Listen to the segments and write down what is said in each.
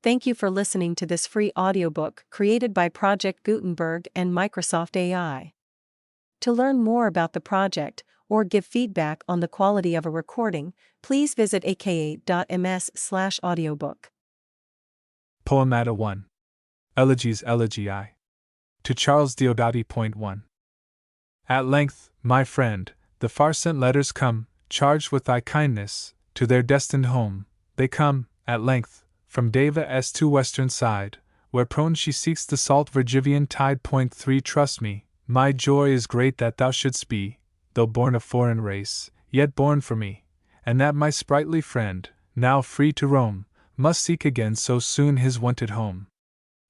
Thank you for listening to this free audiobook created by Project Gutenberg and Microsoft AI. To learn more about the project or give feedback on the quality of a recording, please visit aka.ms/audiobook. Poemata 1. Elegies Elegii. To Charles Diodati. Point 1. At length, my friend, the far-sent letters come, charged with thy kindness, to their destined home. They come, at length, from Deva's to western side, where prone she seeks the salt Virgivian tide. Point 3. Trust me, my joy is great that thou shouldst be, though born of foreign race, yet born for me, and that my sprightly friend, now free to roam, must seek again so soon his wonted home.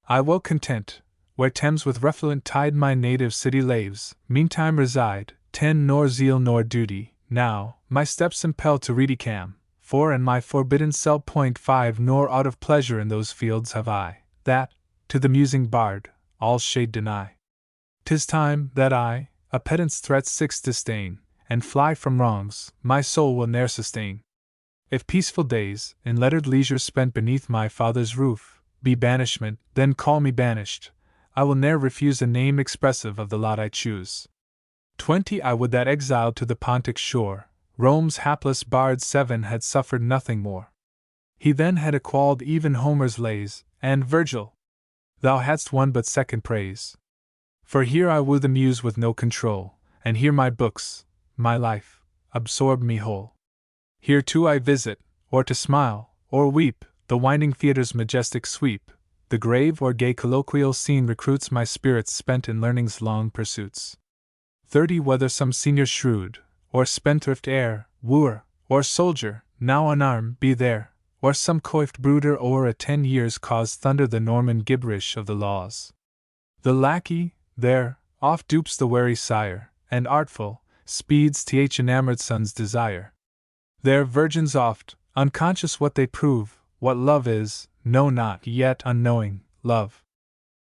I well content, where Thames with refluent tide my native city laves, meantime reside, tend nor zeal nor duty, now, my steps impel to Redicam, for and my forbidden cell. Point 5. Nor aught of pleasure in those fields have I, that, to the musing bard, all shade deny. 'Tis time, that I, a pedant's threats six disdain, and fly from wrongs, my soul will ne'er sustain. If peaceful days, in lettered leisure spent beneath my father's roof, be banishment, then call me banished, I will ne'er refuse a name expressive of the lot I choose. 20. I would that exiled to the Pontic shore, Rome's hapless bard 7 had suffered nothing more. He then had equalled even Homer's lays, and Virgil. Thou hadst won but second praise. For here I woo the muse with no control, and here my books, my life, absorb me whole. Here too I visit, or to smile, or weep, the winding theatre's majestic sweep, the grave or gay colloquial scene recruits my spirits spent in learning's long pursuits. 30. Whether some senior shrewd, or spendthrift heir, wooer, or soldier, now unarmed, be there, or some coiffed brooder o'er a 10 years' cause thunder the Norman gibberish of the laws. The lackey, there, oft dupes the wary sire, and artful, speeds th enamored son's desire. There virgins oft, unconscious what they prove, what love is, know not, yet unknowing, love.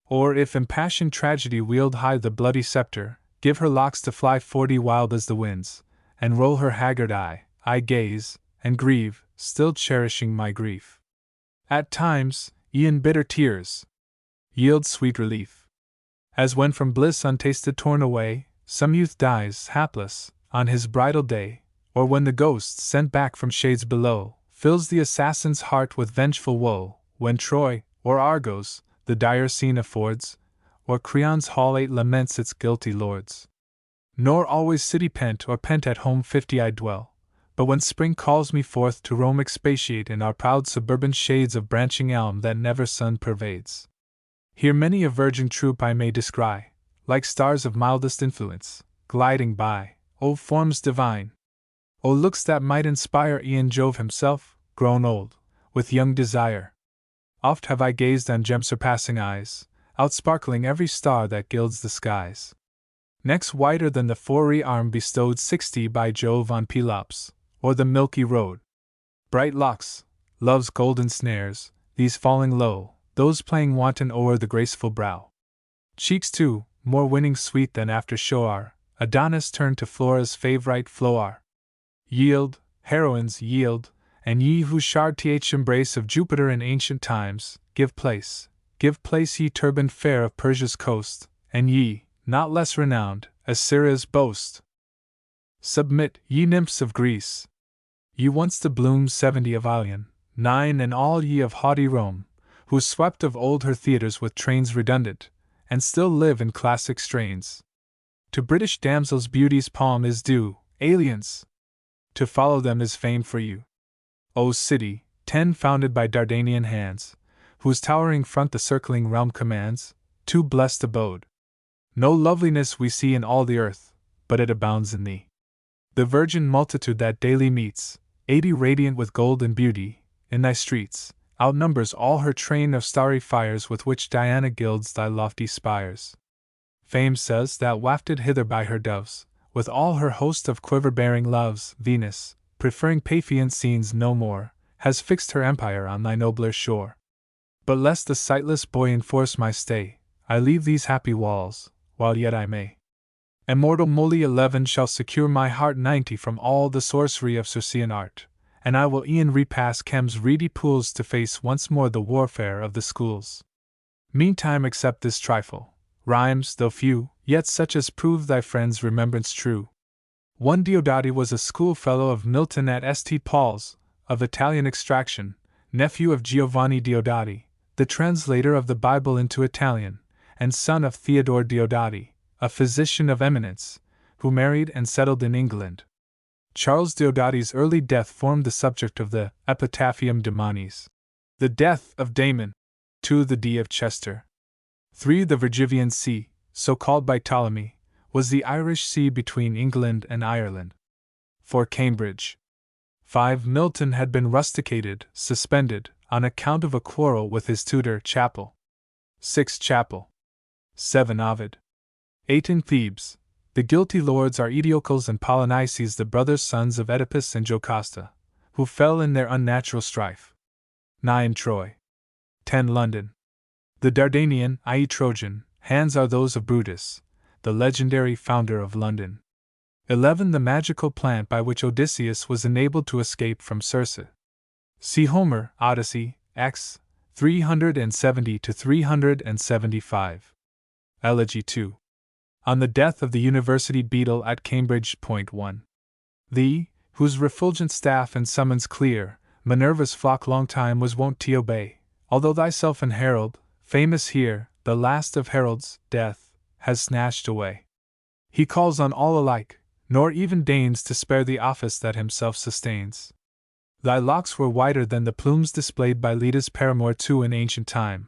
Or if impassioned tragedy wield high the bloody scepter, give her locks to fly 40 wild as the winds, and roll her haggard eye, I gaze, and grieve, still cherishing my grief. At times, e'en bitter tears yield sweet relief. As when from bliss untasted torn away, some youth dies, hapless, on his bridal day, or when the ghost, sent back from shades below, fills the assassin's heart with vengeful woe, when Troy, or Argos, the dire scene affords, or Creon's hall 8 laments its guilty lords. Nor always city pent or pent at home 50 I dwell, but when spring calls me forth to roam expatiate in our proud suburban shades of branching elm that never sun pervades. Here many a virgin troop I may descry, like stars of mildest influence, gliding by, O forms divine! O looks that might inspire e'en Jove himself, grown old, with young desire. Oft have I gazed on gem-surpassing eyes, outsparkling every star that gilds the skies. Necks whiter than the four-ray arm bestowed 60 by Jove on Pelops, or the milky road. Bright locks, love's golden snares, these falling low, those playing wanton o'er the graceful brow. Cheeks too, more winning sweet than after Shoar, Adonis turned to Flora's favorite flower. Yield, heroines, yield, and ye who shard th embrace of Jupiter in ancient times, give place ye turbaned fair of Persia's coast, and ye, not less renowned, Assyria's boast. Submit, ye nymphs of Greece. Ye once the blooms 70 of Ilion, 9 and all ye of haughty Rome, who swept of old her theatres with trains redundant, and still live in classic strains. To British damsels beauty's palm is due, aliens! To follow them is fame for you. O city, 10 founded by Dardanian hands, whose towering front the circling realm commands, too blessed abode. No loveliness we see in all the earth, but it abounds in thee. The virgin multitude that daily meets, 80 radiant with gold and beauty, in thy streets, outnumbers all her train of starry fires with which Diana gilds thy lofty spires. Fame says that wafted hither by her doves, with all her host of quiver-bearing loves, Venus, preferring Paphian scenes no more, has fixed her empire on thy nobler shore. But lest the sightless boy enforce my stay, I leave these happy walls, while yet I may. Immortal Moly 11 shall secure my heart 90 from all the sorcery of Circean art, and I will e'en repass Chem's reedy pools to face once more the warfare of the schools. Meantime accept this trifle, rhymes though few, yet such as prove thy friend's remembrance true. One Diodati was a schoolfellow of Milton at St. Paul's, of Italian extraction, nephew of Giovanni Diodati, the translator of the Bible into Italian, and son of Theodore Diodati, a physician of eminence, who married and settled in England. Charles Diodati's early death formed the subject of the Epitaphium Demonis. The death of Damon. 2. The D of Chester. 3. The Virgivian Sea, so called by Ptolemy, was the Irish Sea between England and Ireland. 4. Cambridge. 5. Milton had been rusticated, suspended, on account of a quarrel with his tutor Chapel. 6. Chapel. 7. Ovid. 8. In Thebes, the guilty lords are Aeteocles and Polynices, the brother sons of Oedipus and Jocasta, who fell in their unnatural strife. 9. Troy. 10. London. The Dardanian, i.e. Trojan, hands are those of Brutus, the legendary founder of London. 11. The magical plant by which Odysseus was enabled to escape from Circe. See Homer, Odyssey, X. 370 to 375. Elegy 2. On the death of the University Beadle at Cambridge. 1. Thee, whose refulgent staff and summons clear, Minerva's flock long time was wont to obey, although thyself an herald, famous here, the last of heralds, death, has snatched away. He calls on all alike, nor even deigns to spare the office that himself sustains. Thy locks were whiter than the plumes displayed by Leda's paramour too in ancient time,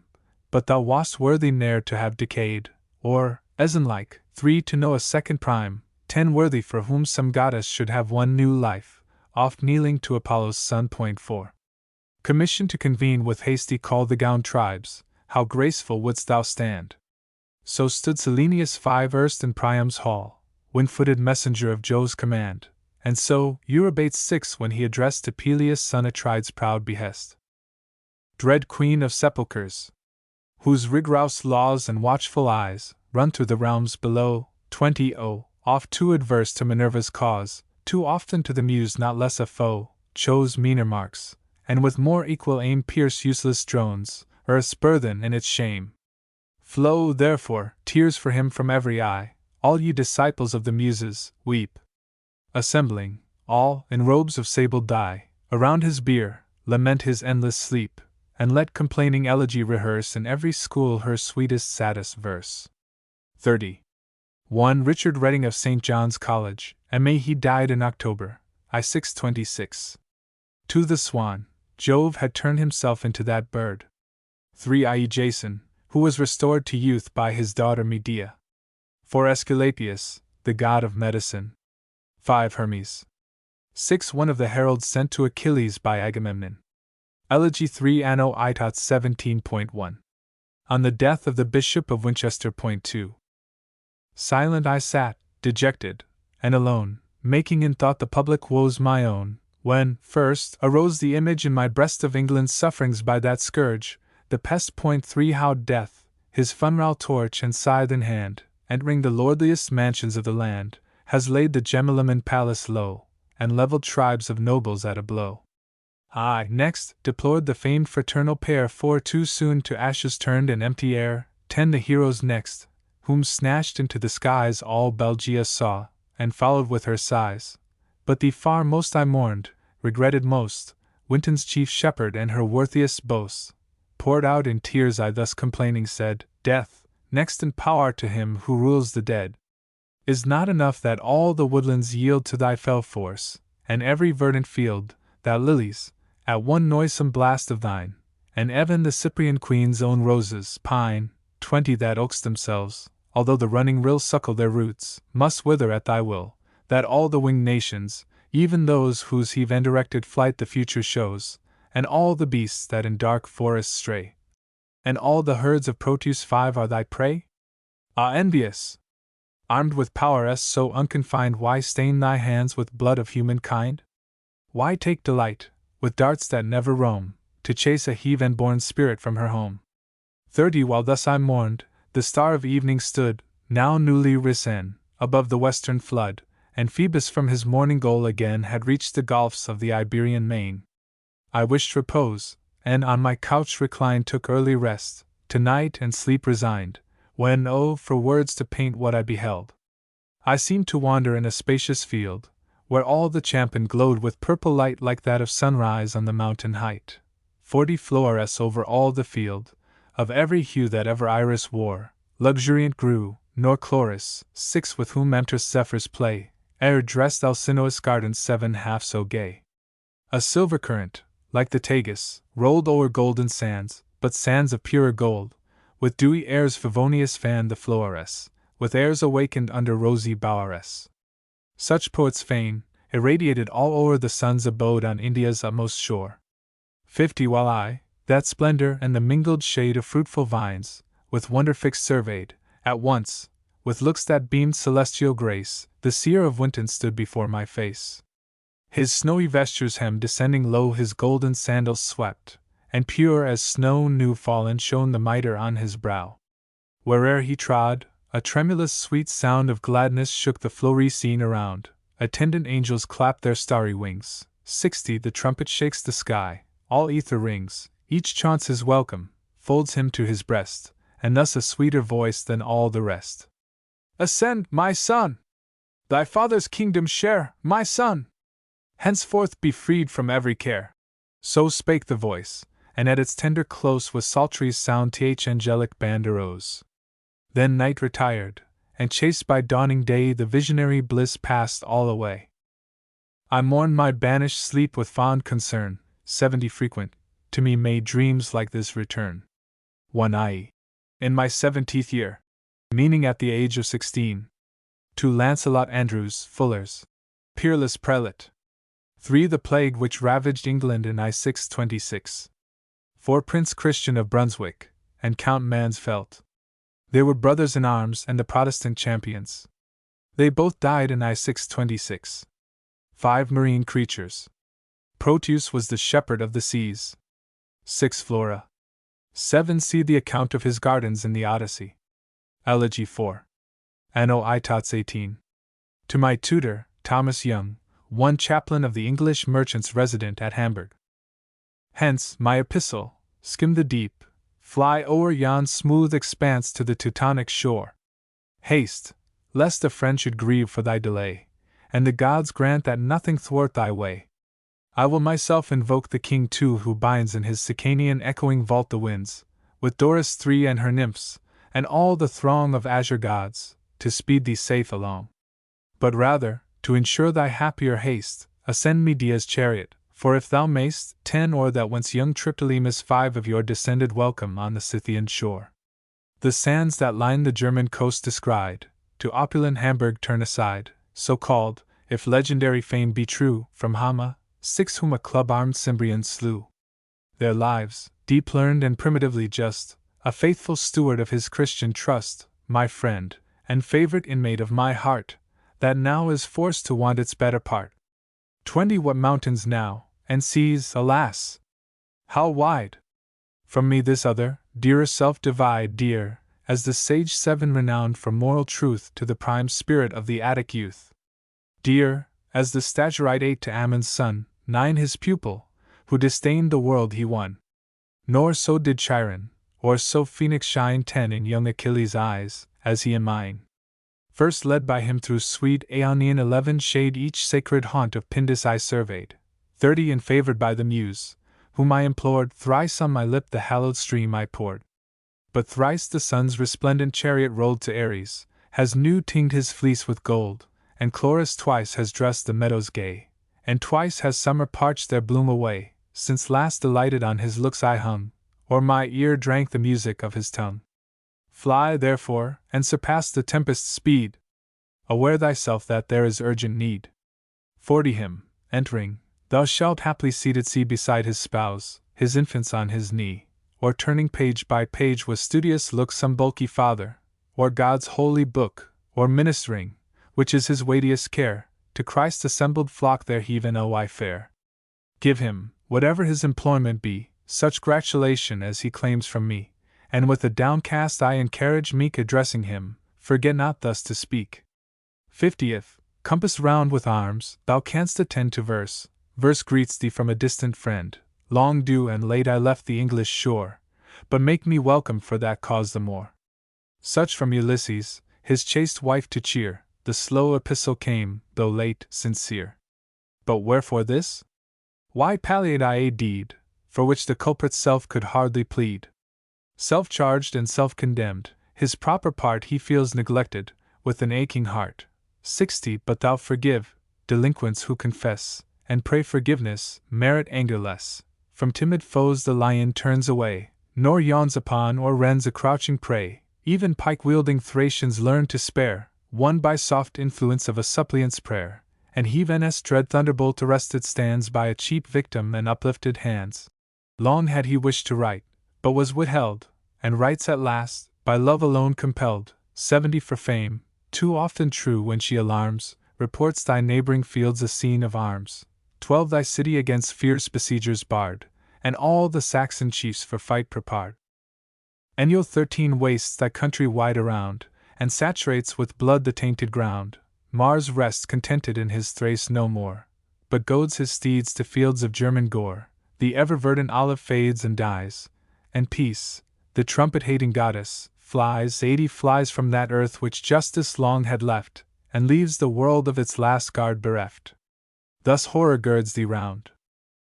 but thou wast worthy ne'er to have decayed, or, as in like, 3. To know a second prime, 10. Worthy for whom some goddess should have one new life, oft kneeling to Apollo's son. 4. Commission to convene with hasty call the gowned tribes, how graceful wouldst thou stand! So stood Selenius 5 erst in Priam's hall, wind-footed messenger of Jove's command, and so Eurybates 6 when he addressed to Peleus son Atride's proud behest. Dread queen of sepulchres, whose rigorous laws and watchful eyes run through the realms below. 20. Oft too adverse to Minerva's cause, too often to the muse not less a foe, chose meaner marks, and with more equal aim pierce useless drones, Earth's burthen in its shame. Flow, therefore, tears for him from every eye, all ye disciples of the Muses, weep. Assembling, all, in robes of sable dye, around his bier, lament his endless sleep, and let complaining elegy rehearse in every school her sweetest saddest verse. 30. 1. Richard Redding of St. John's College, M.A. He died in October, I 626. 2. The Swan, Jove had turned himself into that bird. 3. I.e. Jason, who was restored to youth by his daughter Medea. 4. Aesculapius, the god of medicine. 5. Hermes. 6. One of the heralds sent to Achilles by Agamemnon. Elegy 3 Anno Itat 17.1. On the death of the Bishop of Winchester. 2. Silent I sat, dejected, and alone, making in thought the public woes my own, when, first, arose the image in my breast of England's sufferings by that scourge, the pest. 3. How Death, his funeral torch and scythe in hand, entering the lordliest mansions of the land, has laid the Gemellman palace low, and levelled tribes of nobles at a blow. I, next, deplored the famed fraternal pair, for too soon to ashes turned in empty air. 10. The heroes next, whom snatched into the skies all Belgia saw, and followed with her sighs. But thee far most I mourned, regretted most, Winton's chief shepherd and her worthiest boasts. Poured out in tears I thus complaining said, Death, next in power to him who rules the dead, is not enough that all the woodlands yield to thy fell force, and every verdant field, thou lilies, at one noisome blast of thine, and even the Cyprian queen's own roses, pine. 20. That oaks themselves, although the running rills suckle their roots, must wither at thy will, that all the winged nations, even those whose heaven-directed flight the future shows, and all the beasts that in dark forests stray, and all the herds of Proteus 5 are thy prey? Ah, envious! Armed with power so unconfined, why stain thy hands with blood of humankind? Why take delight, with darts that never roam, to chase a heathen-born spirit from her home? 30. While thus I mourned, the star of evening stood, now newly risen, above the western flood, and Phoebus from his morning goal again had reached the gulfs of the Iberian main. I wished repose, and on my couch reclined took early rest, to night and sleep resigned, when, oh, for words to paint what I beheld! I seemed to wander in a spacious field, where all the champaign glowed with purple light like that of sunrise on the mountain height. 40 flowers over all the field, of every hue that ever iris wore, luxuriant grew, nor chloris, 6 with whom enter zephyrs play, ere dressed Alcinoous gardens 7 half so gay. A silver current, like the Tagus, rolled o'er golden sands, but sands of purer gold, with dewy airs Favonius fanned the flowers, with airs awakened under rosy bowers. Such poets' fame, irradiated all o'er the sun's abode on India's utmost shore. 50 while I, that splendor and the mingled shade of fruitful vines, with wonder fixed surveyed, at once, with looks that beamed celestial grace, the seer of Winton stood before my face. His snowy vestures hem descending low his golden sandals swept, and pure as snow new fallen shone the mitre on his brow. Where'er he trod, a tremulous sweet sound of gladness shook the flowery scene around, attendant angels clapped their starry wings, 60 the trumpet shakes the sky, all ether rings, each chaunts his welcome, folds him to his breast, and thus a sweeter voice than all the rest. Ascend, my son! Thy father's kingdom share, my son! Henceforth be freed from every care. So spake the voice, and at its tender close with psaltery's sound th angelic band arose. Then night retired, and chased by dawning day the visionary bliss passed all away. I mourned my banished sleep with fond concern, 70 frequent, to me made dreams like this return. 1 I. In my 17th year, meaning at the age of 16, to Lancelot Andrews, Fuller's peerless prelate. 3 The plague which ravaged England in I 626. 4 Prince Christian of Brunswick, and Count Mansfeld. They were brothers in arms and the Protestant champions. They both died in I 626. 5 Marine creatures. Proteus was the shepherd of the seas. 6 Flora. 7 See the account of his gardens in the Odyssey. Elegy 4. Anno Itots 18. To my tutor, Thomas Young, one chaplain of the English merchants resident at Hamburg. Hence, my epistle, skim the deep, fly o'er yon smooth expanse to the Teutonic shore. Haste, lest a friend should grieve for thy delay, and the gods grant that nothing thwart thy way. I will myself invoke the king too who binds in his Sicanian echoing vault the winds, with Doris 3 and her nymphs, and all the throng of azure gods, to speed thee safe along. But rather, to ensure thy happier haste, ascend Medea's chariot, for if thou mayst, 10 or that whence young Triptolemus 5 of your descended welcome on the Scythian shore. The sands that line the German coast descried, to opulent Hamburg turn aside, so called, if legendary fame be true, from Hama, 6 whom a club-armed Cimbrian slew. Their lives, deep learned and primitively just, a faithful steward of his Christian trust, my friend, and favorite inmate of my heart, that now is forced to want its better part. 20 What mountains now, and seas, alas! How wide! From me this other, dearer self divide, dear, as the sage 7 renowned for moral truth to the prime spirit of the Attic youth. Dear, as the Stagirite 8 to Ammon's son, 9 his pupil, who disdained the world he won. Nor so did Chiron, or so Phoenix shine 10 in young Achilles' eyes, as he in mine. First led by him through sweet Aeonian 11 shade each sacred haunt of Pindus I surveyed, 30 and favored by the Muse, whom I implored, thrice on my lip the hallowed stream I poured. But thrice the sun's resplendent chariot rolled to Ares, has new tinged his fleece with gold, and Chloris twice has dressed the meadows gay, and twice has summer parched their bloom away, since last delighted on his looks I hung, or my ear drank the music of his tongue. Fly, therefore, and surpass the tempest's speed. Aware thyself that there is urgent need. 40 Him, entering, thou shalt haply seated see beside his spouse, his infants on his knee, or turning page by page with studious look some bulky father, or God's holy book, or ministering, which is his weightiest care, to Christ's assembled flock there heave an O I fair. Give him, whatever his employment be, such gratulation as he claims from me, and with a downcast eye and carriage meek addressing him, forget not thus to speak. 50th, compassed round with arms, thou canst attend to verse. Verse greets thee from a distant friend. Long due and late I left the English shore, but make me welcome for that cause the more. Such from Ulysses, his chaste wife to cheer, the slow epistle came, though late, sincere. But wherefore this? Why palliate I a deed, for which the culprit's self could hardly plead? Self-charged and self-condemned, his proper part he feels neglected, with an aching heart. 60. But thou forgive, delinquents who confess, and pray forgiveness, merit anger less. From timid foes the lion turns away, nor yawns upon or rends a crouching prey. Even pike-wielding Thracians learn to spare, won by soft influence of a suppliant's prayer. And Heaven's dread thunderbolt arrested stands by a cheap victim and uplifted hands. Long had he wished to write, but was withheld, and writes at last, by love alone compelled. 70. For fame, too often true when she alarms, reports thy neighboring fields a scene of arms. 12. Thy city against fierce besiegers barred, and all the Saxon chiefs for fight prepared. Annual 13 wastes thy country wide around, and saturates with blood the tainted ground. Mars rests contented in his Thrace no more, but goads his steeds to fields of German gore. The ever-verdant olive fades and dies, and peace, the trumpet-hating goddess, flies. 80. Flies from that earth which justice long had left, and leaves the world of its last guard bereft. Thus horror girds thee round.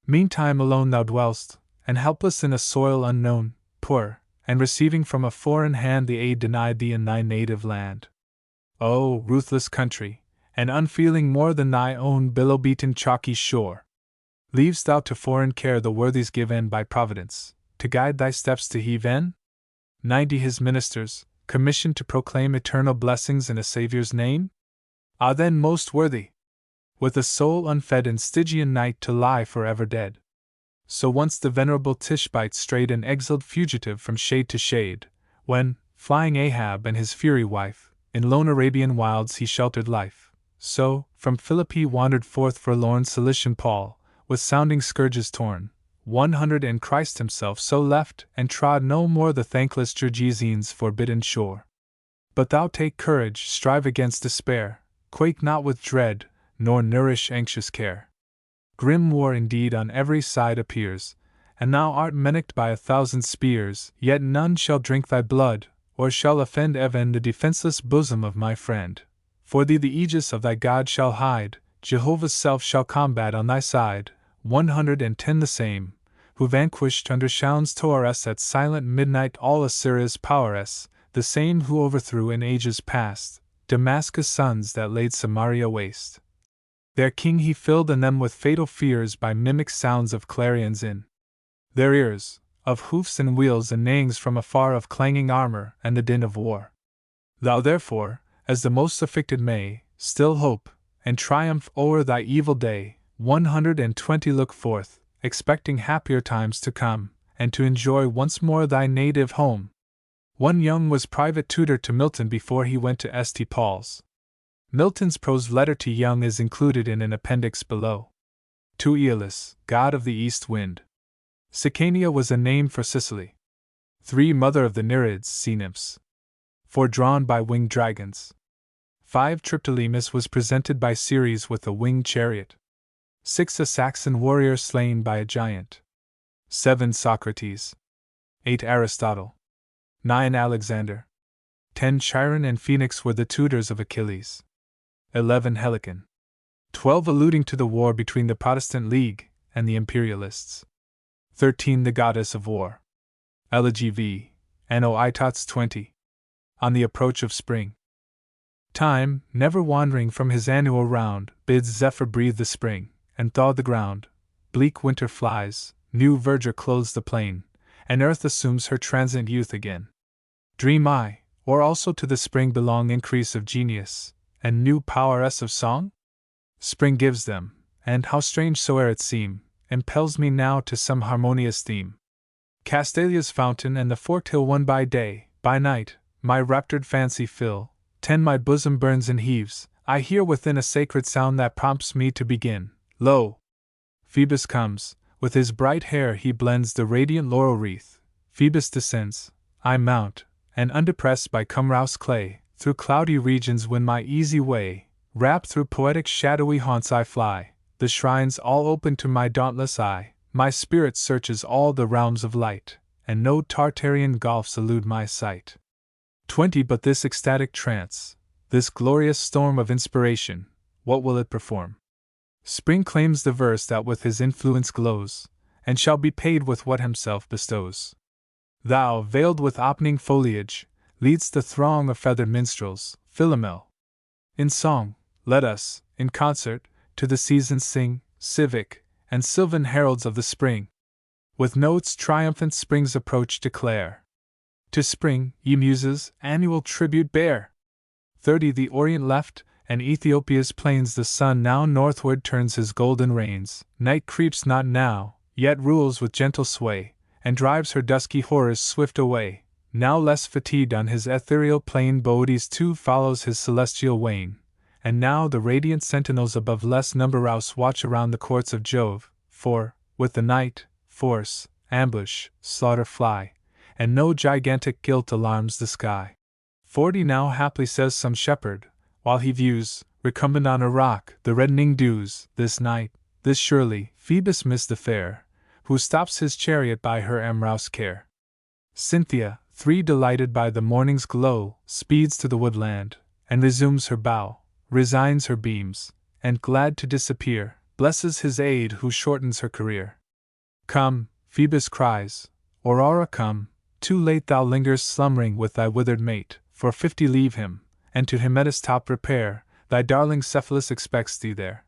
Meantime alone thou dwell'st, and helpless in a soil unknown, poor, and receiving from a foreign hand the aid denied thee in thy native land. O ruthless country, and unfeeling more than thy own billow-beaten chalky shore! Leav'st thou to foreign care the worthies given by Providence, to guide thy steps to heaven? 90. His ministers, commissioned to proclaim eternal blessings in a Saviour's name? Ah then most worthy! With a soul unfed in Stygian night to lie forever dead. So once the venerable Tishbite strayed an exiled fugitive from shade to shade, when, flying Ahab and his fury wife, in lone Arabian wilds he sheltered life. So, from Philippi wandered forth forlorn Cilician Paul, with sounding scourges torn. 100. And Christ himself so left and trod no more the thankless Gergesene's forbidden shore. But thou take courage, strive against despair, quake not with dread, nor nourish anxious care. Grim war indeed on every side appears, and thou art menaced by 1,000 spears, yet none shall drink thy blood, or shall offend even the defenseless bosom of my friend. For thee the aegis of thy God shall hide, Jehovah's self shall combat on thy side. 110. The same, who vanquished under Shaun's Toares at silent midnight all Assyria's poweress, the same who overthrew in ages past Damascus' sons that laid Samaria waste. Their king he filled and them with fatal fears by mimic sounds of clarions in their ears, of hoofs and wheels and neighings from afar, of clanging armor and the din of war. Thou therefore, as the most afflicted may, still hope, and triumph o'er thy evil day. 120. Look forth, expecting happier times to come, and to enjoy once more thy native home. One Young was private tutor to Milton before he went to St. Paul's. Milton's prose letter to Young is included in an appendix below. To Aeolus, god of the east wind. Sicania was a name for Sicily. 3. Mother of the Nereids, sea nymphs. 4. Drawn by winged dragons. 5. Triptolemus was presented by Ceres with a winged chariot. 6. A Saxon warrior slain by a giant. 7. Socrates. 8. Aristotle. 9. Alexander. 10. Chiron and Phoenix were the tutors of Achilles. 11. Helicon. 12. Alluding to the war between the Protestant League and the Imperialists. 13. The Goddess of War. Elegy v. Anno Itots 20. On the approach of spring. Time, never wandering from his annual round, bids Zephyr breathe the spring, and thaw the ground. Bleak winter flies, new verdure clothes the plain, and earth assumes her transient youth again. Dream I, or also to the spring belong increase of genius, and new powers of song? Spring gives them, and how strange soe'er it seem, impels me now to some harmonious theme. Castalia's fountain and the forked hill one by day, by night, my raptured fancy fill. 10. My bosom burns and heaves, I hear within a sacred sound that prompts me to begin. Lo! Phoebus comes, with his bright hair he blends the radiant laurel wreath. Phoebus descends, I mount, and undepressed by Cumrous clay, through cloudy regions win my easy way. Wrapped through poetic shadowy haunts I fly, the shrines all open to my dauntless eye, my spirit searches all the realms of light, and no Tartarian gulfs elude my sight. 20 But this ecstatic trance, this glorious storm of inspiration, what will it perform? Spring claims the verse that with his influence glows, and shall be paid with what himself bestows. Thou, veiled with opening foliage, leadst the throng of feathered minstrels, Philomel. In song, let us, in concert, to the seasons sing, civic and sylvan heralds of the spring. With notes triumphant spring's approach declare. To spring, ye muses, annual tribute bear. 30 The Orient left, and Ethiopia's plains the sun now northward turns his golden reins. Night creeps not now, yet rules with gentle sway, and drives her dusky horrors swift away. Now less fatigued on his ethereal plain Boetes too follows his celestial wain, and now the radiant sentinels above less numberous watch around the courts of Jove, for, with the night, force, ambush, slaughter fly, and no gigantic guilt alarms the sky. 40 Now haply says some shepherd, while he views, recumbent on a rock, the reddening dews, this night, this surely, Phoebus missed the fair, who stops his chariot by her amorous care. Cynthia, 3 Delighted by the morning's glow, speeds to the woodland, and resumes her bow, resigns her beams, and glad to disappear, blesses his aid who shortens her career. Come, Phoebus cries, Aurora come, too late thou lingers slumbering with thy withered mate, for 50 Leave him, and to Hymettus' top repair, thy darling Cephalus expects thee there.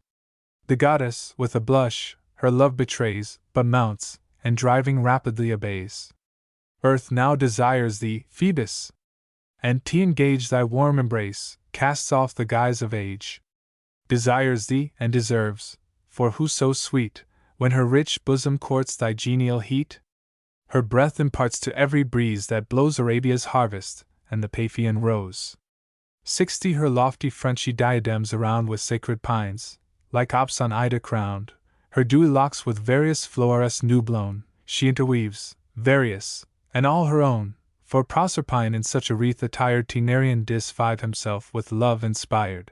The goddess, with a blush, her love betrays, but mounts, and driving rapidly obeys. Earth now desires thee, Phoebus, and to engage thy warm embrace, casts off the guise of age. Desires thee, and deserves, for who so sweet, when her rich bosom courts thy genial heat? Her breath imparts to every breeze that blows Arabia's harvest, and the Paphian rose. 60 Her lofty front she diadems around with sacred pines, like Ops on Ida crowned, her dewy locks with various flowers new blown, she interweaves, various, and all her own, for Proserpine in such a wreath attired Taenarian Dis 5 himself with love inspired.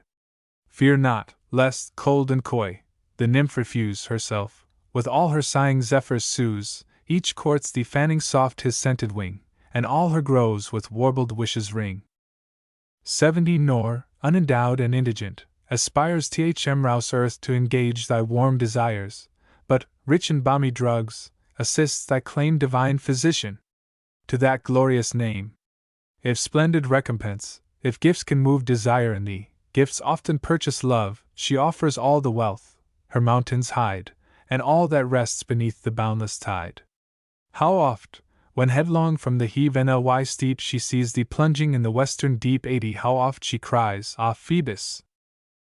Fear not, lest, cold and coy, the nymph refuse herself, with all her sighing zephyrs soothes, each courts thee fanning soft his scented wing, and all her groves with warbled wishes ring. 70 Nor, unendowed and indigent, aspires Rouse earth to engage thy warm desires, but, rich in balmy drugs, assists thy claim divine physician to that glorious name. If splendid recompense, if gifts can move desire in thee, gifts often purchase love, she offers all the wealth her mountains hide, and all that rests beneath the boundless tide. How oft, when headlong from the heave Ly steep she sees thee plunging in the western deep 80 How oft she cries, Ah Phoebus!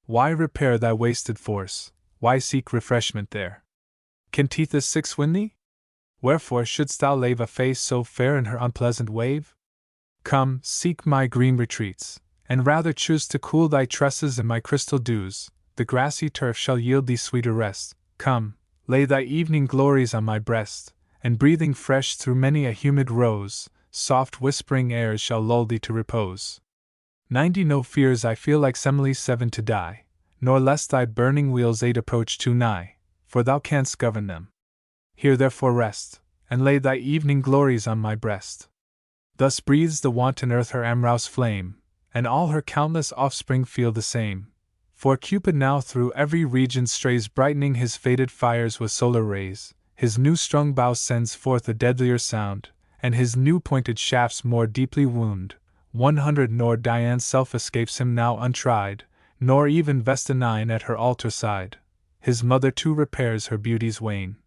Why repair thy wasted force, why seek refreshment there? Can Tethys 6 win thee? Wherefore shouldst thou lave a face so fair in her unpleasant wave? Come, seek my green retreats, and rather choose to cool thy tresses in my crystal dews, the grassy turf shall yield thee sweeter rest. Come, lay thy evening glories on my breast, and breathing fresh through many a humid rose, soft whispering airs shall lull thee to repose. 90 No fears I feel like Semele 7 to die, nor lest thy burning wheels aid approach too nigh, for thou canst govern them. Here therefore rest, and lay thy evening glories on my breast. Thus breathes the wanton earth her amorous flame, and all her countless offspring feel the same. For Cupid now through every region strays, brightening his faded fires with solar rays, his new strung bow sends forth a deadlier sound, and his new pointed shafts more deeply wound. 100 Nor Dian's self escapes him now untried, nor even Vestinine at her altar side. His mother too repairs her beauty's wane,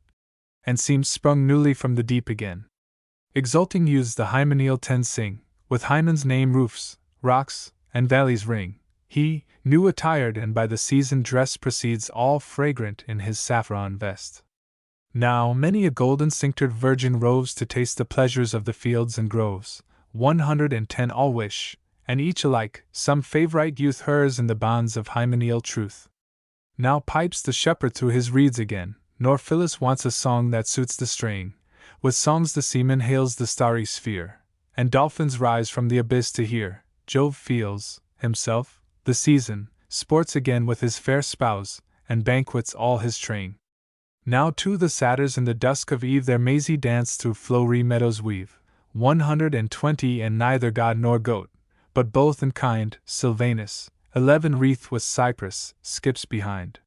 and seems sprung newly from the deep again. Exulting youths the hymeneal 10 sing, with Hymen's name roofs, rocks, and valleys ring. He, new attired and by the season dressed, proceeds all fragrant in his saffron vest. Now many a golden cinctured virgin roves to taste the pleasures of the fields and groves. 110 All wish, and each alike, some favorite youth hers in the bonds of hymeneal truth. Now pipes the shepherd through his reeds again, nor Phyllis wants a song that suits the strain. With songs the seaman hails the starry sphere, and dolphins rise from the abyss to hear. Jove feels, himself, the season, sports again with his fair spouse, and banquets all his train. Now too the satyrs in the dusk of eve their mazy dance through flowery meadows weave, 120 and neither god nor goat, but both in kind, Sylvanus, 11 wreathed with cypress, skips behind.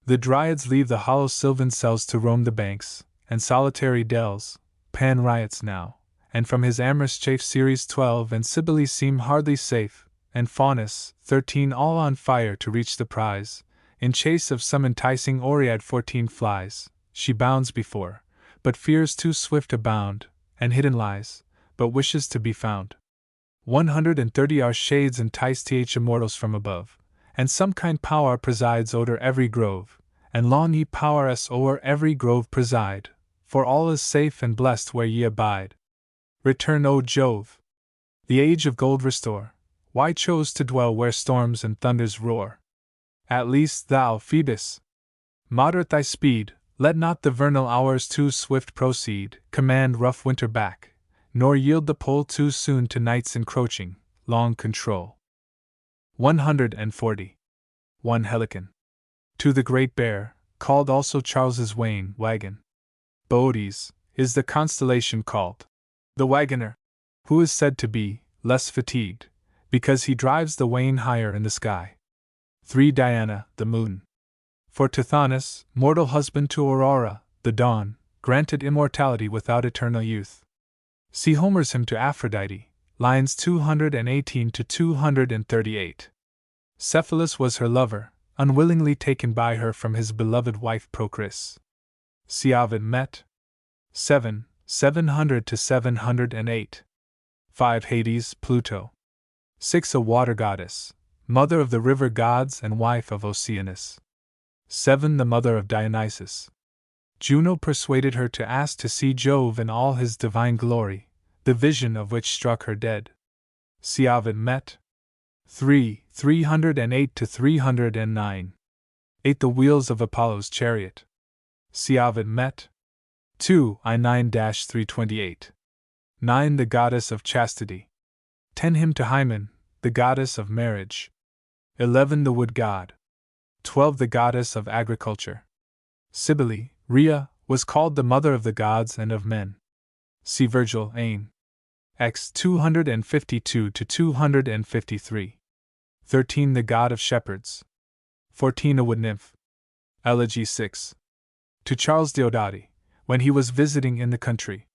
The dryads leave the hollow sylvan cells to roam the banks, and solitary dells, Pan riots now, and from his amorous chafe series 12 and Cybele seem hardly safe, and Faunus, 13 all on fire to reach the prize, in chase of some enticing Oread 14 flies, she bounds before, but fears too swift a bound, and hidden lies, but wishes to be found. 130 are shades entice th immortals from above, and some kind power presides o'er every grove, and long ye powers o'er every grove preside, for all is safe and blessed where ye abide. Return, O Jove! The age of gold restore, why chose to dwell where storms and thunders roar? At least thou, Phoebus, moderate thy speed, let not the vernal hours too swift proceed, command rough winter back, nor yield the pole too soon to night's encroaching, long control. 140. 1 Helicon. To the Great Bear, called also Charles's Wain wagon. Boötes, is the constellation called. The wagoner, who is said to be less fatigued, because he drives the wain higher in the sky. 3 Diana, the moon. For Tithonus, mortal husband to Aurora, the dawn, granted immortality without eternal youth. See Homer's hymn to Aphrodite, lines 218 to 238. Cephalus was her lover, unwillingly taken by her from his beloved wife Procris. See Ovid met. 7, 700 to 708. 5 Hades, Pluto. 6 A water goddess, mother of the river gods and wife of Oceanus. 7 The mother of Dionysus. Juno persuaded her to ask to see Jove in all his divine glory, the vision of which struck her dead. See Ovid met. 3, 308 to 309. 8 The wheels of Apollo's chariot. See Ovid met. 2 I9-328. 9 The goddess of chastity. 10 Hymn to Hymen, the goddess of marriage. 11 The wood god. 12 The goddess of agriculture. Cybele, Rhea, was called the mother of the gods and of men. See Virgil, Aeneid. X 252 to 253. 13 The god of shepherds. 14 A wood nymph. Elegy 6. To Charles Diodati, when he was visiting in the country,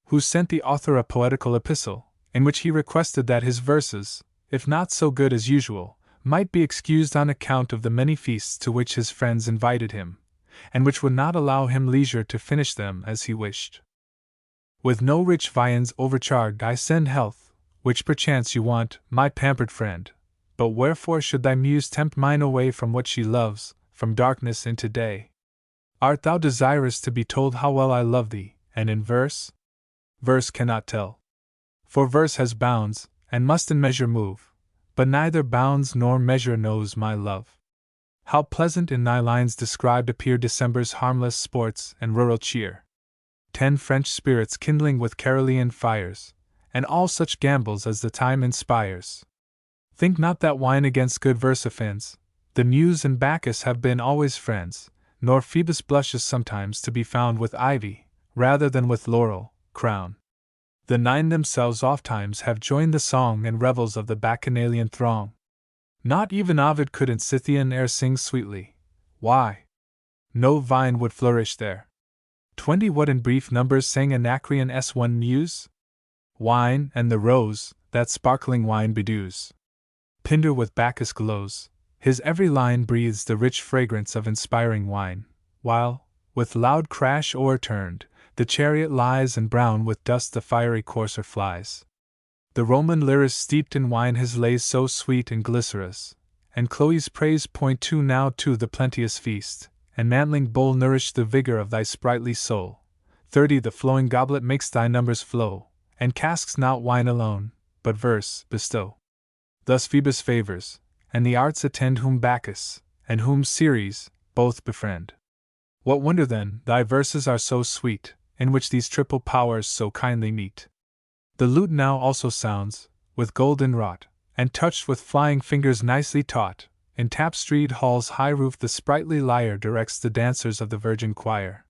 who sent the author a poetical epistle, in which he requested that his verses, if not so good as usual, might be excused on account of the many feasts to which his friends invited him, and which would not allow him leisure to finish them as he wished. With no rich viands overcharged I send health, which perchance you want, my pampered friend, but wherefore should thy muse tempt mine away from what she loves, from darkness into day? Art thou desirous to be told how well I love thee, and in verse? Verse cannot tell. For verse has bounds, and must in measure move, but neither bounds nor measure knows my love. How pleasant in thy lines described appear December's harmless sports and rural cheer. 10 French spirits kindling with Carolean fires, and all such gambols as the time inspires. Think not that wine against good verse offends, the Muse and Bacchus have been always friends, nor Phoebus blushes sometimes to be found with ivy, rather than with laurel, crown. The 9 themselves ofttimes have joined the song and revels of the Bacchanalian throng. Not even Ovid could in Scythian air sing sweetly. Why? No vine would flourish there. 20 What in brief numbers sang Anacreon S1 Muse? Wine and the rose, that sparkling wine bedews. Pindar with Bacchus glows, his every line breathes the rich fragrance of inspiring wine, while, with loud crash o'erturned, the chariot lies and brown with dust the fiery courser flies. The Roman lyrist steeped in wine his lays so sweet and glycerous, and Chloe's praise point to now to the plenteous feast, and mantling bowl nourish the vigor of thy sprightly soul. 30 The flowing goblet makes thy numbers flow, and casks not wine alone, but verse bestow. Thus Phoebus favors, and the arts attend whom Bacchus, and whom Ceres, both befriend. What wonder then, thy verses are so sweet, in which these triple powers so kindly meet. The lute now also sounds, with gold inwrought, and touched with flying fingers nicely taught, in tapestryed hall's high roof the sprightly lyre directs the dancers of the virgin choir.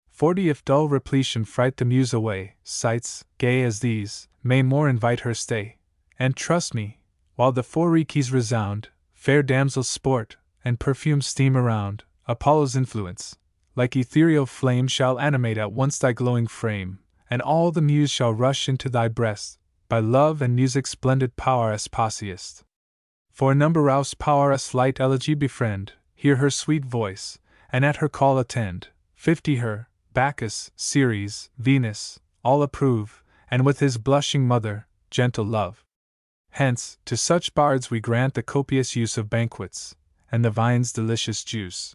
40 If dull repletion fright the muse away, sights, gay as these, may more invite her stay. And trust me, while the 4 keys resound, fair damsels sport, and perfumes steam around, Apollo's influence, like ethereal flame, shall animate at once thy glowing frame, and all the muse shall rush into thy breast, by love and music's splendid power as possiest. For a number rouse power as light elegy befriend, hear her sweet voice, and at her call attend. 50 Her, Bacchus, Ceres, Venus, all approve, and with his blushing mother, gentle Love. Hence, to such bards we grant the copious use of banquets, and the vine's delicious juice.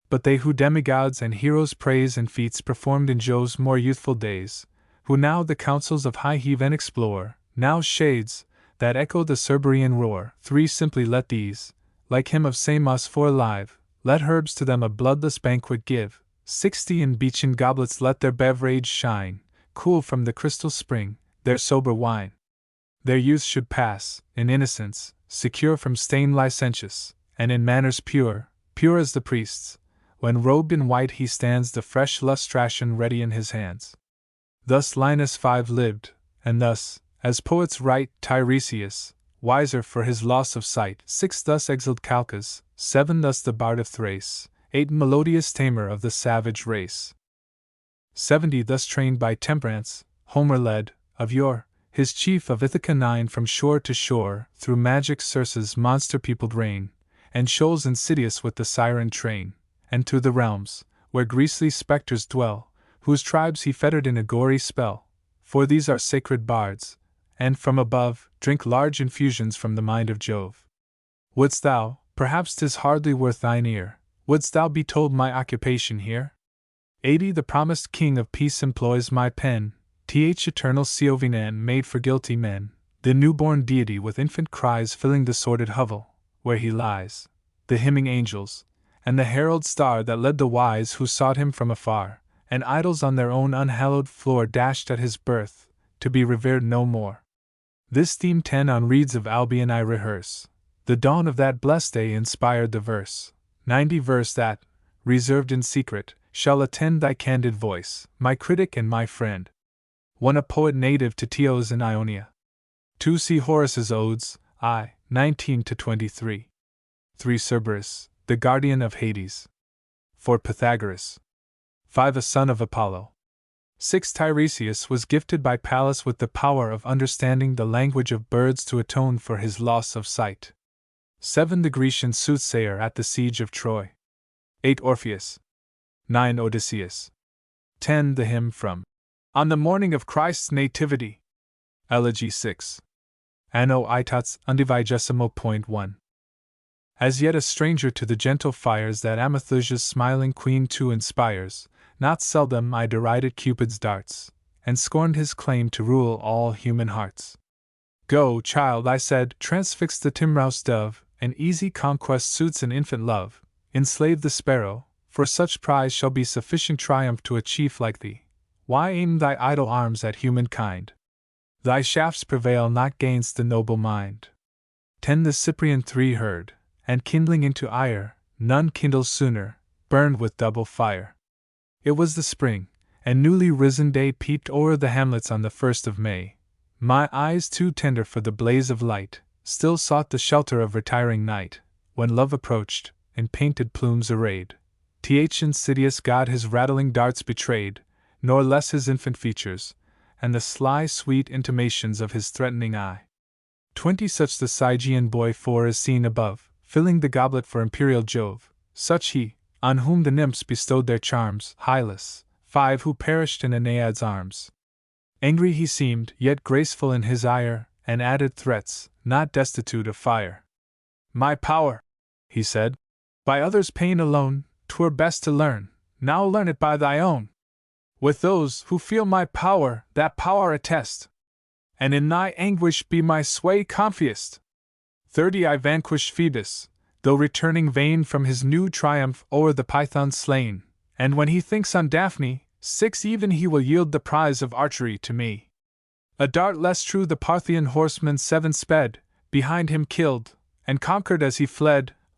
But they who demigods and heroes praise and feats performed in Jove's more youthful days, who now the councils of high heaven explore, now shades that echo the Cerberean roar, 3 Simply let these, like him of Samos 4 alive, let herbs to them a bloodless banquet give. 60 In beechen goblets let their beverage shine, cool from the crystal spring, their sober wine. Their youth should pass, in innocence, secure from stain licentious, and in manners pure, pure as the priest's, when robed in white he stands the fresh lustration ready in his hands. Thus Linus 5 lived, and thus, as poets write, Tiresias, wiser for his loss of sight. 6 Thus exiled Calchas, 7 Thus the bard of Thrace, 8 Melodious tamer of the savage race. 70 Thus trained by temperance, Homer led, of yore, his chief of Ithaca 9 from shore to shore, through magic Circe's monster-peopled reign, and shoals insidious with the siren train, and to the realms, where grisly spectres dwell, whose tribes he fettered in a gory spell, for these are sacred bards, and from above, drink large infusions from the mind of Jove. Wouldst thou, perhaps 'tis hardly worth thine ear, wouldst thou be told my occupation here? 80 The promised king of peace employs my pen, eternal Seovinan made for guilty men, the newborn deity with infant cries filling the sordid hovel, where he lies, the hymning angels, and the herald star that led the wise who sought him from afar, and idols on their own unhallowed floor dashed at his birth, to be revered no more. This theme 10 On reeds of Albion I rehearse, the dawn of that blessed day inspired the verse. 90 Verse that, reserved in secret, shall attend thy candid voice, my critic and my friend. 1 A poet native to Teos in Ionia. 2 See Horace's Odes, I, 19-23. 3 Cerberus, the guardian of Hades. 4 Pythagoras. 5 A son of Apollo. 6 Tiresias was gifted by Pallas with the power of understanding the language of birds to atone for his loss of sight. 7 The Grecian soothsayer at the siege of Troy. 8 Orpheus. 9 Odysseus. 10 The hymn from On the Morning of Christ's Nativity. Elegy 6. Anno Itats undivigésimo.1. As yet a stranger to the gentle fires that Amethusa's smiling queen too inspires, not seldom I derided Cupid's darts, and scorned his claim to rule all human hearts. Go, child, I said, transfix the timorous dove, an easy conquest suits an infant love, enslave the sparrow, for such prize shall be sufficient triumph to a chief like thee. Why aim thy idle arms at humankind? Thy shafts prevail not gainst the noble mind. 10 The Cyprian 3 heard, and kindling into ire, none kindles sooner, burned with double fire. It was the spring, and newly risen day peeped o'er the hamlets on the 1st of May. My eyes too tender for the blaze of light, still sought the shelter of retiring night, when love approached, in painted plumes arrayed. Insidious God his rattling darts betrayed, nor less his infant features, and the sly sweet intimations of his threatening eye. 20 Such the Stygian boy 4 is seen above, filling the goblet for imperial Jove, such he, on whom the nymphs bestowed their charms, Hylas, 5 Who perished in Aenead's arms. Angry he seemed, yet graceful in his ire, and added threats, not destitute of fire. My power, he said, by others' pain alone, 'twere best to learn, now learn it by thy own. With those who feel my power, that power attest, and in thy anguish be my sway confiest. 30 I vanquished Phoebus, though returning vain from his new triumph o'er the Python slain, and when he thinks on Daphne, 6 Even he will yield the prize of archery to me. A dart less true the Parthian horseman 7 sped, behind him killed, and conquered as he fled,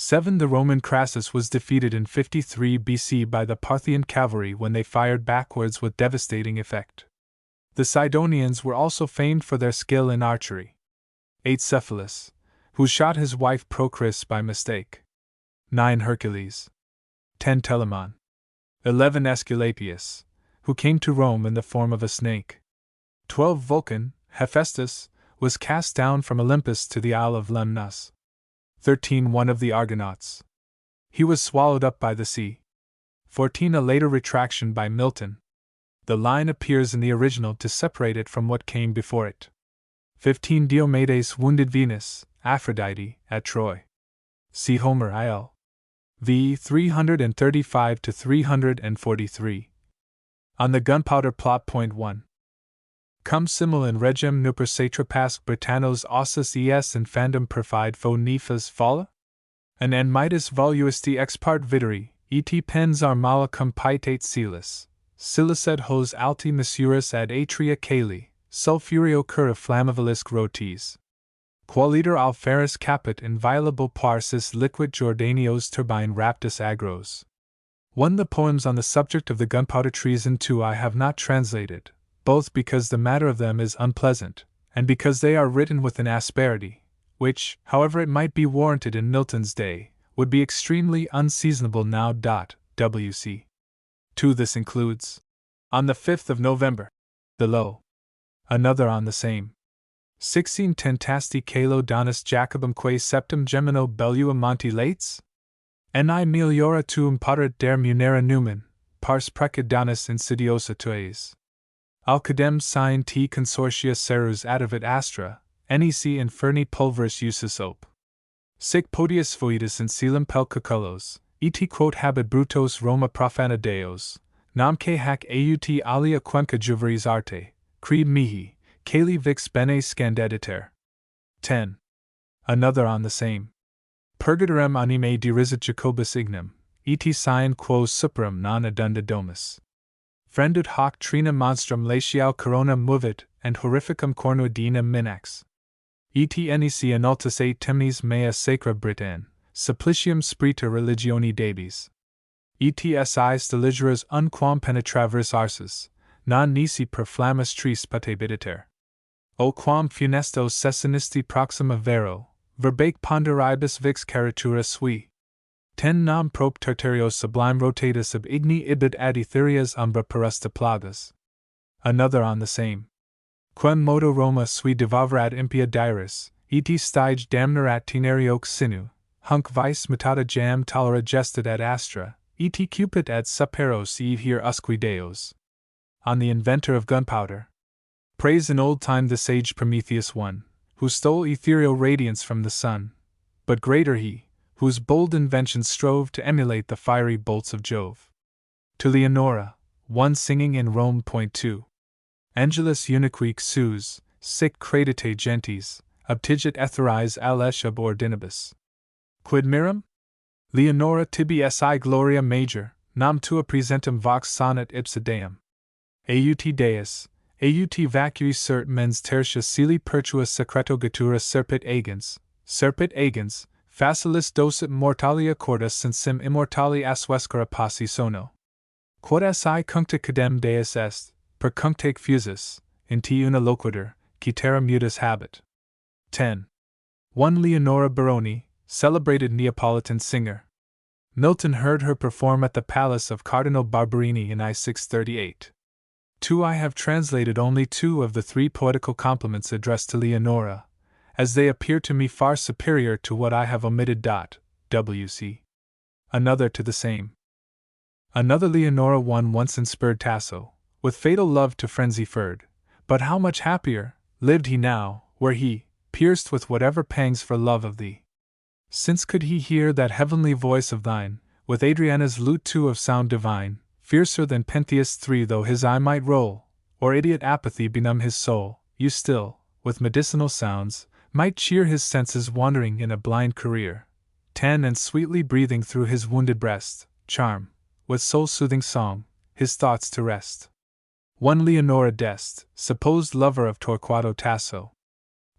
7. The Roman Crassus was defeated in 53 BC by the Parthian cavalry when they fired backwards with devastating effect. The Sidonians were also famed for their skill in archery. 8. Cephalus, who shot his wife Procris by mistake. 9. Hercules. 10. Telamon. 11. Aesculapius, who came to Rome in the form of a snake. 12. Vulcan, Hephaestus, was cast down from Olympus to the Isle of Lemnos. 13. One of the Argonauts. He was swallowed up by the sea. 14. A later retraction by Milton. The line appears in the original to separate it from what came before it. 15. Diomedes wounded Venus, Aphrodite, at Troy. See Homer IL. v. 335 to 343. On the gunpowder plot. Point 1. Cum simul in regem nuper satrapas Britannos ossus es infandum perfide fo nefas falla? An en mitis voluisti ex part videri, et pens armalicum pietate silis, silicet hos alti messuris ad atria cali, sulfurio cura flammabilis rotis. Qualiter alferis caput inviolable parsis liquid Jordanios turbine raptus agros. 1. The poems on the subject of the gunpowder treason 2 I have not translated, both because the matter of them is unpleasant, and because they are written with an asperity, which, however it might be warranted in Milton's day, would be extremely unseasonable now. W.C. 2. This includes, on the 5th of November, below. Another on the same. 16. Tentasti calo donus Jacobumque septem gemino bellua monti lates? Ni meliora tuum paret der munera numen, pars precid donus insidiosa tues. Alcadem sine t consortia serus adavit astra, nec inferni pulveris usus op. Sic podius foetus in coelum pelcaculos, et quot habet brutos Roma profana deos, namque hac aut alia quemca juveris arte, creed mihi, cali vix bene scandediter. 10. Another on the same. Purgatorem anime derisit Jacobus ignum, et sine quos superum non adunda domus. Frendut hoc trina monstrum latial corona movit, and horrificum cornuadina minax. Et nec annultus et temnis mea sacra Britain, supplicium sprita religioni debis. Et si steligeras unquam penetraveris arsus, non nisi per flammas tris patebiditer. O quam funestos sessinisti proxima vero, verbac ponderibus vix caritura sui. 10. Nam prop terterios sublime rotatus ab igni ibid ad etherias umbra perusta plagas. Another on the same. Quem modo Roma sui devavrat impia diris, et stige damnerat tenerioque sinu, hunc vice mutata jam tolera gestit ad astra, et cupit ad superos eve here usque deos. On the inventor of gunpowder. Praise in old time the sage Prometheus one, who stole ethereal radiance from the sun, but greater he, whose bold inventions strove to emulate the fiery bolts of Jove. To Leonora, one singing in Rome. Point 2. Angelus unique sus, sic credite gentes, obtigit etheris alesh ab ordinibus. Quid mirum? Leonora tibi si gloria major, nam tua presentum vox sonnet ipsa deum. Aut deus, aut vacui cert mens tertia celi pertua secreto gatura serpit agens, facilis docet mortalia corda sensim immortali asvescara passi sono. Quod si cuncta cadem deus est, per cunctaque fusus, in te una loquitur, citera mutus habet. 10. 1. Leonora Baroni, celebrated Neapolitan singer. Milton heard her perform at the palace of Cardinal Barberini in I-638. 2. I have translated only 2 of the 3 poetical compliments addressed to Leonora, as they appear to me far superior to what I have omitted. W.C. Another to the same. Another Leonora one once inspurred Tasso, with fatal love to frenzy furred, but how much happier lived he now, were he, pierced with whatever pangs for love of thee. Since could he hear that heavenly voice of thine, with Adriana's lute too of sound divine, fiercer than Pentheus 3 though his eye might roll, or idiot apathy benumb his soul, you still, with medicinal sounds, might cheer his senses wandering in a blind career. 10. And sweetly breathing through his wounded breast, charm, with soul-soothing song, his thoughts to rest. 1. Leonora d'Este, supposed lover of Torquato Tasso.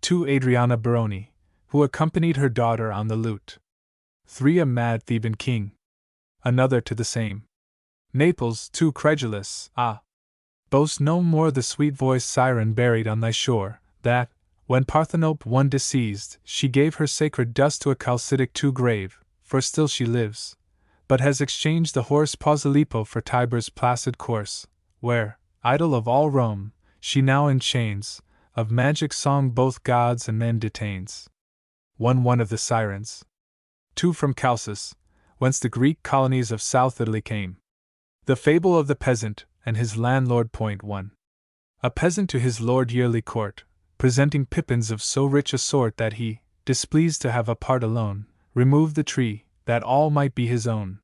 2. Adriana Baroni, who accompanied her daughter on the lute. 3 a mad Theban king. Another to the same. Naples, too credulous, boast no more the sweet-voiced siren buried on thy shore, that, when Parthenope one deceased, she gave her sacred dust to a Chalcidic too grave, for still she lives, but has exchanged the hoarse Posilippo for Tiber's placid course, where, idol of all Rome, she now in chains of magic song both gods and men detains. One of the sirens. 2 from Chalcis, whence the Greek colonies of South Italy came. The fable of the peasant and his landlord. 1. A peasant to his lord yearly court, presenting pippins of so rich a sort that he, displeased to have a part alone, removed the tree, that all might be his own.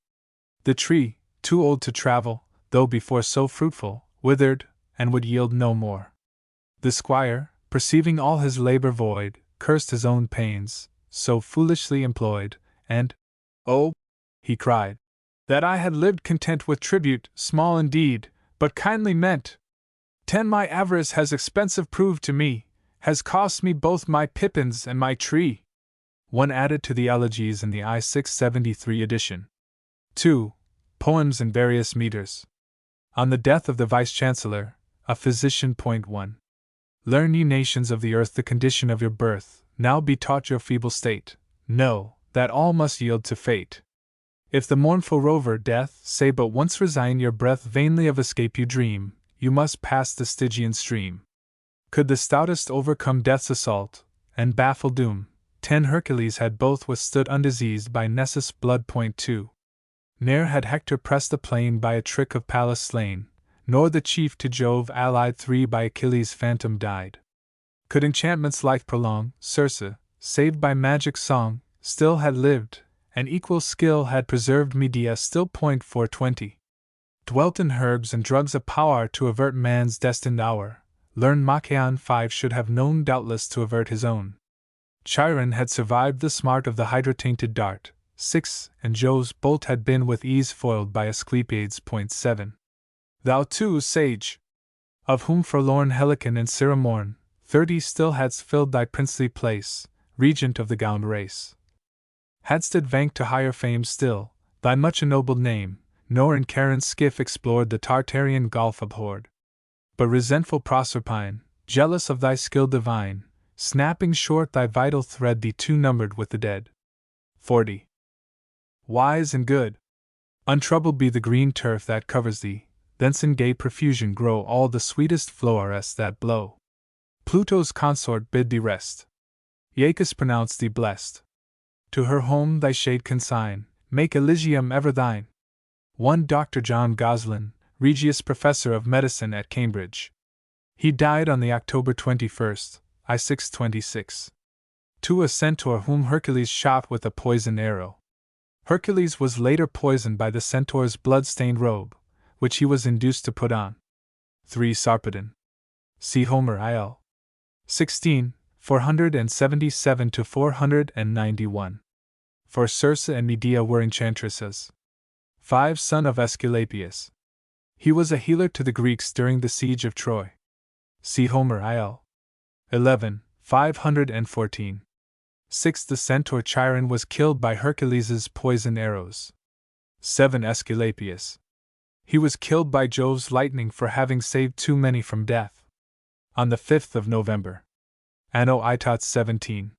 The tree, too old to travel, though before so fruitful, withered, and would yield no more. The squire, perceiving all his labor void, cursed his own pains, so foolishly employed, and, "Oh," he cried, "that I had lived content with tribute, small indeed, but kindly meant! 10 my avarice has expensive proved to me, has cost me both my pippins and my tree." 1 added to the elegies in the I-673 edition. 2. Poems in various meters. On the death of the Vice-Chancellor, a physician. 1. Learn ye nations of the earth the condition of your birth, now be taught your feeble state, know, that all must yield to fate. If the mournful rover, death, say but once resign your breath vainly of escape you dream, you must pass the Stygian stream. Could the stoutest overcome death's assault, and baffle doom, 10 Hercules had both withstood undiseased by Nessus' blood. 2. Ne'er had Hector pressed the plain by a trick of Pallas slain, nor the chief to Jove allied 3 by Achilles' phantom died. Could enchantments life prolong, Circe, saved by magic song, still had lived, and equal skill had preserved Medea still. 420. Dwelt in herbs and drugs a power to avert man's destined hour, learned Machaon 5 should have known doubtless to avert his own. Chiron had survived the smart of the hydra-tainted dart, 6, and Jove's bolt had been with ease foiled by Asclepiades. 7. Thou too, sage, of whom forlorn Helicon and Ciramorn, 30 still hadst filled thy princely place, regent of the gowned race. Hadst advanced to higher fame still, thy much ennobled name, nor in Charon's skiff explored the Tartarian gulf abhorred. But resentful Proserpine, jealous of thy skill divine, snapping short thy vital thread thee too numbered with the dead. 40. Wise and good, untroubled be the green turf that covers thee, thence in gay profusion grow all the sweetest flowers that blow. Pluto's consort bid thee rest. Iacchus pronounced thee blessed. To her home thy shade consign, make Elysium ever thine. 1 Dr. John Goslin, Regius Professor of Medicine at Cambridge. He died on the October 21st, I-626. 2 A centaur whom Hercules shot with a poisoned arrow. Hercules was later poisoned by the centaur's blood-stained robe, which he was induced to put on. 3 Sarpedon. See Homer il. 16, 477–491. For Circe and Medea were enchantresses. 5 Son of Aesculapius. He was a healer to the Greeks during the siege of Troy. See Homer il. 11, 514. 6 The centaur Chiron was killed by Hercules' poisoned arrows. 7 Aesculapius. He was killed by Jove's lightning for having saved too many from death. On the 5th of November. Anno Itat 17.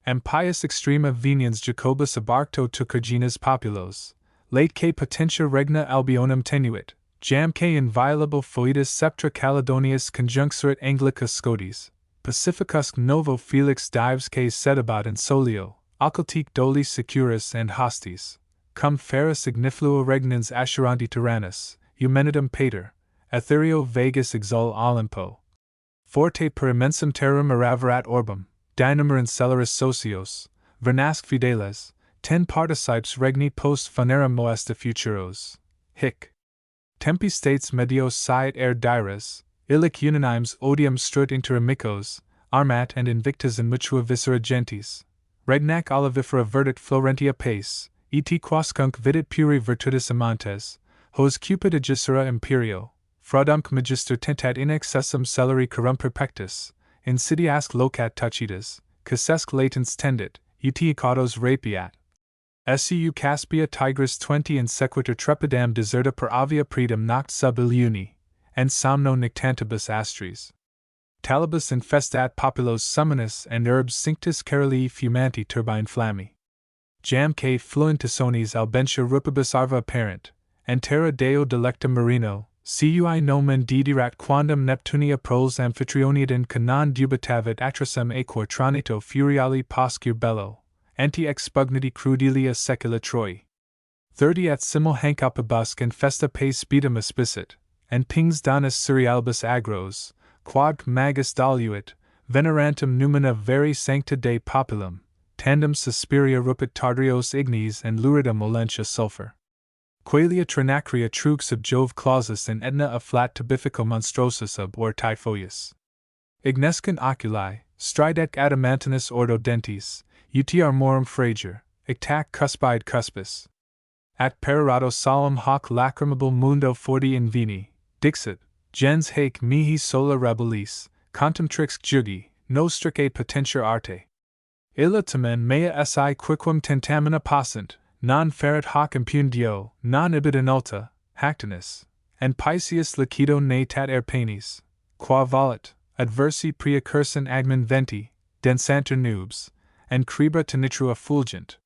Ampius extrema veniens Jacobus abarcto to Carginas populos, late que potentia regna Albionum tenuit, jam que inviolable foetus septra Caledonius conjuncturit Anglicus Scotis, pacificusque novo felix dives que sedabat in solio, occultique doli securus and hostis, cum ferus ignifluo regnans assuranti tyrannus, eumenitum pater, etherio vegas exul Olimpo. Forte per immensum terrum eraverat orbum, dynamer in celeris socios, vernasque fideles, 10 participes regni post funerum moesta futuros, hic. Tempi states medios siet er dires, illic unanimes odium strut inter amicos, armat and invictus in mutua viscera gentis, regnac olivifera verdit Florentia pace, et quascunc vidit puri virtutis amantes, hos cupid agisera imperio, fraudumque magister tentat in excessum celeri corrumpere pectus, insidiasque locat tucitas, cassesque latens tendit, et cautos rapiat. Seu Caspia tigris 20 in sequitur trepidam deserta per avia predum noct sub iliuni, and somno nictantibus astris. Talibus infestat populos summonus and urbs cinctus Carolii fumanti turbine flammi. Jam que fluentisones albentia rupibus arva apparent, and terra deo delectum marino, cui nomen didirat quandam Neptunia proles amphitrioniadin canon dubitavit atrasem aequor tranito furiali poscur bello, anti expugniti crudelia secula Troi. 30 at simul hanc opibusc and festa pe spedum aspicit, and pings donus serialibus agros, quod magus doluit, venerantum numina veri sancta Dei populum, tandem suspiria rupit tardrios ignes and luridum olentia sulphur. Qualia trinacria trug sub Jove clausus in Etna a flat tubifico monstrosus ab or typhoius. Ignescent oculi, stridec adamantinus ordo dentes, ut armorum frager, ictac cuspide cuspis. At perirato solemn hoc lacrimable mundo 40 in vini, dixit, gens haec mihi sola rebellis, contemtrix jugi, nostricae potentiae arte. Illa tamen mea si quicquam tentamina passant, non ferit hoc impundio, non ibid inulta, hactinus, and Pisceus licido ne tat erpanis, qua volet, adversi preacursum agmen venti, densanter nubes, and cribra tenitrua fulgent.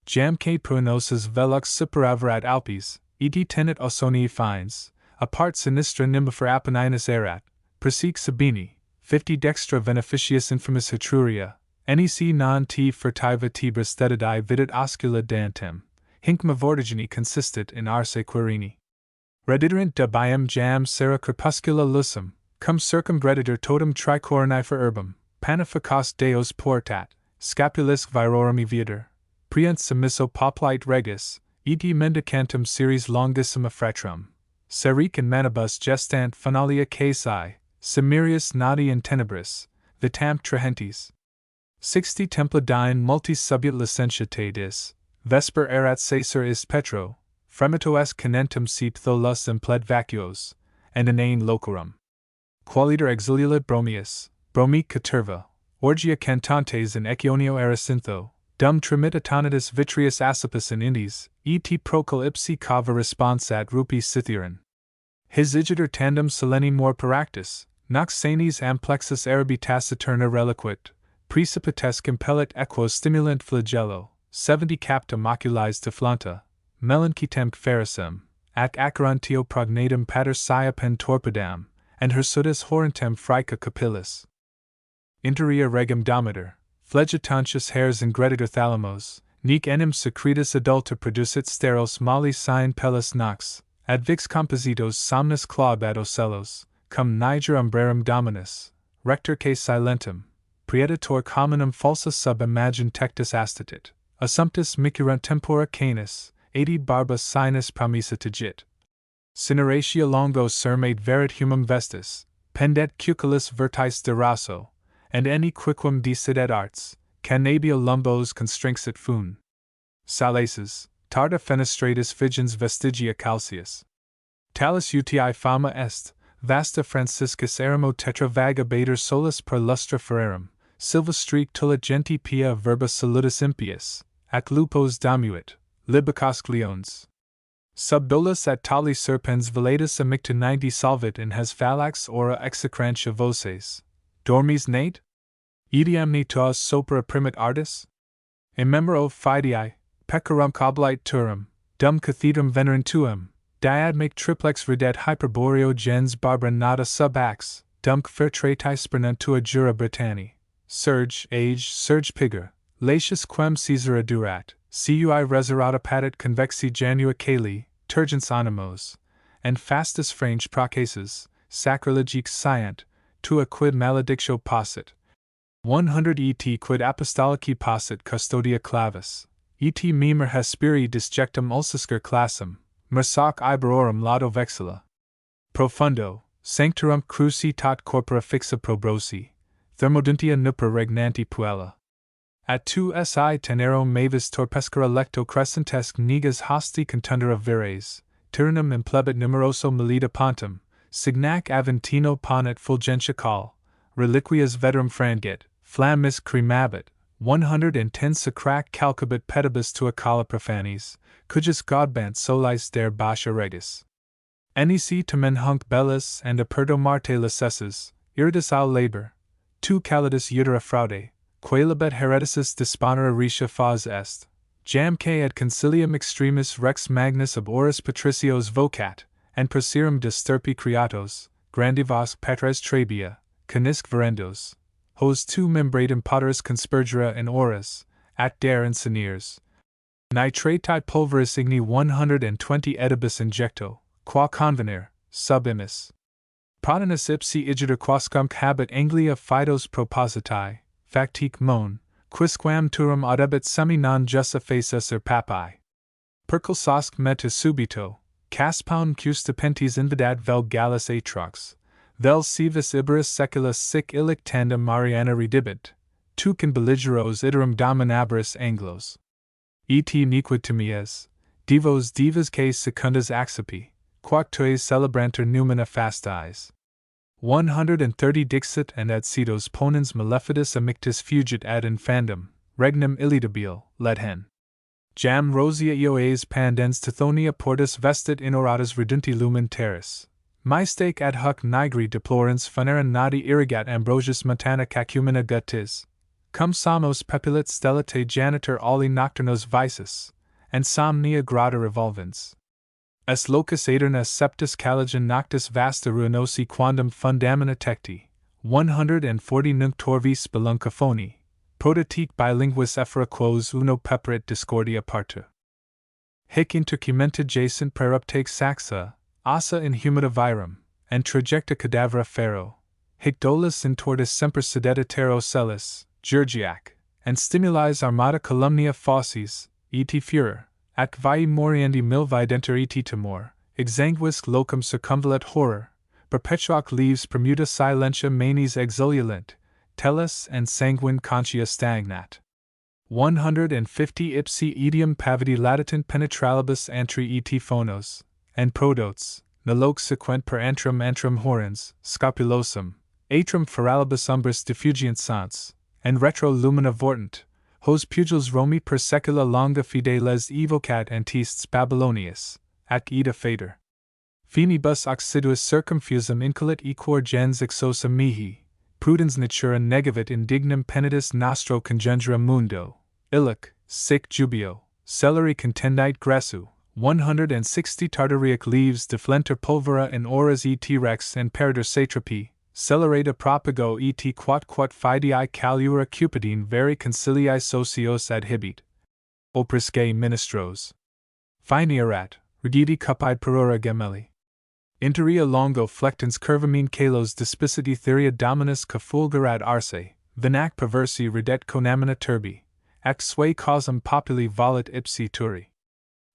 Jamque pruinosus velux superaverat Alpes, eti tenet Ausonii fines, apart sinistra nimbifer Apenninus erat, persic Sabini, 50 dextra beneficius infamis Etruria, nec non t furtiva tibris thetidae vidit oscula dantem, hinc mavortigini consistit in arse quirini. Rediterant dabium jam sera crepuscula lusum, cum circumbreditor totem tricoronifer urbum, panificos deos portat, scapulisque virorum eviator, priant submisso poplite regis, eti mendicantum series longissima fratrum, seric in manibus gestant funalia caesi, simerius nadi in tenebris, vitam trahentes. 60 templa dine multis subiat licentiatatis, vesper erat caesar is petro, fremito est canentem sip tholus impled vacuos, and inane locorum. Qualiter exiliulit bromius, bromic caterva, orgia cantantes in Ecionio eracintho, dum trimit atonitus vitrius acipus in Indies, et procul ipsi cava responsat rupi Scythiran. His igiter tandem seleni more paractus, nox sanis amplexus arabi taciturna reliquit, precipites compellit equos stimulant flagello, 70 captum oculis deflanta, melanchitem ferrisem, ac acarantio prognatum pater pen torpidam, and hirsutus horentem frica capillis. Interia regum domitor, flegitantius hairs ingreditor thalamos, nec enim secretus adulta producit steros molli sine pellis nox, ad vix compositos somnus claubat ocellos, cum niger umbrarum dominus, rector que silentem, praeditor communum falsa sub imagine tectus astitit, assumptus micurunt tempora canis, 80 barba sinus promissa tigit. Cineratia longo sermate verit humum vestis, pendet cuculis vertis de raso, and any quicquam decidet arts, cannabia lumbos constrinxit fun. Salaces, tarda fenestratus vigens vestigia calcius. Talus uti fama est, vasta Franciscus eremo tetravaga bader solus per lustra ferrerum, silva streak tulit genti pia verba salutis impius, ac lupos damuit, libicosque leons. Sub dolus at tali serpens velatus amicta 90 solvit in has phalax ora execrantia voces. Dormis nate? Idiamni tuas sopra primit artis? Immemoro fidei, pecorum coblite turum, dum cathedrum venerentuum, diad make triplex ridet hyperboreo gens barbara nata sub ax, dumc fertrati spernantua jura Britanni, surge, age, surge pigger, latius quem Caesara durat, cui reserata patet convexi janua cali, turgens animos, and fastus frange procases, sacrilegique sciant, tua quid maledictio possit. 100 et quid apostolici possit custodia clavis, et mimer hesperi disjectum ulciscur classum, mersac iberorum laudo vexilla. Profundo, sanctorum cruci tot corpora fixa probrosi, thermoduntia nuper regnanti puella. At tu si tenero mavis torpescara lecto crescentesque negas hosti contundera vires, tyrannum implebit numeroso melita pontum, signac aventino ponet fulgentia call, reliquias veterum frangit, flammis cremabit, 110 Sacrac calcabit pedibus tua cala profanis, cujus godbant solis der basha regis. Nec tamen hunc bellus and aperto marte licesses, iridis au labor, tu calidus utera fraude, quaelibet hereticis disponere ricia fas est, jamque ad concilium extremis rex magnus ob oris patricios vocat, and procerum de stirpi creatos, grandivos patres trabia, canisc verendos, hos tu membradum poteris conspurgera in oras, at dare and seniors. Nitrati pulveris igni 120 edibus injecto, qua convenir, sub imis. Protinus ipsi igiter quascum habet Anglia fidos propositae, factique mon, quisquam turum audebit semi non jussa facesser papae. Perculsosque metus subito, caspaun custipentis invidat vel gallus atrox, vel civis iberis seculus sic illic tandem Mariana redibit, tucin belligeros iterum dominabiris Anglos. Et nequid timies, divos divas que secundas accipi, quac tues celebranter numina fastais. 130 Dixit and ad cedos ponens maleficis amictis fugit ad infandum, regnum illidabile, let hen. Jam rosia eoes pandens tithonia portus vestit in oratus redunti lumen terris. Maestake ad hoc nigri deplorens funeran nadi irrigat ambrosius montana cacumina guttis. Cum samos pepillit stellate janitor olli nocturnos vices, and somnia grata revolvens. Es locus aeterna septis caligen noctis vasta ruinosi quandam fundamina tecti, 140 nunc torvi speluncaphoni, prototique bilinguis ephora quos uno peperit discordia parta. Hic intercumenta jacent preruptake saxa, assa in humida virum, and trajecta cadavera ferro, hic dolus in tortis semper sedeta terro celis, Georgiac, and stimulis armata columnia fauces, et furor, ac vai moriendi milvidenter et timor, exanguisque locum circumvalet horror, perpetuac leaves permuta silentia manes exululent, tellus and sanguine conchia stagnat. 150 Ipsi idiom pavidi latitant penetralibus antri et phonos, and prodotes, noloque sequent per antrum horrens, scopulosum, atrum feralibus umbris diffugiant sans, and retro lumina vortant, hos pugils Romi per secula longa fide les evocat antists Babylonius, ac ida fader. Finibus occiduus circumfusum incolit equor gens exosa mihi, prudens natura negavit indignum penitus nostro conjuntura mundo, illic, sic jubio, celeri contendite gressu, 160 Tartariac leaves deflenter pulvera in oras et rex and perider satrapi, celerata propago et quat fidei calura cupidine veri concilii socios adhibit. Oprisque ministros. Finearat, rigidi cupide perora gemelli. Interia longo flectens curvamine calos despiciti theria dominus cafulgarat arse, vinac perversi ridet conamina turbi, ac sui causam populi volit ipsi turi.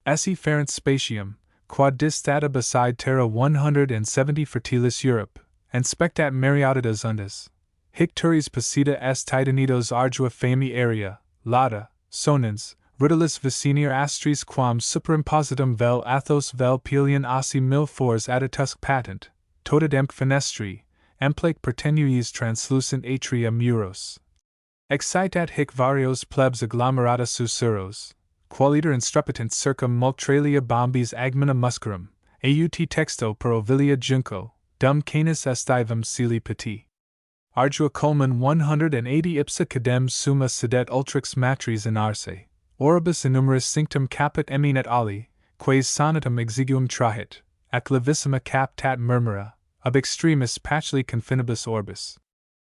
Esse ferent spatium, quad distata beside terra 170 fertilis Europe, and spectat Mariatidas undas. Hic turis posita est titanidos ardua fami area, lata, sonens, rutilis vicinir astris quam superimpositum vel athos vel pelion ossi mil fors aditusc patent, totidemque fenestri, amplake pertenuis translucent atria muros. Excitat hic varios plebs agglomerata susurros, qualiter instrupitant circum multralia bombis agmina muscarum, aut texto per ovilia junco, dum canis estivum cili petit. Ardua culmen 180 ipsa cadem summa sedet ultrix matris in arse, oribus innumeris cinctum caput eminet ali, quaes sonatum exiguum trahit, ac levissima captat murmura, ab extremis patchli confinibus orbis.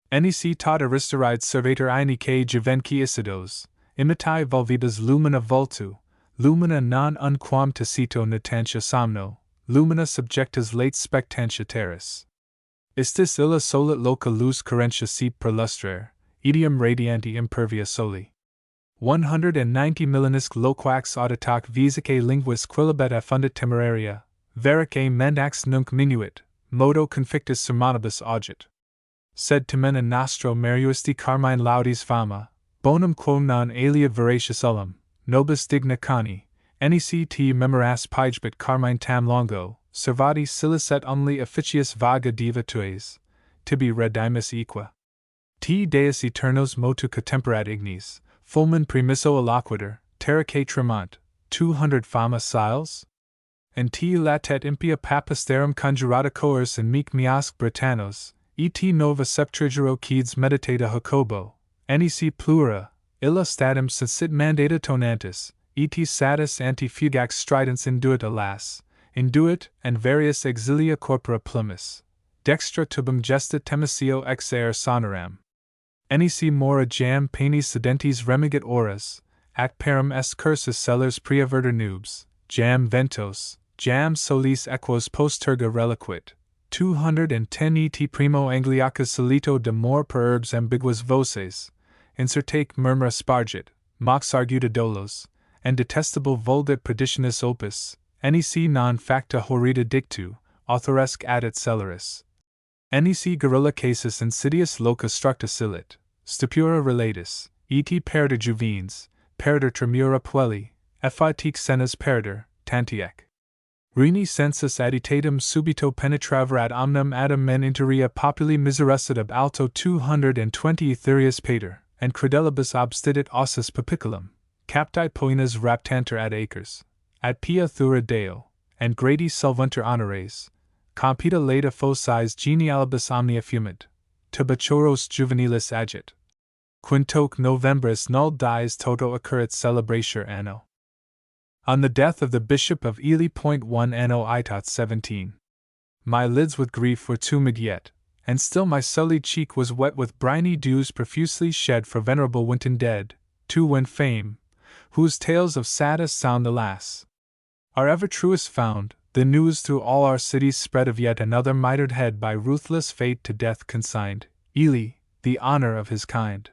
Nec tot aristoride servator aenicae juvenci isidos, imitae vulvidas lumina vultu, lumina non unquam tacito natantia somno, lumina subjectas late spectantia terris. Istis illa solit loca luz currentia sit per lustrare, idiom radianti impervia soli. 190 Milanisque loquax auditac visicae linguis quilibet affundit temeraria, vericae mendax nunc minuit, modo confictus sermonibus augit. Sed timena nostro meriuisti carmine laudis fama, bonum quo non alia veracious ullum, nobis digna cani, nec te memoras pigebit carmine tam longo, servati silis et umli officius vaga diva tues, tibi redimus equa. T deus eternos motu cotemperat ignes, fulmen primisso alaquitur, terraque tremant, 200 fama siles? And T latet impia papisterum conjurata coers in mic miasc Britannos, et nova septrigero quids meditata Jacobo, nec plura, illa statim sit mandata tonantis, et satis anti fugax stridens induit alas, induit and various exilia corpora plumis, dextra tubum gestit temisio ex aer sonoram. Nec mora jam panis sedentes remigit auras, ac parum est cursus cellars preaverter nubes, jam ventos, jam solis equos post terga reliquit, 210 et primo Angliacus solito de mor per herbs ambiguas voces, incertaque murmura spargit, mox arguta dolos, and detestable vulgit perditionis opus, nec non facta horrida dictu, authoresque addit celeris. Nec gorilla casus insidious loca structa silit, stupura relatus, et perder juvens, perder tremura puelli, effitique senas perder, tantiec. Rini sensus additatum subito penetraverat omnem adam men interia populi miserescit ab alto 220 etherius pater, and credelibus obstitit ossus papiculum, capti poenas raptanter ad acres, ad pia thura deo, and gradi solvunter honores, compita leda focis genealibus omnia fumit, tubachoros juvenilis agit. Quintoque Novembris null dies toto occurrit celebratur anno. On the death of the Bishop of Ely. 1 Anno Itot 17. My lids with grief were tumid yet, and still my sullied cheek was wet with briny dews profusely shed for venerable Winton dead, to when fame, whose tales of saddest sound alas, are ever truest found, the news through all our cities spread of yet another mitred head by ruthless fate to death consigned, Ely, the honor of his kind.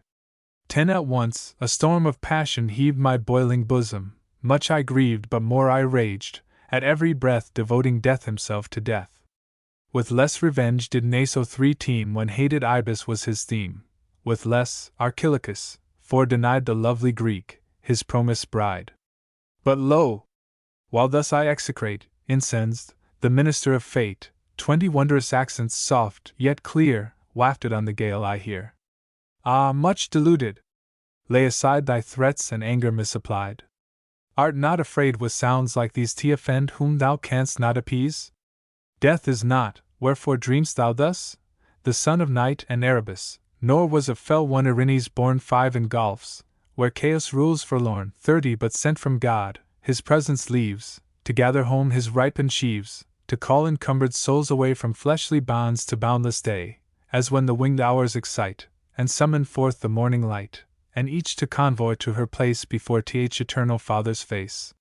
10 At once, a storm of passion heaved my boiling bosom. Much I grieved, but more I raged, at every breath devoting death himself to death. With less revenge did Naso 3 when hated Ibis was his theme, with less, Archilochus, for denied the lovely Greek, his promised bride. But lo! While thus I execrate, incensed, the minister of fate, 20 wondrous accents soft, yet clear, wafted on the gale I hear. Ah, much deluded! Lay aside thy threats and anger misapplied. Art not afraid with sounds like these to offend whom thou canst not appease? Death is not, wherefore dream'st thou thus? The son of Night and Erebus, nor was of fell one Erinnys born 5 in gulfs, where chaos rules forlorn 30 but sent from God, his presence leaves, to gather home his ripened sheaves, to call encumbered souls away from fleshly bonds to boundless day, as when the winged hours excite, and summon forth the morning light, and each to convoy to her place before th eternal Father's face.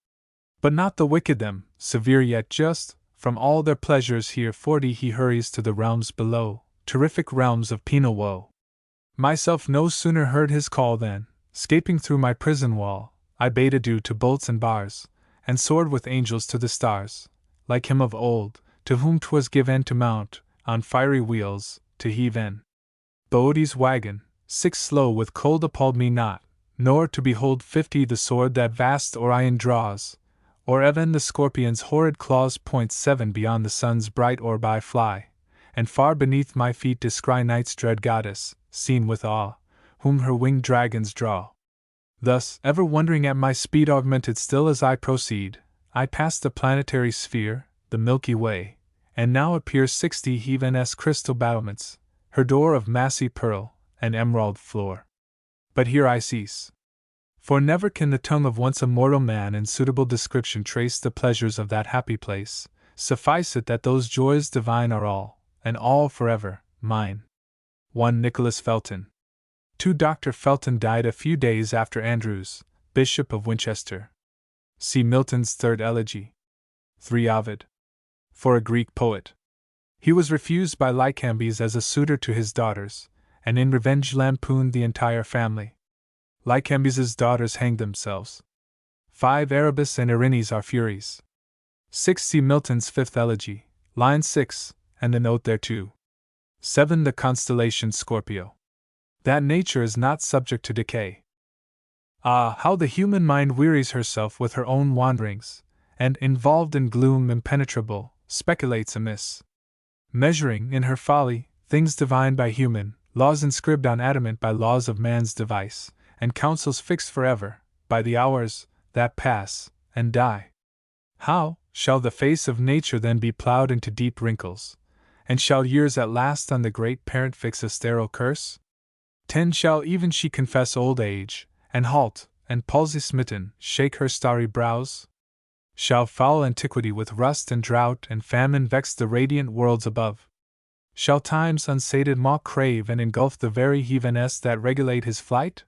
But not the wicked them, severe yet just, from all their pleasures here 40 he hurries to the realms below, terrific realms of penal woe. Myself no sooner heard his call than, scaping through my prison wall, I bade adieu to bolts and bars, and soared with angels to the stars, like him of old, to whom 'twas given to mount, on fiery wheels, to heave in. Boeoti's wagon, 6 slow with cold appalled me not, nor to behold 50 the sword that vast Orion draws, or even the scorpion's horrid claws. 7 Beyond the sun's bright orb I fly, and far beneath my feet descry night's dread goddess, seen with awe, whom her winged dragons draw. Thus, ever wondering at my speed augmented still as I proceed, I pass the planetary sphere, the Milky Way, and now appear 60 heaven-esque crystal battlements, her door of massy pearl, and emerald floor. But here I cease. For never can the tongue of once a mortal man in suitable description trace the pleasures of that happy place, suffice it that those joys divine are all, and all forever, mine. 1 Nicholas Felton. 2 Dr. Felton died a few days after Andrews, Bishop of Winchester. See Milton's Third Elegy. 3 Ovid. For a Greek poet. He was refused by Lycambes as a suitor to his daughters, and in revenge lampooned the entire family. Lycambes's daughters hanged themselves. 5 Erebus and Erinnys are furies. 6 See Milton's Fifth Elegy, line 6, and the note thereto. 7 The constellation Scorpio. That nature is not subject to decay. Ah, how the human mind wearies herself with her own wanderings, and, involved in gloom impenetrable, speculates amiss. Measuring, in her folly, things divine by human, laws inscribed on adamant by laws of man's device, and counsels fixed forever, by the hours that pass and die. How shall the face of nature then be ploughed into deep wrinkles? And shall years at last on the great parent fix a sterile curse? 10 Shall even she confess old age, and halt, and palsy-smitten, shake her starry brows? Shall foul antiquity with rust and drought and famine vex the radiant worlds above? Shall time's unsated maw crave and engulf the very heaveness that regulate his flight?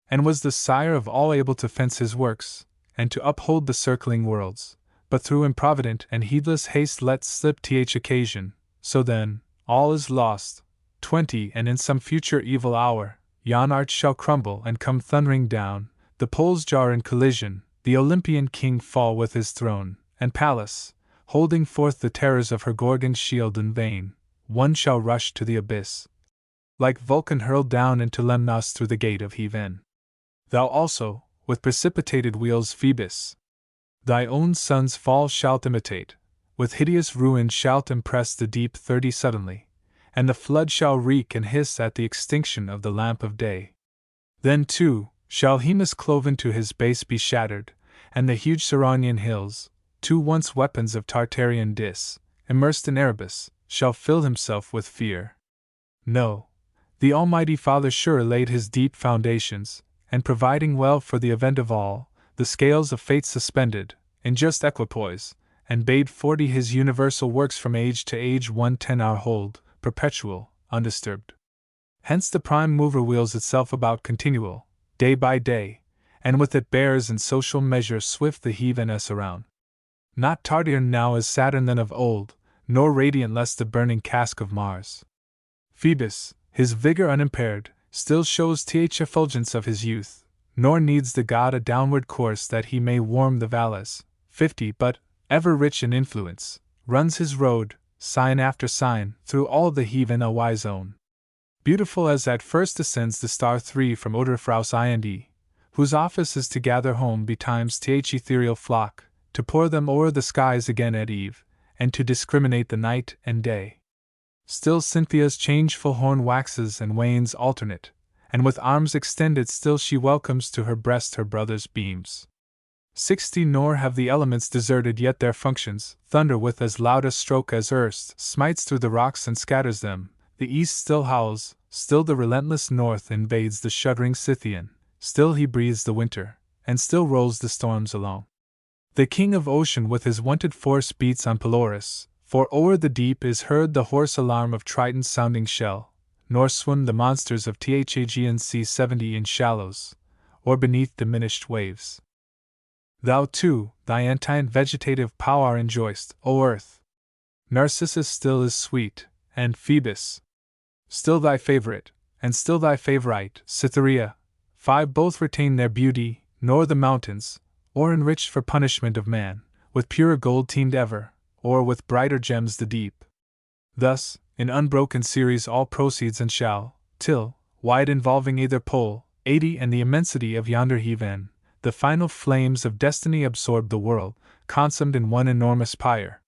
And was the sire of all able to fence his works, and to uphold the circling worlds, but through improvident and heedless haste let slip occasion? So then, all is lost. 20 And in some future evil hour, yon arch shall crumble and come thundering down, the poles jar in collision, the Olympian king fall with his throne, and Pallas, holding forth the terrors of her Gorgon shield in vain, one shall rush to the abyss, like Vulcan hurled down into Lemnos through the gate of Heaven. Thou also, with precipitated wheels Phoebus, thy own son's fall shalt imitate, with hideous ruin shalt impress the deep 30 suddenly, and the flood shall reek and hiss at the extinction of the lamp of day. Then too, shall Hemus cloven to his base be shattered, and the huge Ceraunian hills, two once weapons of Tartarian Dis, immersed in Erebus, shall fill himself with fear. No, the Almighty Father sure laid his deep foundations, and providing well for the event of all, the scales of fate suspended, in just equipoise, and bade 40 his universal works from age to age 110 hour hold, perpetual, undisturbed. Hence the prime mover wheels itself about continual, day by day, and with it bears in social measure swift the heaveness around. Not tardier now is Saturn than of old, nor radiant less the burning cask of Mars. Phoebus, his vigor unimpaired, still shows the effulgence of his youth, nor needs the god a downward course that he may warm the valleys. 50 But, ever rich in influence, runs his road, sign after sign, through all the heaven a wise zone. Beautiful as at first descends the star 3 from Odorfraus Ind, whose office is to gather home betimes the ethereal flock, to pour them o'er the skies again at eve, and to discriminate the night and day. Still Cynthia's changeful horn waxes and wanes alternate, and with arms extended still she welcomes to her breast her brother's beams. 60 Nor have the elements deserted yet their functions, thunder with as loud a stroke as erst smites through the rocks and scatters them, the east still howls, still the relentless north invades the shuddering Scythian, still he breathes the winter, and still rolls the storms along. The king of ocean with his wonted force beats on Pelorus, for o'er the deep is heard the hoarse alarm of Triton's sounding shell, nor swim the monsters of the Aegean Sea 70 in shallows, or beneath diminished waves. Thou too, thy antient vegetative power enjoyst, O earth. Narcissus still is sweet, and Phoebus, still thy favorite, and still thy favorite, Cytherea. 5 Both retain their beauty, nor the mountains, or enriched for punishment of man, with purer gold teemed ever, or with brighter gems the deep. Thus, in unbroken series all proceeds and shall, till, wide involving either pole, 80 and the immensity of yonder heaven, the final flames of destiny absorb the world, consumed in one enormous pyre.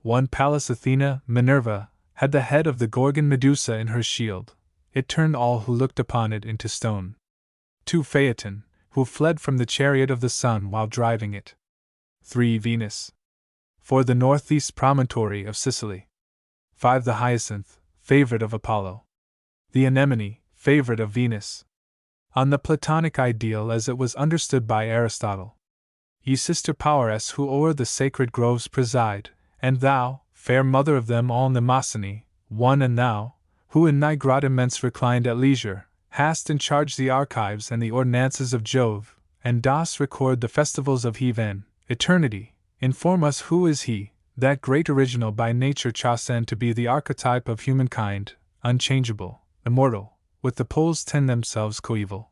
1 Pallas Athena, Minerva, had the head of the Gorgon Medusa in her shield, it turned all who looked upon it into stone. 2 Phaeton, who fled from the chariot of the sun while driving it. 3 Venus, for the northeast promontory of Sicily. 5 The hyacinth, favorite of Apollo. The anemone, favorite of Venus. On the Platonic ideal as it was understood by Aristotle. Ye sister powers who o'er the sacred groves preside, and thou, fair mother of them all Mnemosyne, 1 And thou, who in thy grot immense reclined at leisure, hast in charge the archives and the ordinances of Jove, and dost record the festivals of heaven, eternity, inform us who is he, that great original by nature chosen to be the archetype of humankind, unchangeable, immortal, with the poles 10 themselves coeval.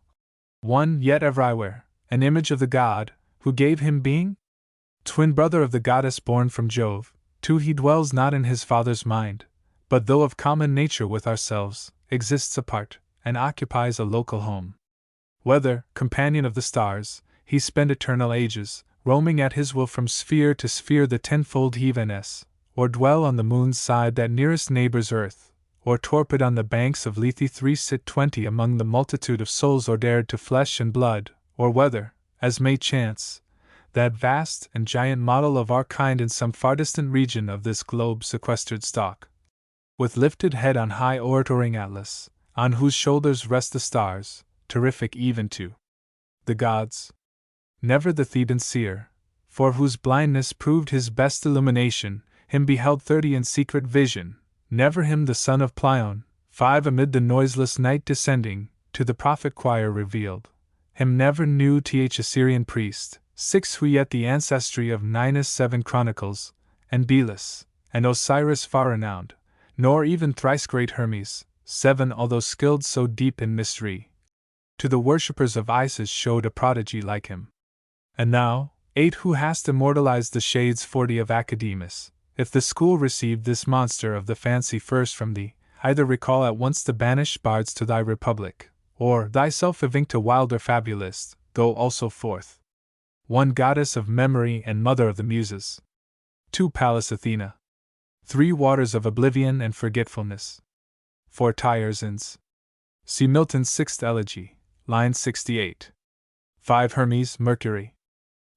1 Yet everywhere, an image of the god, who gave him being? Twin brother of the goddess born from Jove. 2 He dwells not in his father's mind, but though of common nature with ourselves, exists apart, and occupies a local home. Whether, companion of the stars, he spend eternal ages, roaming at his will from sphere to sphere the tenfold heaveness, or dwell on the moon's side that nearest neighbors earth, or torpid on the banks of Lethe 3 sit 20 among the multitude of souls ordered to flesh and blood, or whether, as may chance, that vast and giant model of our kind in some far distant region of this globe sequestered stalk, with lifted head on high oratoring Atlas, on whose shoulders rest the stars, terrific even to the gods. Never the Theban seer, for whose blindness proved his best illumination, him beheld 30 in secret vision, never him the son of Pleione, 5 amid the noiseless night descending, to the prophet choir revealed, him never knew Assyrian priest, 6 who yet the ancestry of Ninus 7 chronicles, and Belus, and Osiris far renowned, nor even thrice great Hermes, 7 although skilled so deep in mystery, to the worshippers of Isis showed a prodigy like him. And thou, 8 who hast immortalized the shades 40 of aka.ms, if the school received this monster of the fancy first from thee, either recall at once the banished bards to thy republic, or, thyself evinct a wilder fabulist, go also forth. 1 goddess of memory and mother of the muses. 2 Pallas Athena. 3 waters of oblivion and forgetfulness. 4 Tyrzans. See Milton's 6th Elegy, line 68. 5 Hermes Mercury.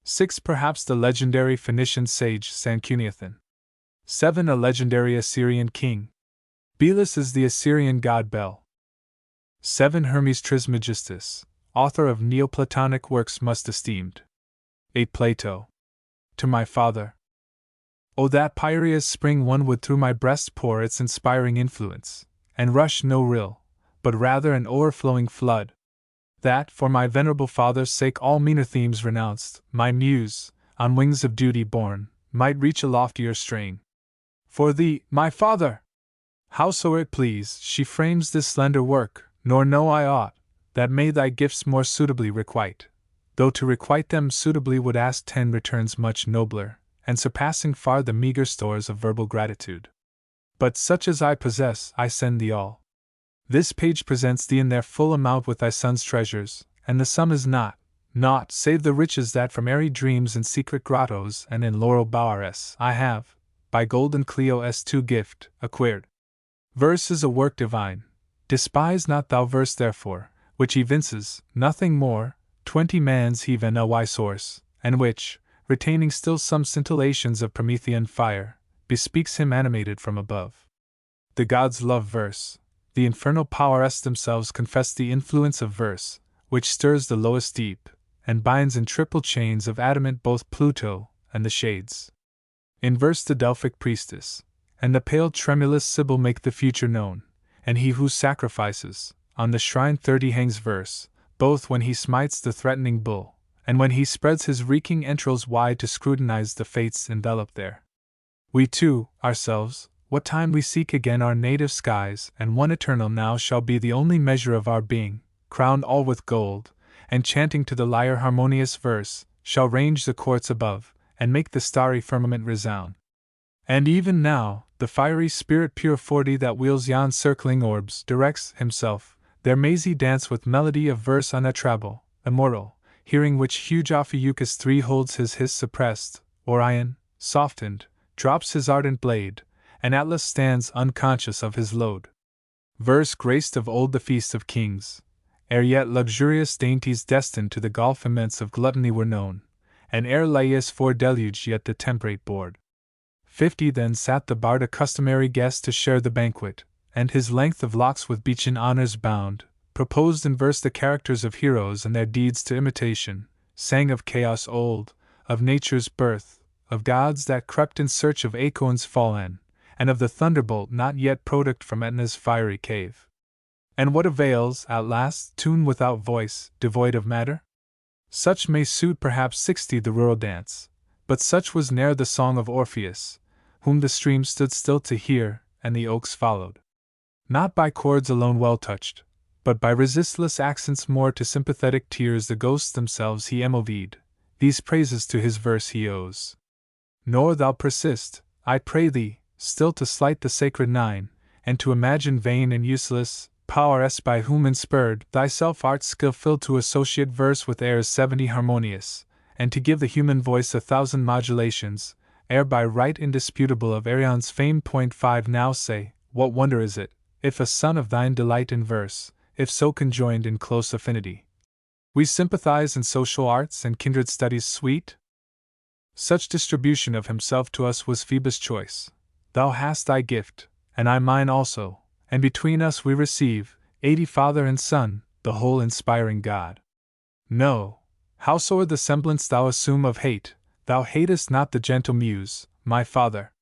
6 Perhaps the legendary Phoenician sage Sanchuniathon. 7 A legendary Assyrian king. Belus is the Assyrian god Bel. 7 Hermes Trismegistus, author of Neoplatonic works much esteemed. 8 Plato. To my father. O that Pyrea's spring one would through my breast pour its inspiring influence, and rush no rill, but rather an o'erflowing flood. That, for my venerable father's sake all meaner themes renounced, my muse, on wings of duty borne, might reach a loftier strain. For thee, my father! Howso it please, she frames this slender work, nor know I aught, that may thy gifts more suitably requite, though to requite them suitably would ask 10 returns much nobler, and surpassing far the meager stores of verbal gratitude. But such as I possess, I send thee all. This page presents thee in their full amount with thy son's treasures, and the sum is naught save the riches that from airy dreams in secret grottos and in laurel bowers I have, by golden Clio's 2 gift, acquired. Verse is a work divine, despise not thou verse therefore, which evinces, nothing more, 20 man's heave and a wise source, and which, retaining still some scintillations of Promethean fire, bespeaks him animated from above. The gods love verse, the infernal powers themselves confess the influence of verse, which stirs the lowest deep, and binds in triple chains of adamant both Pluto and the shades. In verse the Delphic priestess, and the pale tremulous Sibyl make the future known, and he who sacrifices, on the shrine 30 hangs verse, both when he smites the threatening bull, and when he spreads his reeking entrails wide to scrutinize the fates enveloped there. We too, ourselves, what time we seek again our native skies, and one eternal now shall be the only measure of our being, crowned all with gold, and chanting to the lyre harmonious verse, shall range the courts above, and make the starry firmament resound. And even now, the fiery spirit pure 40 that wheels yon circling orbs directs himself, their mazy dance with melody of verse unutterable, immortal, hearing which huge Ophiuchus 3 holds his hiss suppressed, Orion, softened, drops his ardent blade, and Atlas stands unconscious of his load. Verse graced of old the feast of kings, ere yet luxurious dainties destined to the gulf immense of gluttony were known, and ere Laius foredeluged yet the temperate board. 50 Then sat the bard a customary guest to share the banquet, and his length of locks with beechen honors bound, proposed in verse the characters of heroes and their deeds to imitation, sang of chaos old, of nature's birth, of gods that crept in search of acorns fallen, and of the thunderbolt not yet product from Etna's fiery cave. And what avails, at last, tune without voice, devoid of matter? Such may suit perhaps 60 the rural dance, but such was ne'er the song of Orpheus, whom the stream stood still to hear, and the oaks followed. Not by chords alone well touched, but by resistless accents more to sympathetic tears the ghosts themselves he moved, these praises to his verse he owes. Nor thou persist, I pray thee, still to slight the sacred 9, and to imagine vain and useless powers by whom inspurred thyself art skill to associate verse with airs 70 harmonious, and to give the human voice 1,000 modulations, ere by right indisputable of Arion's fame. 5 Now say, what wonder is it, if a son of thine delight in verse, if so conjoined in close affinity. We sympathize in social arts and kindred studies sweet? Such distribution of himself to us was Phoebus' choice. Thou hast thy gift, and I mine also, and between us we receive, 80 Father and Son, the whole inspiring God. No, howsoe'er the semblance thou assume of hate, thou hatest not the gentle Muse, my Father.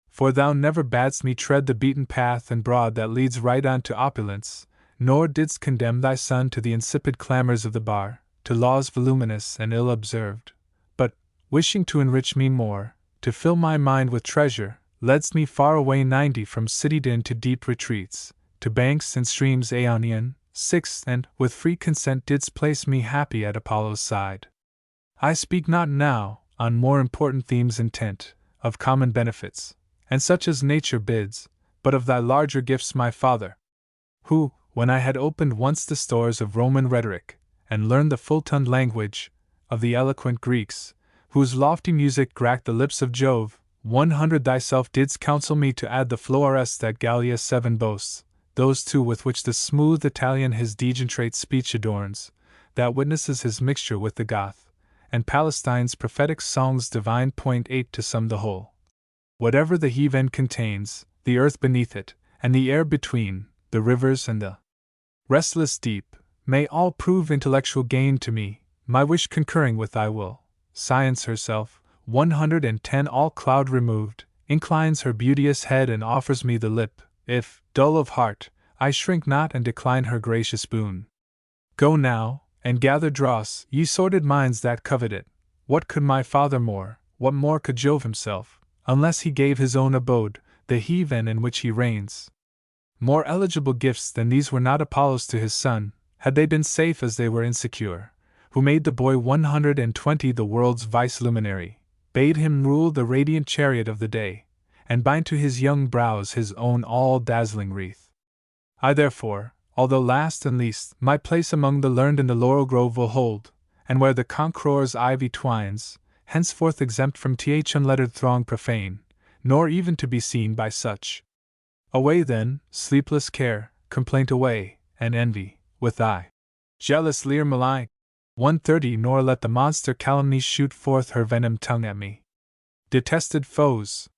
For thou never badst me tread the beaten path and broad that leads right on to opulence, nor didst condemn thy son to the insipid clamors of the bar, to laws voluminous and ill observed, but, wishing to enrich me more, to fill my mind with treasure, ledst me far away 90 from city din to deep retreats, to banks and streams Aeonian, 6, and, with free consent didst place me happy at Apollo's side. I speak not now, on more important themes intent, of common benefits, and such as nature bids, but of thy larger gifts, my Father, who, when I had opened once the stores of Roman rhetoric, and learned the full-tongued language of the eloquent Greeks, whose lofty music cracked the lips of Jove, 100 thyself didst counsel me to add the flores that Gallia 7 boasts, those two with which the smooth Italian his degenerate speech adorns, that witnesses his mixture with the Goth, and Palestine's prophetic songs divine. 8 to sum the whole. Whatever the heaven contains, the earth beneath it, and the air between, the rivers and the restless deep, may all prove intellectual gain to me, my wish concurring with thy will. Science herself, 110 all cloud removed, inclines her beauteous head and offers me the lip, if, dull of heart, I shrink not and decline her gracious boon. Go now, and gather dross, ye sordid minds that covet it. What could my Father more, what more could Jove himself, unless he gave his own abode, the heaven in which he reigns? More eligible gifts than these were not Apollo's to his son, had they been safe as they were insecure, who made the boy 120 the world's vice-luminary, bade him rule the radiant chariot of the day, and bind to his young brows his own all-dazzling wreath. I therefore, although last and least, my place among the learned in the laurel grove will hold, and where the conqueror's ivy twines, henceforth exempt from th unlettered throng profane, nor even to be seen by such. Away then, sleepless care, complaint away, and envy, with thy jealous leer malign. 130 Nor let the monster calumny shoot forth her venom tongue at me. Detested foes!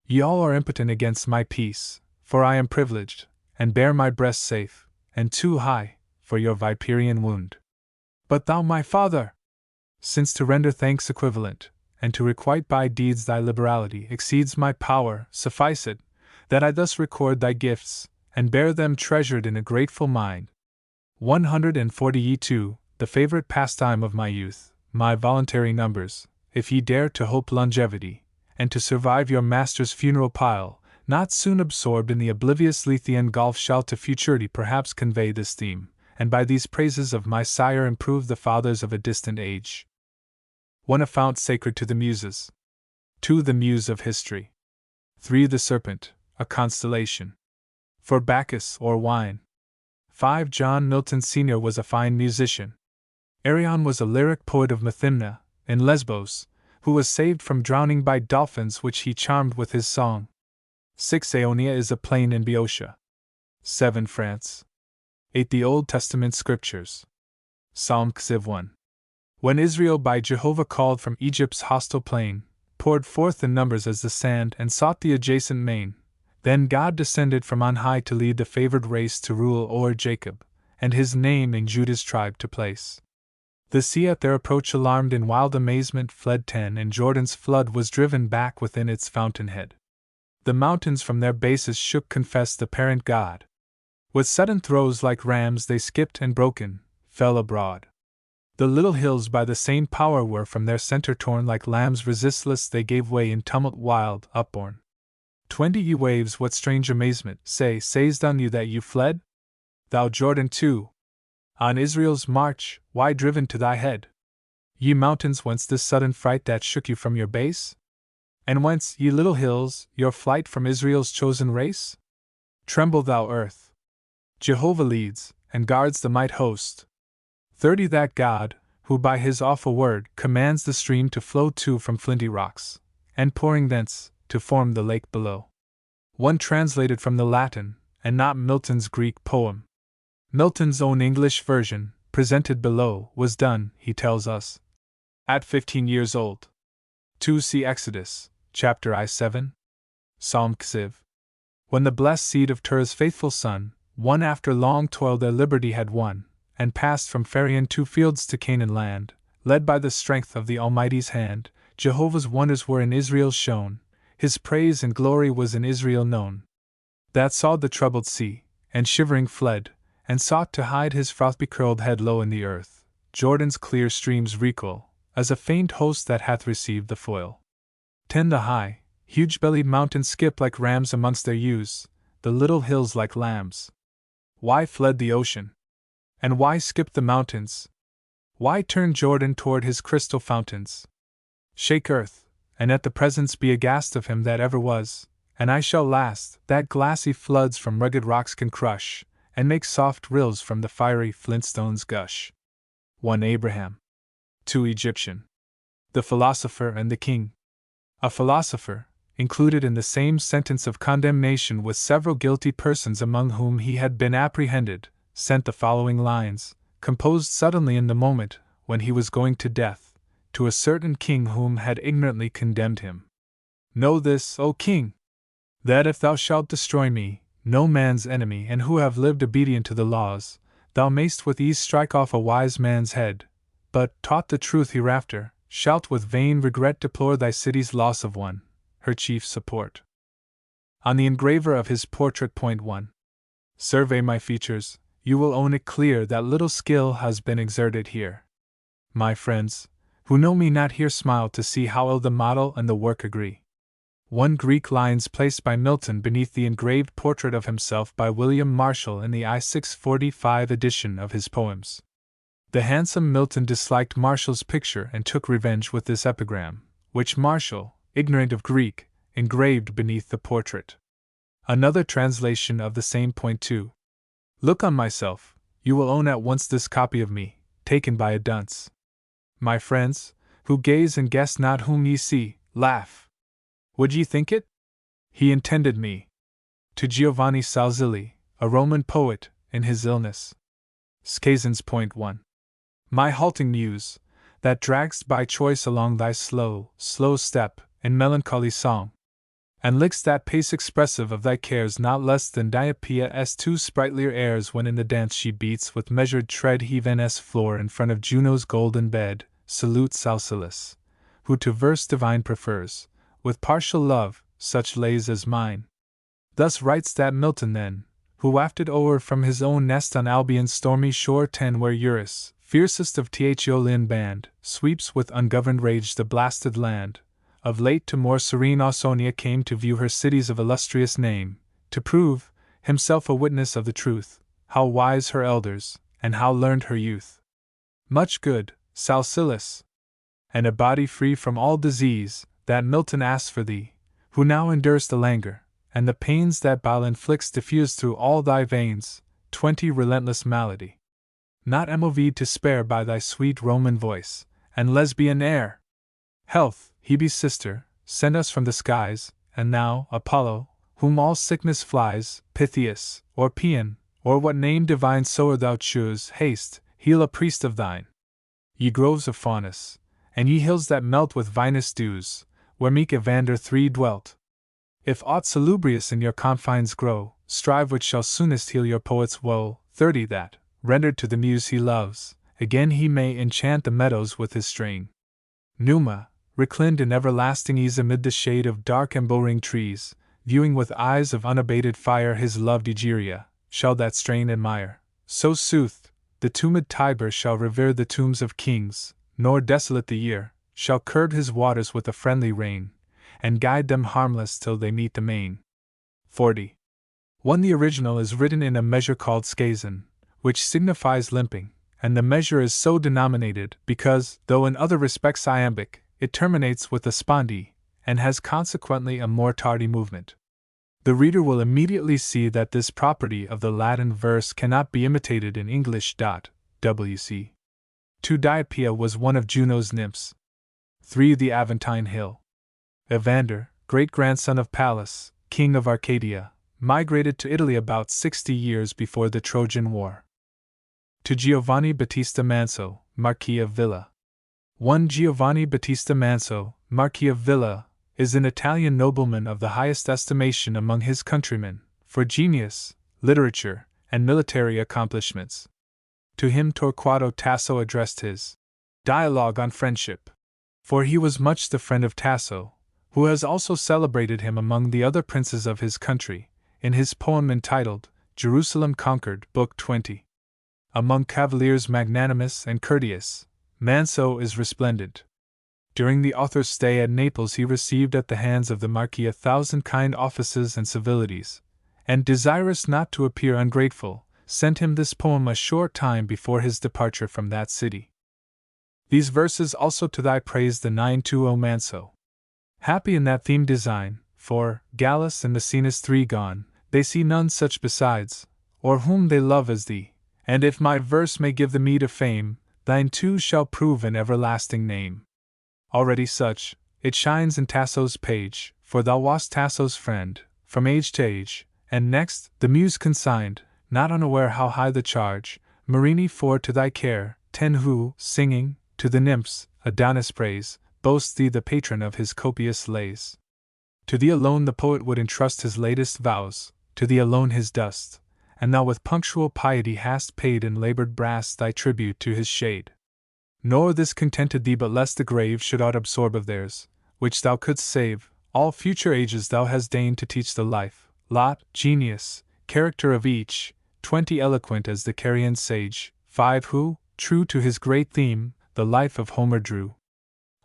Ye all are impotent against my peace, for I am privileged, and bear my breast safe, and too high, for your viperian wound. But thou, my Father! Since to render thanks equivalent, and to requite by deeds thy liberality exceeds my power, suffice it, that I thus record thy gifts, and bear them treasured in a grateful mind. 140 Ye too, the favorite pastime of my youth, my voluntary numbers, if ye dare to hope longevity, and to survive your master's funeral pile, not soon absorbed in the oblivious Lethean gulf, shall to futurity perhaps convey this theme, and by these praises of my sire improve the fathers of a distant age. 1. A fount sacred to the Muses. 2. The Muse of history. 3. The serpent, a constellation. For Bacchus or wine. 5. John Milton Sr. was a fine musician. Arion was a lyric poet of Methymna, in Lesbos, who was saved from drowning by dolphins which he charmed with his song. 6. Aeonia is a plain in Boeotia. 7. France. 8. The Old Testament Scriptures. Psalm Xiv 1. When Israel by Jehovah called from Egypt's hostile plain, poured forth in numbers as the sand and sought the adjacent main, then God descended from on high to lead the favored race to rule o'er Jacob, and his name in Judah's tribe to place. The sea at their approach alarmed in wild amazement fled 10, and Jordan's flood was driven back within its fountainhead. The mountains from their bases shook, confessed the parent God. With sudden throes like rams they skipped and broken, fell abroad. The little hills by the same power were from their center torn, like lambs resistless they gave way in tumult wild, upborne. 20 Ye waves, what strange amazement, say'st on you that you fled? Thou Jordan too! On Israel's march, why driven to thy head? Ye mountains, whence this sudden fright that shook you from your base? And whence, ye little hills, your flight from Israel's chosen race? Tremble, thou earth! Jehovah leads, and guards the might host. 30 That God, who by his awful word commands the stream to flow to from flinty rocks, and pouring thence, to form the lake below. 1 Translated from the Latin, and not Milton's Greek poem. Milton's own English version, presented below, was done, he tells us, at 15 years old. 2 See Exodus, chapter I7. Psalm Xiv. When the blessed seed of Terah's faithful son, one after long toil their liberty had won, and passed from Pharaon 2 fields to Canaan land, led by the strength of the Almighty's hand, Jehovah's wonders were in Israel shown, his praise and glory was in Israel known. That saw the troubled sea, and shivering fled, and sought to hide his froth-becurled head low in the earth. Jordan's clear streams recoil, as a faint host that hath received the foil. 10 The high, huge-bellied mountains skip like rams amongst their ewes, the little hills like lambs. Why fled the ocean? And why skipped the mountains? Why turned Jordan toward his crystal fountains? Shake earth, and at the presence be aghast of him that ever was, and I shall last, that glassy floods from rugged rocks can crush, and make soft rills from the fiery flintstones gush. 1 Abraham. 2 Egyptian. The philosopher and the king. A philosopher, included in the same sentence of condemnation with several guilty persons among whom he had been apprehended, sent the following lines, composed suddenly in the moment when he was going to death, to a certain king whom had ignorantly condemned him. Know this, O king, that if thou shalt destroy me, no man's enemy, and who have lived obedient to the laws, thou mayst with ease strike off a wise man's head, but, taught the truth hereafter, shalt with vain regret deplore thy city's loss of one, her chief support. On the engraver of his portrait. 1. Survey my features, you will own it clear that little skill has been exerted here. My friends, who know me not here, smile to see how ill the model and the work agree. 1 Greek lines placed by Milton beneath the engraved portrait of himself by William Marshall in the I-645 edition of his poems. The handsome Milton disliked Marshall's picture and took revenge with this epigram, which Marshall, ignorant of Greek, engraved beneath the portrait. Another translation of the same point. 2. Look on myself, you will own at once this copy of me, taken by a dunce. My friends, who gaze and guess not whom ye see, laugh. Would ye think it? He intended me. To Giovanni Salzilli, a Roman poet, in his illness. Skazens. 1. My halting muse, that dragst by choice along thy slow step, in melancholy song, and lickst that pace expressive of thy cares not less than Dioppia's 2 sprightlier airs when in the dance she beats with measured tread heaven's floor in front of Juno's golden bed, salute Salcillus, who to verse divine prefers, with partial love, such lays as mine. Thus writes that Milton then, who wafted o'er from his own nest on Albion's stormy shore 10 where Eurus, fiercest of Th'Aeolian band, sweeps with ungoverned rage the blasted land. Of late to more serene Ausonia came to view her cities of illustrious name, to prove, himself a witness of the truth, how wise her elders, and how learned her youth. Much good, Salcillus, and a body free from all disease, that Milton asks for thee, who now endurest the languor, and the pains that bile inflicts diffused through all thy veins, 20 relentless malady. Not mov to spare by thy sweet Roman voice, and Lesbian air. Health, Hebe's sister, send us from the skies, and now, Apollo, whom all sickness flies, Pythias, or Paean, or what name divine soe'er thou choose, haste, heal a priest of thine. Ye groves of Faunus, and ye hills that melt with vinous dews, where meek Evander 3 dwelt. If aught salubrious in your confines grow, strive which shall soonest heal your poet's woe. 30 That, rendered to the muse he loves, again he may enchant the meadows with his strain. Numa, reclined in everlasting ease amid the shade of dark embowering trees, viewing with eyes of unabated fire his loved Egeria, shall that strain admire. So soothed, the tumid Tiber shall revere the tombs of kings, nor desolate the year, shall curb his waters with a friendly rain, and guide them harmless till they meet the main. 40. 1 The original is written in a measure called skazon, which signifies limping, and the measure is so denominated because, though in other respects iambic, it terminates with a spondee, and has consequently a more tardy movement. The reader will immediately see that this property of the Latin verse cannot be imitated in English. Wc. 2 Diopeia was one of Juno's nymphs. 3 The Aventine Hill. Evander, great-grandson of Pallas, king of Arcadia, migrated to Italy about 60 years before the Trojan War. To Giovanni Battista Manso, Marquis of Villa. 1. Giovanni Battista Manso, Marquis of Villa, is an Italian nobleman of the highest estimation among his countrymen, for genius, literature, and military accomplishments. To him Torquato Tasso addressed his Dialogue on Friendship, for he was much the friend of Tasso, who has also celebrated him among the other princes of his country, in his poem entitled Jerusalem Conquered, Book 20. Among cavaliers magnanimous and courteous, Manso is resplendent. During the author's stay at Naples he received at the hands of the Marquis 1,000 kind offices and civilities, and desirous not to appear ungrateful, sent him this poem a short time before his departure from that city. These verses also to thy praise the 920 Manso. Happy in that theme design, for, Gallus and Maecenas 3 gone, they see none such besides, or whom they love as thee, and if my verse may give the meed of fame, thine too shall prove an everlasting name. Already such, it shines in Tasso's page, for thou wast Tasso's friend, from age to age, and next, the muse consigned, not unaware how high the charge, Marini 4 to thy care, 10 who, singing, to the nymphs, Adonis praise, boasts thee the patron of his copious lays. To thee alone the poet would entrust his latest vows, to thee alone his dust, and thou with punctual piety hast paid in labored brass thy tribute to his shade. Nor this contented thee but lest the grave should aught absorb of theirs, which thou couldst save, all future ages thou hast deigned to teach the life, lot, genius, character of each, 20 eloquent as the Carian sage, 5 who, true to his great theme, the life of Homer drew.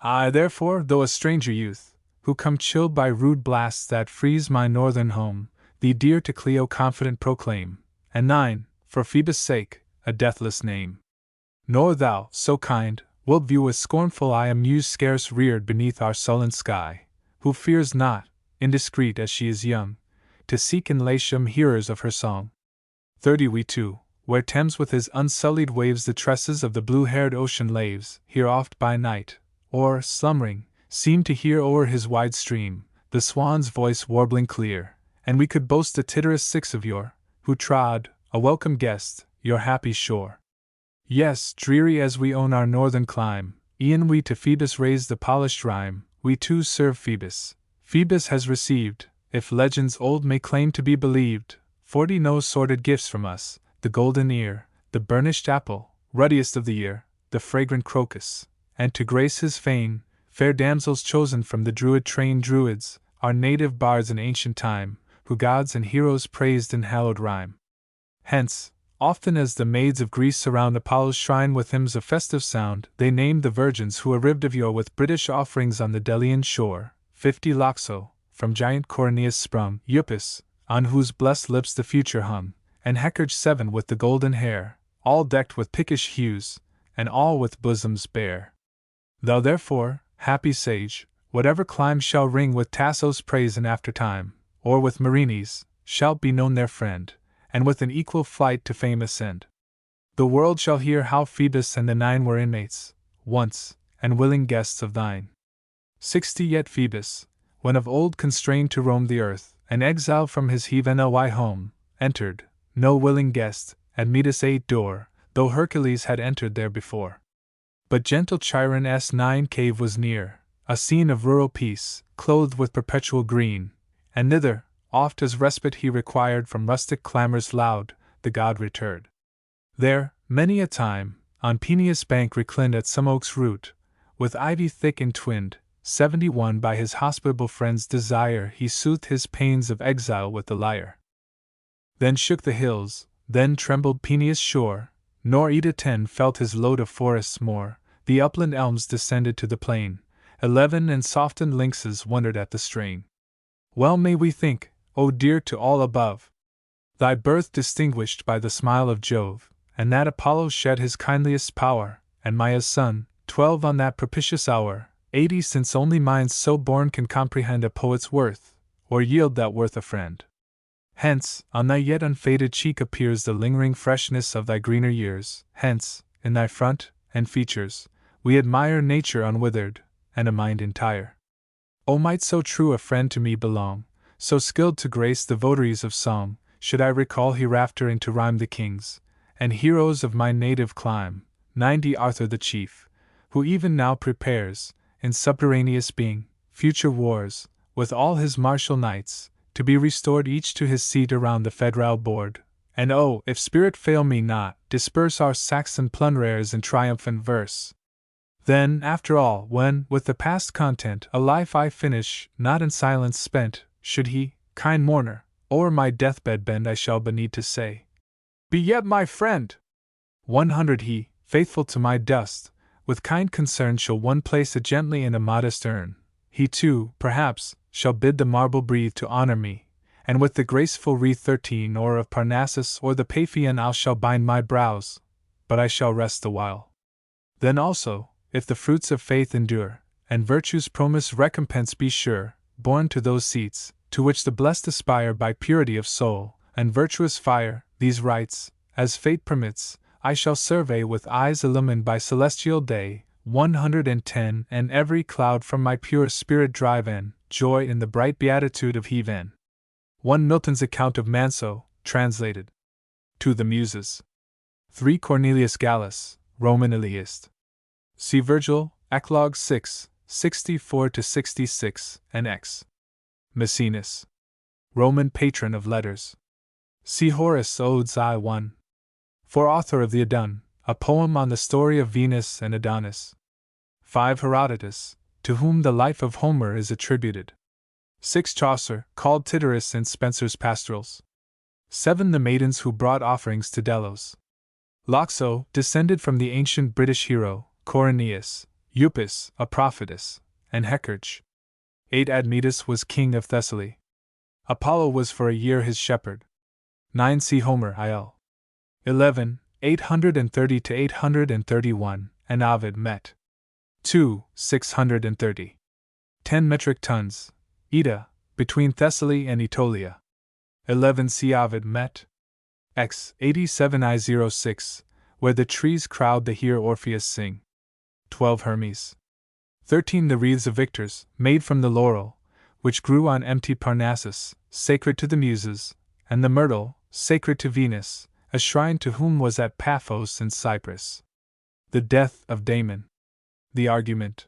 I therefore, though a stranger youth, who come chilled by rude blasts that freeze my northern home, thee dear to Clio confident proclaim, and 9, for Phoebus' sake, a deathless name. Nor thou, so kind, wilt view with scornful eye a muse scarce reared beneath our sullen sky, who fears not, indiscreet as she is young, to seek in Latium hearers of her song. 30 We too, where Thames with his unsullied waves the tresses of the blue-haired ocean laves, hear oft by night, or, slumbering, seem to hear o'er his wide stream, the swan's voice warbling clear, and we could boast the tittering 6 of yore, who trod, a welcome guest, your happy shore. Yes, dreary as we own our northern clime, e'en we to Phoebus raise the polished rhyme, we too serve Phoebus. Phoebus has received, if legends old may claim to be believed, 40 no sordid gifts from us, the golden ear, the burnished apple, ruddiest of the year, the fragrant crocus, and to grace his fane, fair damsels chosen from the Druid train Druids, our native bards in ancient time, who gods and heroes praised in hallowed rhyme. Hence, often as the maids of Greece surround Apollo's shrine with hymns of festive sound, they named the virgins who arrived of yore with British offerings on the Delian shore, 50 Loxo, from giant Coryneus sprung, Euppus, on whose blessed lips the future hung, and Hecate 7 with the golden hair, all decked with pickish hues, and all with bosoms bare. Thou therefore, happy sage, whatever clime shall ring with Tasso's praise in after time, or with Marini's, shalt be known their friend, and with an equal flight to fame ascend. The world shall hear how Phoebus and the 9 were inmates, once, and willing guests of thine. 60 Yet Phoebus, when of old constrained to roam the earth, an exile from his heathen home, entered, no willing guest, at Medas' 8 door, though Hercules had entered there before. But gentle Chiron's 9 cave was near, a scene of rural peace, clothed with perpetual green, and thither, oft as respite he required from rustic clamors loud, the god returned. There, many a time, on Peneus' bank reclined at some oak's root, with ivy thick entwined, 71 by his hospitable friend's desire he soothed his pains of exile with the lyre. Then shook the hills, then trembled Peneus' shore, nor Ida 10 felt his load of forests more, the upland elms descended to the plain, 11 and softened lynxes wondered at the strain. Well may we think, O dear to all above, thy birth distinguished by the smile of Jove, and that Apollo shed his kindliest power, and Maia's son, 12 on that propitious hour, 80 since only minds so born can comprehend a poet's worth, or yield that worth a friend. Hence, on thy yet unfaded cheek appears the lingering freshness of thy greener years, hence, in thy front and features, we admire nature unwithered, and a mind entire. O might so true a friend to me belong, so skilled to grace the votaries of song, should I recall hereafter into rhyme the kings and heroes of my native clime, 90 Arthur the Chief, who even now prepares, in subterraneous being, future wars, with all his martial knights, to be restored each to his seat around the federal board. And oh, if spirit fail me not, disperse our Saxon plunderers in triumphant verse. Then, after all, when, with the past content, a life I finish, not in silence spent, should he, kind mourner, o'er my deathbed bend, I shall but need to say, be yet my friend! 100 he, faithful to my dust, with kind concern shall one place it gently in a modest urn. He too, perhaps, shall bid the marble breathe to honor me, and with the graceful wreath 13 or of Parnassus or the Paphian I shall bind my brows, but I shall rest a while. Then also, if the fruits of faith endure, and virtue's promise recompense be sure, born to those seats, to which the blessed aspire by purity of soul, and virtuous fire, these rites, as fate permits, I shall survey with eyes illumined by celestial day, 110, and every cloud from my pure spirit drive in, joy in the bright beatitude of heaven. 1 Milton's account of Manso, translated. 2 The Muses. 3 Cornelius Gallus, Roman Iliist. See Virgil, Eclogue 6, 64-66, and X. Maecenas, Roman patron of letters. See Horace, Odes I-1. For author of the Adon, a poem on the story of Venus and Adonis. 5 Herodotus, to whom the life of Homer is attributed. 6 Chaucer, called Tityrus in Spenser's Pastorals. 7 The maidens who brought offerings to Delos. Loxo, descended from the ancient British hero, Corineus, Euphis, a prophetess, and Hecate. 8 Admetus was king of Thessaly. Apollo was for a year his shepherd. 9 See Homer, Il. 11, 830-831, and Ovid met. 2, 630. 10 metric tons, Ida, between Thessaly and Aetolia. 11 See Ovid met. X. 87 I06, where the trees crowd to hear Orpheus sing. 12 Hermes. 13 The wreaths of victors, made from the laurel, which grew on empty Parnassus, sacred to the Muses, and the myrtle, sacred to Venus, a shrine to whom was at Paphos in Cyprus. The death of Damon. The argument.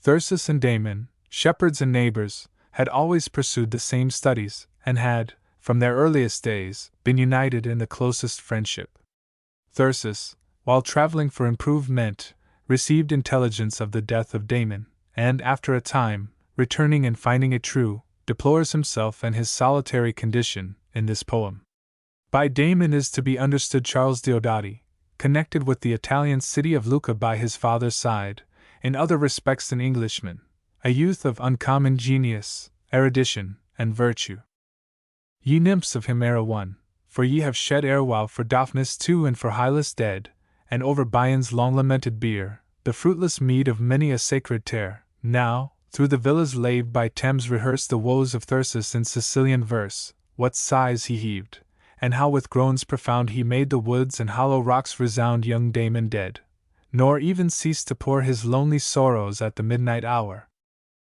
Thyrsis and Damon, shepherds and neighbors, had always pursued the same studies, and had, from their earliest days, been united in the closest friendship. Thyrsis, while traveling for improvement, received intelligence of the death of Damon, and after a time, returning and finding it true, deplores himself and his solitary condition in this poem. By Damon is to be understood Charles Diodati, connected with the Italian city of Lucca by his father's side, in other respects an Englishman, a youth of uncommon genius, erudition, and virtue. Ye nymphs of Himera 1, for ye have shed erewhile for Daphnis 2 and for Hylas dead, and over Bion's long-lamented bier, the fruitless mead of many a sacred tear, now, through the villas laved by Thames rehearse the woes of Thyrsis in Sicilian verse, what sighs he heaved, and how with groans profound he made the woods and hollow rocks resound young Damon dead, nor even ceased to pour his lonely sorrows at the midnight hour.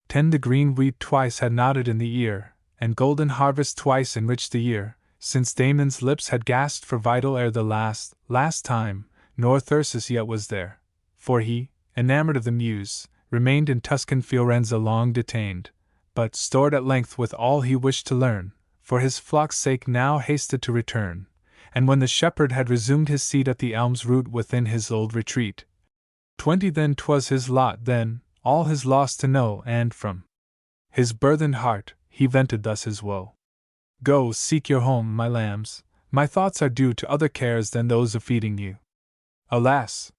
10 The green wheat twice had nodded in the ear, and golden harvest twice enriched the year, since Damon's lips had gasped for vital air the last time, nor Thyrsis yet was there, for he, enamored of the muse, remained in Tuscan Fiorenza long detained, but, stored at length with all he wished to learn, for his flock's sake now hasted to return, and when the shepherd had resumed his seat at the elm's root within his old retreat. 20 Then 'twas his lot then, all his loss to know, and from his burthened heart, he vented thus his woe. Go, seek your home, my lambs, my thoughts are due to other cares than those of feeding you. Alas!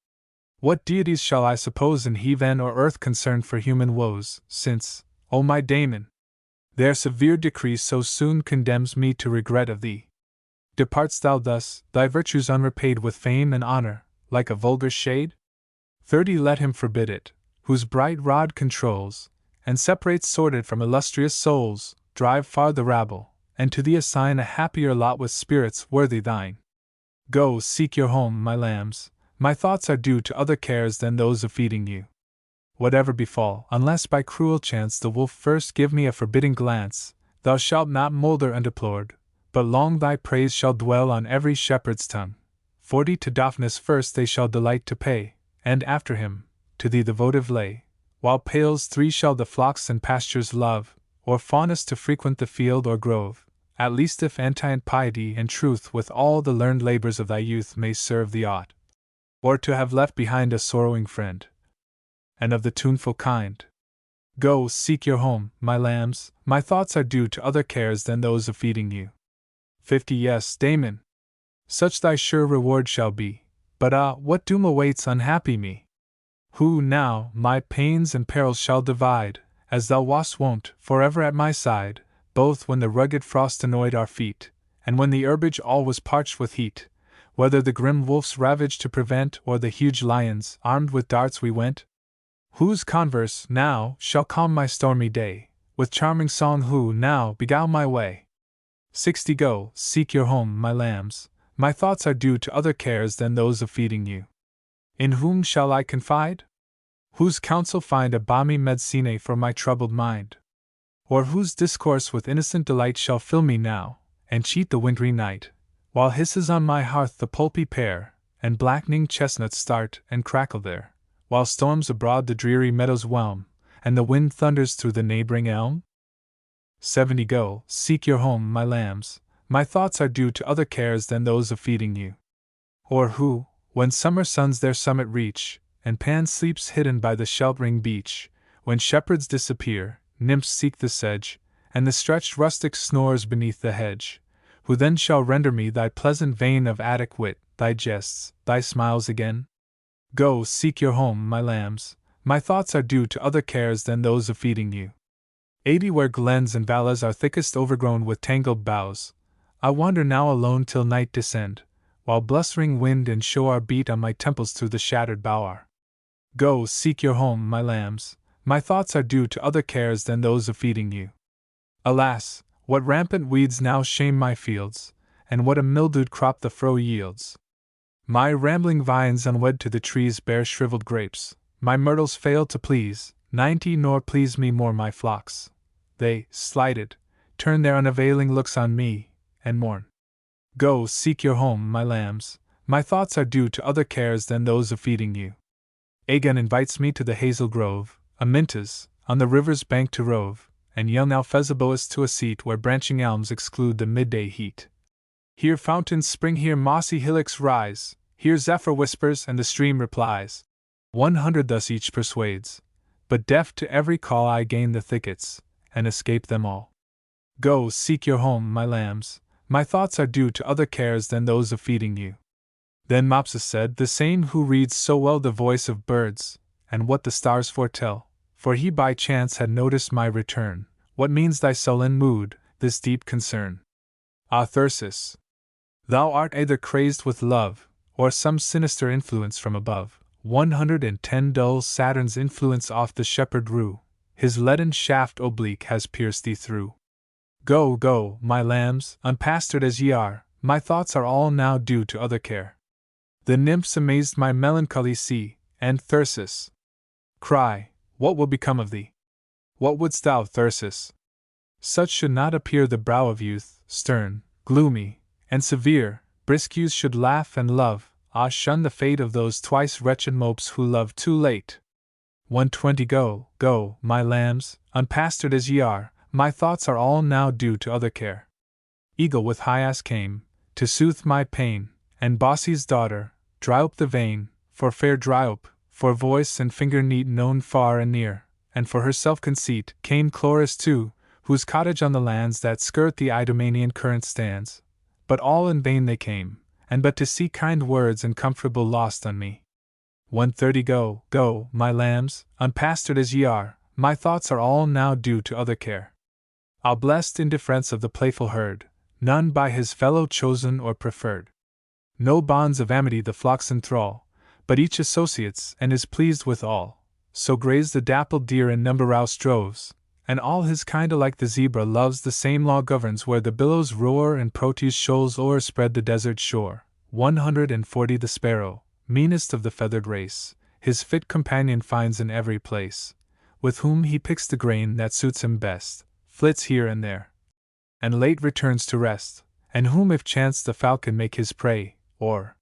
What deities shall I suppose in heaven or earth concerned for human woes, since, O my Damon, their severe decree so soon condemns me to regret of thee? Depart'st thou thus, thy virtues unrepaid with fame and honor, like a vulgar shade? 30 Let him forbid it, whose bright rod controls, and separates sordid from illustrious souls, drive far the rabble, and to thee assign a happier lot with spirits worthy thine. Go, seek your home, my lambs, my thoughts are due to other cares than those of feeding you. Whatever befall, unless by cruel chance the wolf first give me a forbidding glance, thou shalt not moulder undeplored, but long thy praise shall dwell on every shepherd's tongue. 40 To Daphnis first they shall delight to pay, and after him, to thee the votive lay, while Pales 3 shall the flocks and pastures love, or Faunus to frequent the field or grove, at least if antient piety and truth with all the learned labors of thy youth may serve thee aught, or to have left behind a sorrowing friend, and of the tuneful kind. Go, seek your home, my lambs, my thoughts are due to other cares than those of feeding you. 50 Yes, Damon, such thy sure reward shall be, but what doom awaits unhappy me? Who now my pains and perils shall divide, as thou wast wont, forever at my side, both when the rugged frost annoyed our feet, and when the herbage all was parched with heat, whether the grim wolves ravaged to prevent, or the huge lions, armed with darts we went? Whose converse, now, shall calm my stormy day, with charming song who, now, beguile my way? 60 Go, seek your home, my lambs, my thoughts are due to other cares than those of feeding you. In whom shall I confide? Whose counsel find a balmy medicine for my troubled mind? Or whose discourse with innocent delight shall fill me now, and cheat the wintry night, while hisses on my hearth the pulpy pear, and blackening chestnuts start and crackle there, while storms abroad the dreary meadows whelm, and the wind thunders through the neighboring elm? 70 Go, seek your home, my lambs, my thoughts are due to other cares than those of feeding you. Or who, when summer suns their summit reach, and Pan sleeps hidden by the sheltering beach, when shepherds disappear, nymphs seek the sedge, and the stretched rustic snores beneath the hedge, who then shall render me thy pleasant vein of Attic wit, thy jests, thy smiles again? Go, seek your home, my lambs, my thoughts are due to other cares than those of feeding you. 80 Where glens and valleys are thickest overgrown with tangled boughs, I wander now alone till night descend, while blustering wind and shore beat on my temples through the shattered bower. Go, seek your home, my lambs, my thoughts are due to other cares than those of feeding you. Alas, what rampant weeds now shame my fields, and what a mildewed crop the furrow yields! My rambling vines unwed to the trees bear shriveled grapes, my myrtles fail to please, 90 Nor please me more my flocks. They, slighted, turn their unavailing looks on me, and mourn. Go, seek your home, my lambs, my thoughts are due to other cares than those of feeding you. Aegon invites me to the hazel grove, Amintas, on the river's bank to rove, and young Alphesiboas to a seat where branching elms exclude the midday heat. Here fountains spring, here mossy hillocks rise, here zephyr whispers and the stream replies. 100 Thus each persuades, but deaf to every call I gain the thickets, and escape them all. Go, seek your home, my lambs, my thoughts are due to other cares than those of feeding you. Then Mopsus said, the same who reads so well the voice of birds, and what the stars foretell, for he by chance had noticed my return, what means thy sullen mood, this deep concern? Ah, Thyrsis, thou art either crazed with love, or some sinister influence from above. 110 Dull Saturn's influence off the shepherd rue, his leaden shaft oblique has pierced thee through. Go, go, my lambs, unpastured as ye are, my thoughts are all now due to other care. The nymphs amazed my melancholy see, and Thyrsis cry, what will become of thee? What wouldst thou, Thyrsis? Such should not appear the brow of youth, stern, gloomy, and severe. Brisk youth should laugh and love. Ah, shun the fate of those twice wretched mopes who love too late. 120 Go, go, my lambs, unpastured as ye are, my thoughts are all now due to other care. Eagle with Hyas came, to soothe my pain, and Baucis' daughter, Dryope the vain, for fair Dryope, for voice and finger neat known far and near, and for her self-conceit, came Chloris too, whose cottage on the lands that skirt the Idomenian current stands. But all in vain they came, and but to see kind words and comfortable lost on me. 130 Go, go, my lambs, unpastured as ye are, my thoughts are all now due to other care. I'll blessed indifference of the playful herd, none by his fellow chosen or preferred. No bonds of amity the flocks enthrall, but each associates and is pleased with all. So graze the dappled deer in number-roused droves, and all his kind alike the zebra loves. The same law governs where the billows roar and Proteus shoals o'erspread the desert shore. 140 The sparrow, meanest of the feathered race, his fit companion finds in every place, with whom he picks the grain that suits him best, flits here and there, and late returns to rest, and whom if chance the falcon make his prey, or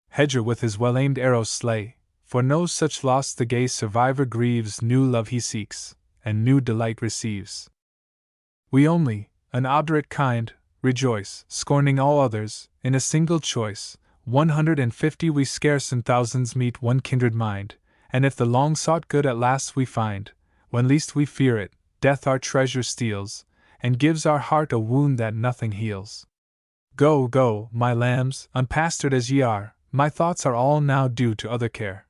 hedger with his well-aimed arrow slay, for no such loss the gay survivor grieves, new love he seeks, and new delight receives. We only, an obdurate kind, rejoice, scorning all others, in a single choice. 150 we scarce in thousands meet one kindred mind, and if the long-sought good at last we find, when least we fear it, death our treasure steals, and gives our heart a wound that nothing heals. Go, go, my lambs, unpastured as ye are, my thoughts are all now due to other care.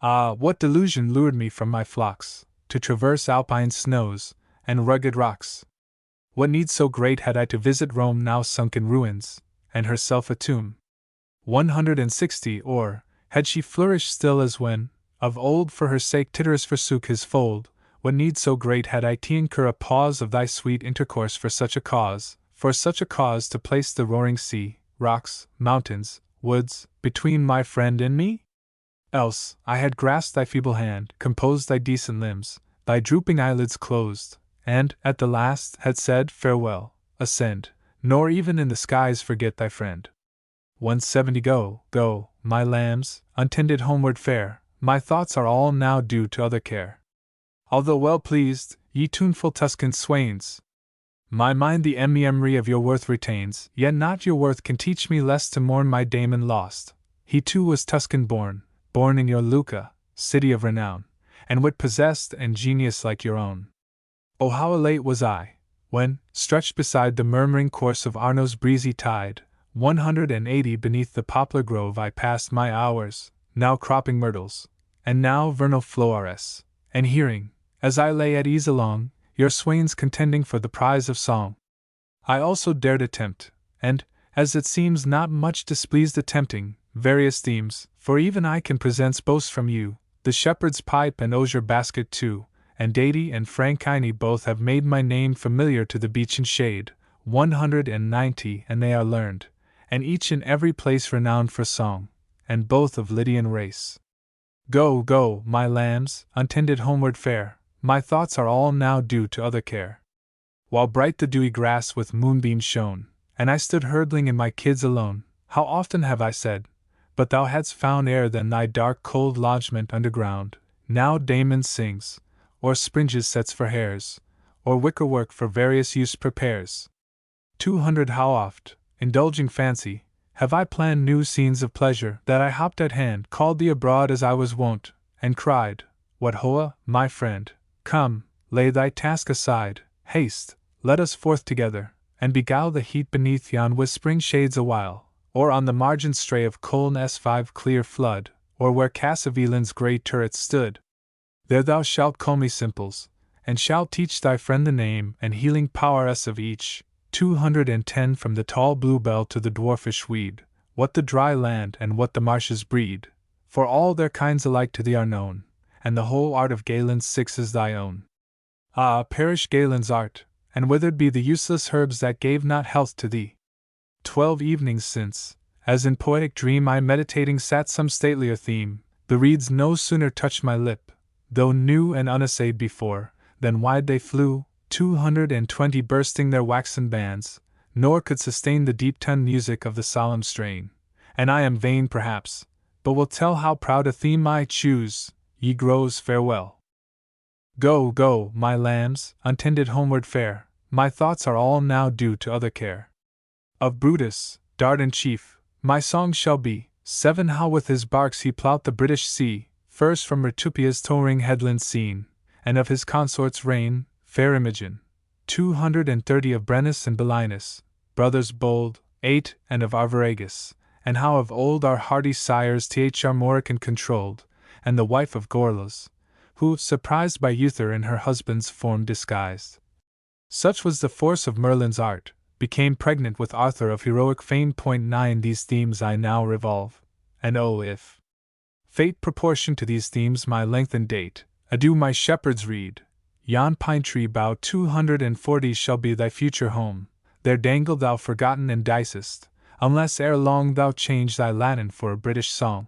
Ah, what delusion lured me from my flocks, to traverse alpine snows, and rugged rocks? What need so great had I to visit Rome now sunk in ruins, and herself a tomb? 160 or, had she flourished still as when, of old for her sake Tityrus forsook his fold, what need so great had I to incur a pause of thy sweet intercourse for such a cause to place the roaring sea, rocks, mountains, woods, between my friend and me? Else, I had grasped thy feeble hand, composed thy decent limbs, thy drooping eyelids closed, and, at the last, had said, farewell, ascend, nor even in the skies forget thy friend. 170 Go, go, my lambs, untended homeward fare, my thoughts are all now due to other care. Although well pleased, ye tuneful Tuscan swains, my mind the memory of your worth retains, yet not your worth can teach me less to mourn my Damon lost. He too was Tuscan born in your Lucca, city of renown, and wit possessed and genius like your own. Oh, how elate was I, when, stretched beside the murmuring course of Arno's breezy tide, 180 beneath the poplar grove I passed my hours, now cropping myrtles, and now vernal flowers, and hearing, as I lay at ease along, your swains contending for the prize of song. I also dared attempt, and, as it seems not much displeased attempting, various themes, for even I can present boasts from you, the shepherd's pipe and osier basket too, and Deity and Frankini both have made my name familiar to the beechen shade, 190 and they are learned, and each in every place renowned for song, and both of Lydian race. Go, go, my lambs, untended homeward fare, my thoughts are all now due to other care. While bright the dewy grass with moonbeams shone, and I stood hurdling in my kids alone, how often have I said, but thou hadst found ere then thy dark cold lodgment underground, now Damon sings, or springes sets for hares, or wickerwork for various use prepares. 200 How oft, indulging fancy, have I planned new scenes of pleasure, that I hopped at hand, called thee abroad as I was wont, and cried, what hoa, my friend, come, lay thy task aside, haste, let us forth together, and beguile the heat beneath yon whispering shades awhile, or on the margin stray of Colne S5 clear flood, or where Cassavelin's grey turret stood. There thou shalt call me simples, and shalt teach thy friend the name and healing powers of each, 210 from the tall bluebell to the dwarfish weed, what the dry land and what the marshes breed, for all their kinds alike to thee are known, and the whole art of Galen's 6 is thy own. Ah, perish Galen's art, and withered be the useless herbs that gave not health to thee. 12 evenings since, as in poetic dream I meditating sat some statelier theme, the reeds no sooner touched my lip, though new and unassayed before, than wide they flew, 220 bursting their waxen bands, nor could sustain the deep-toned music of the solemn strain. And I am vain perhaps, but will tell how proud a theme I choose. Ye groves, farewell. Go, go, my lambs, untended homeward fare, my thoughts are all now due to other care. Of Brutus, Dardan chief, my song shall be, 7 How with his barks he ploughed the British sea, first from Rutupia's towering headland seen, and of his consort's reign, fair Imogen. 230 of Brennus and Belinus, brothers bold, 8 and of Arviragus, and how of old our hardy sires Armorican controlled, and the wife of Gorlas, who, surprised by Uther in her husband's form disguised. Such was the force of Merlin's art, became pregnant with Arthur of heroic fame. 9 These themes I now revolve, and oh, if fate proportion to these themes my length and date, adieu my shepherds reed, yon pine tree bough 240 shall be thy future home, there dangle thou forgotten and dicest, unless ere long thou change thy Latin for a British song.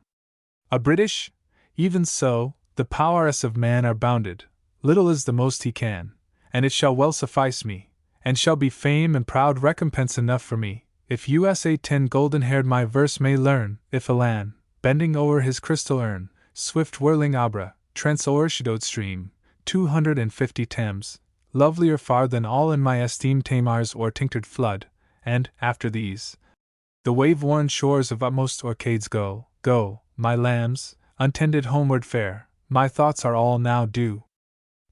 A British? Even so, the powers of man are bounded, little is the most he can, and it shall well suffice me, and shall be fame and proud recompense enough for me, if USA 10 golden-haired my verse may learn, if Elan, bending o'er his crystal urn, swift whirling Abra, trents o'ershadowed stream, 250 Thames, lovelier far than all in my esteem Tamar's o'er-tinctured flood, and, after these, the wave-worn shores of utmost Orcades go, my lambs, untended homeward fare, my thoughts are all now due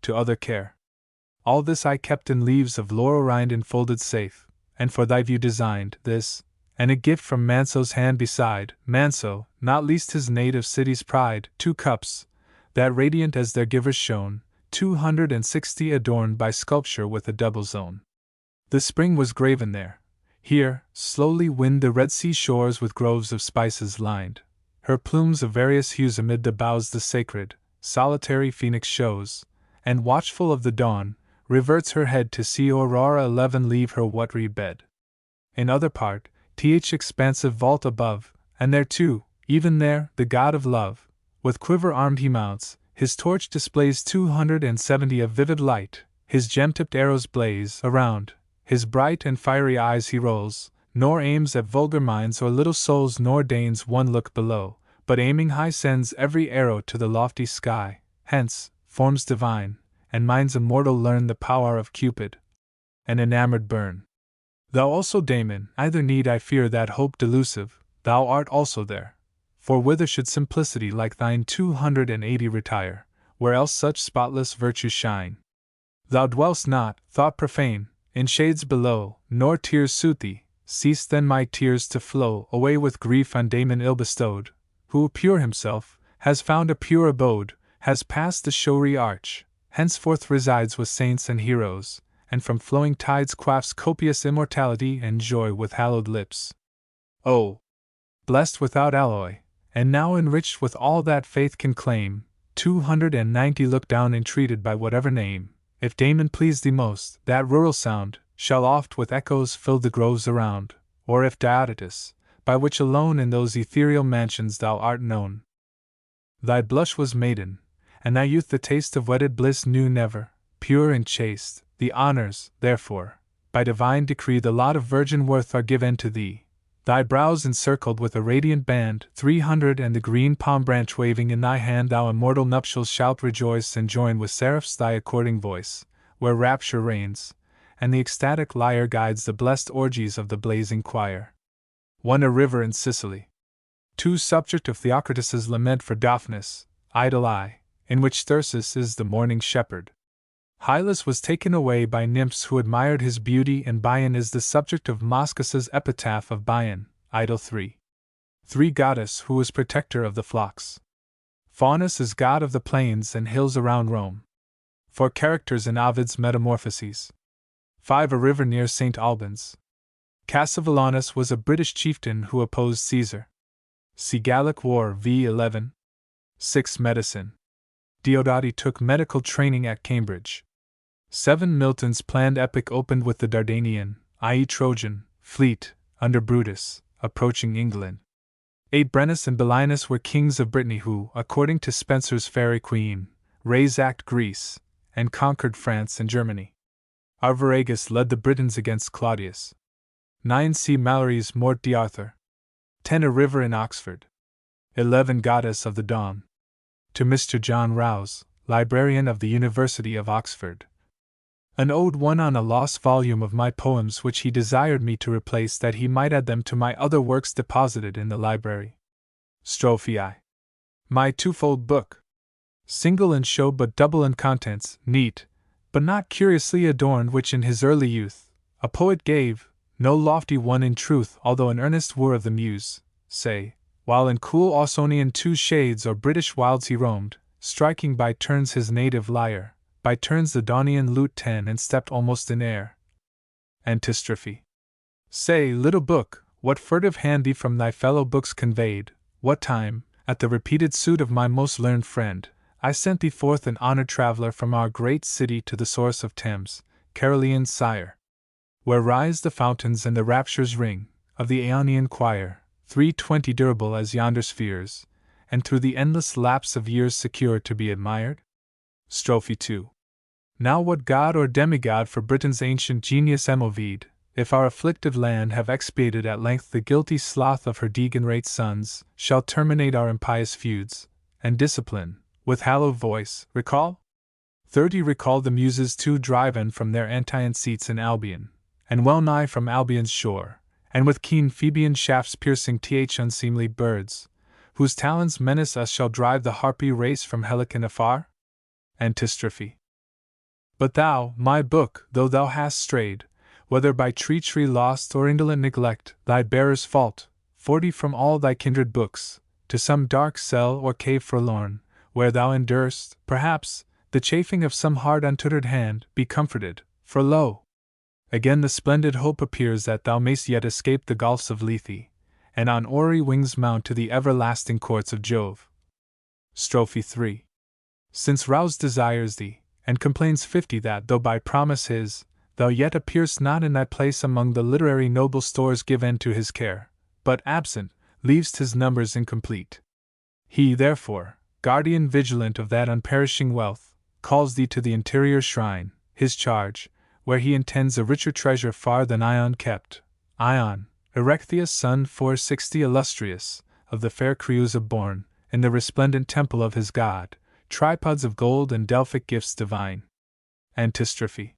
to other care. All this I kept in leaves of laurel rind enfolded safe, and for thy view designed this, and a gift from Manso's hand beside, Manso, not least his native city's pride, 2 cups, that radiant as their givers shone, 260 adorned by sculpture with a double zone. The spring was graven there. Here, slowly wind the Red Sea shores with groves of spices lined. Her plumes of various hues amid the boughs the sacred, solitary phoenix shows, and watchful of the dawn, reverts her head to see Aurora 11 leave her watery bed. In other part, expansive vault above, and there too, even there, the god of love, with quiver armed he mounts, his torch displays 270 of vivid light, his gem-tipped arrows blaze around, his bright and fiery eyes he rolls, nor aims at vulgar minds or little souls nor deigns one look below, but aiming high sends every arrow to the lofty sky, hence, forms divine, and minds immortal learn the power of Cupid, and enamored burn. Thou also, Damon, neither need I fear that hope delusive, thou art also there. For whither should simplicity like thine 280 retire, where else such spotless virtues shine? Thou dwell'st not, thought profane, in shades below, nor tears soothe thee, cease then my tears to flow away with grief on Damon ill bestowed, who, pure himself, has found a pure abode, has passed the showy arch, henceforth resides with saints and heroes, and from flowing tides quaffs copious immortality and joy with hallowed lips. Oh! Blessed without alloy, and now enriched with all that faith can claim, 290 look down entreated by whatever name, if Damon please thee most, that rural sound, shall oft with echoes fill the groves around, or if Diodotus, by which alone in those ethereal mansions thou art known. Thy blush was maiden, and thy youth the taste of wedded bliss knew never, pure and chaste, the honors, therefore, by divine decree the lot of virgin worth are given to thee. Thy brows encircled with a radiant band, 300 and the green palm branch waving in thy hand thou immortal nuptials shalt rejoice and join with seraphs thy according voice, where rapture reigns, and the ecstatic lyre guides the blessed orgies of the blazing choir. 1 A river in Sicily. 2 Subject of Theocritus's lament for Daphnis, idle eye, in which Thyrsis is the morning shepherd. Hylas was taken away by nymphs who admired his beauty, and Bion is the subject of Moschus's epitaph of Bion, Idyll 3. 3 Goddess who was protector of the flocks. Faunus is god of the plains and hills around Rome. 4 Characters in Ovid's Metamorphoses. 5 A river near St. Albans. Cassivellaunus was a British chieftain who opposed Caesar. See Gallic War v. 11. 6 Medicine. Diodati took medical training at Cambridge. 7 Milton's planned epic opened with the Dardanian, i.e. Trojan, fleet, under Brutus, approaching England. 8 Brennus and Belinus were kings of Brittany who, according to Spenser's Faerie Queene, razed Greece, and conquered France and Germany. Arviragus led the Britons against Claudius. 9 C. Mallory's Morte d'Arthur. 10 A river in Oxford. 11 Goddess of the Dawn. To Mr. John Rouse, librarian of the University of Oxford. An ode won on a lost volume of my poems which he desired me to replace that he might add them to my other works deposited in the library. Strophe I. My twofold book. Single in show but double in contents, neat, but not curiously adorned, which in his early youth a poet gave, no lofty one in truth, although an earnest wooer of the muse, say, while in cool Ausonian 2 shades or British wilds he roamed, striking by turns his native lyre, by turns the Daunian lute 10 and stepped almost in air. Antistrophe. Say, little book, what furtive hand thee from thy fellow books conveyed, what time, at the repeated suit of my most learned friend, I sent thee forth an honored traveller from our great city to the source of Thames, Carolean sire, where rise the fountains and the raptures ring, of the Aeonian choir, 320 durable as yonder spheres, and through the endless lapse of years secure to be admired? Strophe 2. Now what god or demigod for Britain's ancient genius Emovid, if our afflicted land have expiated at length the guilty sloth of her degenerate sons, shall terminate our impious feuds, and discipline, with hallowed voice, recall? 30 Recall the Muses too driven from their antient seats in Albion, and well nigh from Albion's shore, and with keen Phoebean shafts piercing unseemly birds, whose talons menace us shall drive the harpy race from Helicon afar? Antistrophe. But thou, my book, though thou hast strayed, whether by treachery lost or indolent neglect, thy bearer's fault, 40 From all thy kindred books, to some dark cell or cave forlorn, where thou endurest, perhaps, the chafing of some hard untutored hand, be comforted, for lo! Again the splendid hope appears that thou mayst yet escape the gulfs of Lethe, and on hoary wings mount to the everlasting courts of Jove. Strophe 3. Since roused desires thee, and complains 50 that though by promise his, thou yet appear'st not in thy place among the literary noble stores given to his care, but absent, leav'st his numbers incomplete. He, therefore, guardian vigilant of that unperishing wealth, calls thee to the interior shrine, his charge, where he intends a richer treasure far than Ion kept. Ion, Erechtheus' son 460 illustrious, of the fair Creusa born, in the resplendent temple of his god, tripods of gold and Delphic gifts divine. Antistrophe.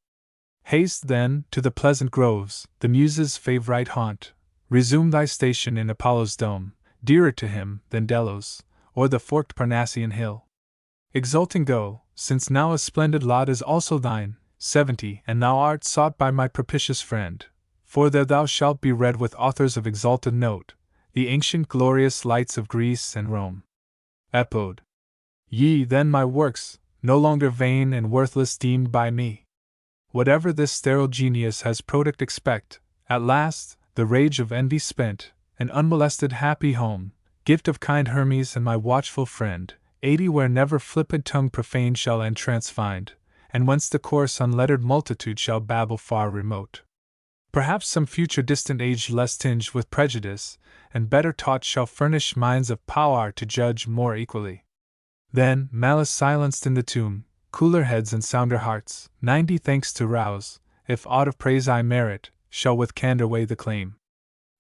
Haste, then, to the pleasant groves, the Muses' favourite haunt, resume thy station in Apollo's dome, dearer to him than Delos, or the forked Parnassian hill. Exulting go, since now a splendid lot is also thine, 70 And thou art sought by my propitious friend, for there thou shalt be read with authors of exalted note, the ancient glorious lights of Greece and Rome. Epode. Ye, then, my works, no longer vain and worthless deemed by me. Whatever this sterile genius has product expect, at last, the rage of envy spent, an unmolested happy home, gift of kind Hermes and my watchful friend, 80 Where never flippant tongue profane shall entrance find, and whence the coarse unlettered multitude shall babble far remote. Perhaps some future distant age less tinged with prejudice, and better taught shall furnish minds of power to judge more equally. Then, malice silenced in the tomb, cooler heads and sounder hearts, 90 Thanks to rouse, if aught of praise I merit, shall with candour weigh the claim.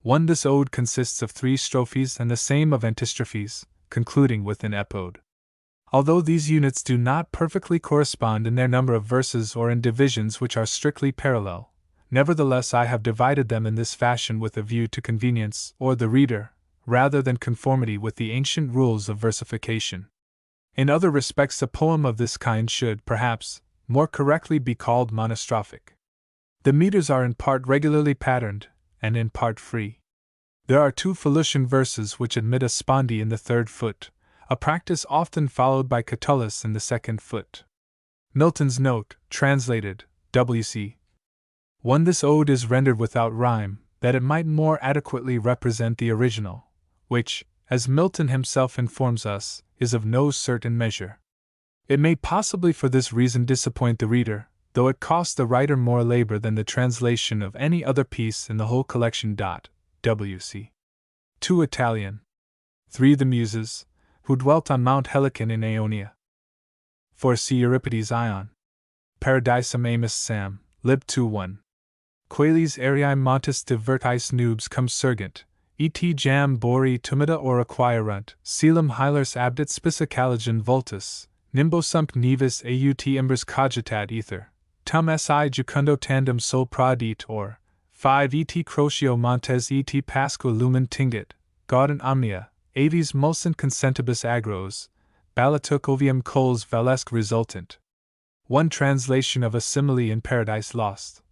This ode consists of 3 strophes and the same of antistrophes, concluding with an epode. Although these units do not perfectly correspond in their number of verses or in divisions which are strictly parallel, nevertheless I have divided them in this fashion with a view to convenience, or the reader, rather than conformity with the ancient rules of versification. In other respects a poem of this kind should, perhaps, more correctly be called monostrophic. The meters are in part regularly patterned, and in part free. There are 2 Philutian verses which admit a spondee in the 3rd foot, a practice often followed by Catullus in the 2nd foot. Milton's note, translated, W.C. 1. This ode is rendered without rhyme, that it might more adequately represent the original, which, as Milton himself informs us, is of no certain measure. It may possibly for this reason disappoint the reader, though it costs the writer more labor than the translation of any other piece in the whole collection. W.C. 2. Italian. 3. The Muses, who dwelt on Mount Helicon in Aeonia. 4. See Euripides Ion. Paradisum Amos Sam, Lib 2-1. Quales aeriae montis divertis nubes cum surgent, et jam bori tumida or acquirunt, coelum hilers abdit spica caligen vultus, nimbosump nivis aut imbers cogitat ether, tum si jucundo tandem sol prodit or, 5 et crotio montes et pasqua lumen tingit, gaudent omnia, aves mulsent consentibus agros, balatuc ovium cols valesque resultant. 1 Translation of a simile in Paradise Lost.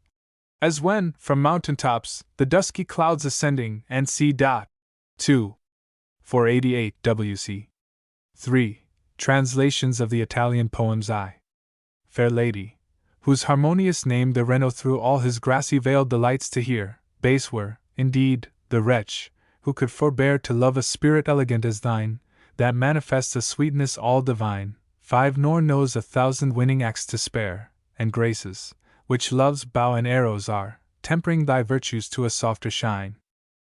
As when, from mountain tops, the dusky clouds ascending, and c. 2. 488 W.C. 3. Translations of the Italian poems I. Fair Lady, whose harmonious name the Reno through all his grassy vale delights to hear, base were, indeed, the wretch, who could forbear to love a spirit elegant as thine, that manifests a sweetness all divine, 5 Nor knows 1,000 winning acts to spare, and graces, which love's bow and arrows are, tempering thy virtues to a softer shine.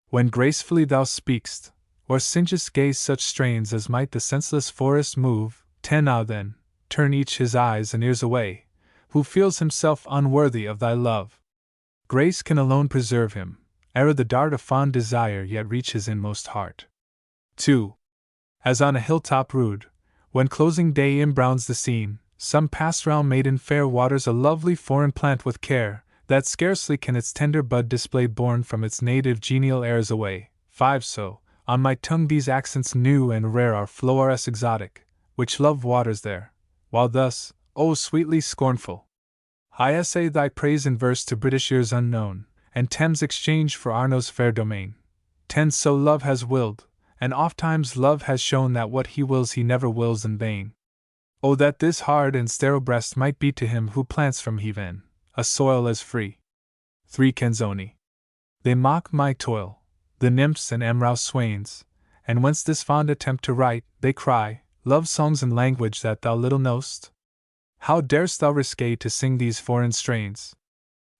When gracefully thou speak'st, or singest gay such strains as might the senseless forest move, 10 Now then, turn each his eyes and ears away, who feels himself unworthy of thy love. Grace can alone preserve him, ere the dart of fond desire yet reach his inmost heart. 2. As on a hilltop rude, when closing day imbrowns the scene, some pastoral maiden fair waters a lovely foreign plant with care, that scarcely can its tender bud display borne from its native genial airs away. 5. So, on my tongue these accents new and rare are flowers exotic, which love waters there, while thus, O sweetly scornful, I essay thy praise in verse to British ears unknown, and Thames exchange for Arno's fair domain. 10. So love has willed, and ofttimes love has shown that what he wills he never wills in vain. Oh, that this hard and sterile breast might be to him who plants from heaven a soil as free. 3. Canzoni. They mock my toil, the nymphs and emerald swains, and whence this fond attempt to write, they cry, love songs in language that thou little know'st? How darest thou risque to sing these foreign strains?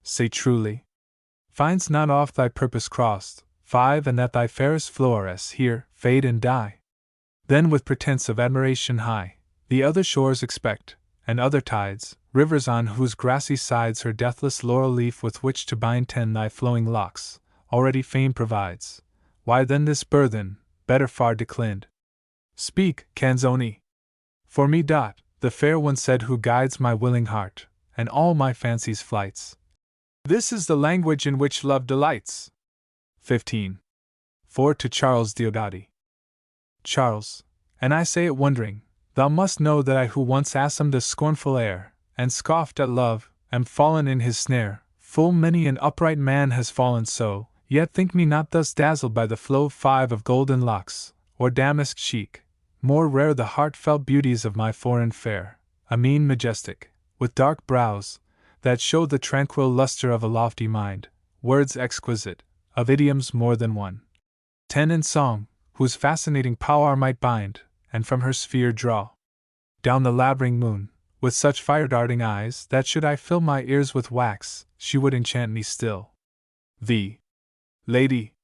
Say truly, finds not oft thy purpose crossed. 5. And that thy fairest flowers here fade and die. Then with pretense of admiration high, the other shores expect, and other tides, rivers on whose grassy sides her deathless laurel leaf with which to bind 10. Thy flowing locks, already fame provides. Why then this burthen, better far declined? Speak, Canzoni. For me. The fair one said who guides my willing heart, and all my fancy's flights. This is the language in which love delights. 15. 4. To Charles Diodati. Charles, and I say it wondering, thou must know that I who once assumed a scornful air, and scoffed at love, am fallen in his snare. Full many an upright man has fallen so, yet think me not thus dazzled by the flow 5. Of golden locks, or damask cheek, more rare the heartfelt beauties of my foreign fair, a mien majestic, with dark brows, that show the tranquil luster of a lofty mind, words exquisite, of idioms more than one. 10. In song, whose fascinating power might bind, and from her sphere draw down the labyrinth moon, with such fire-darting eyes, that should I fill my ears with wax, she would enchant me still. Thee, lady,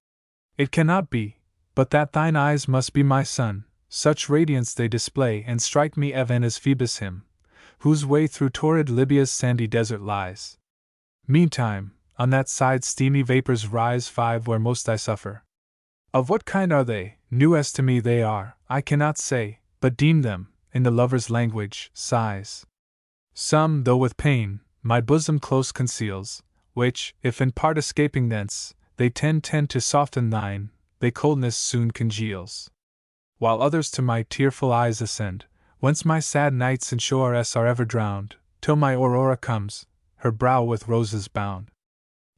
it cannot be, but that thine eyes must be my sun, such radiance they display and strike me even as Phoebus him, whose way through torrid Libya's sandy desert lies. Meantime, on that side steamy vapors rise 5. Where most I suffer. Of what kind are they? New as to me they are, I cannot say, but deem them, in the lover's language, sighs. Some, though with pain, my bosom close conceals, which, if in part escaping thence, they tend to soften thine, they coldness soon congeals. While others to my tearful eyes ascend, whence my sad nights and shores are ever drowned, till my Aurora comes, her brow with roses bound.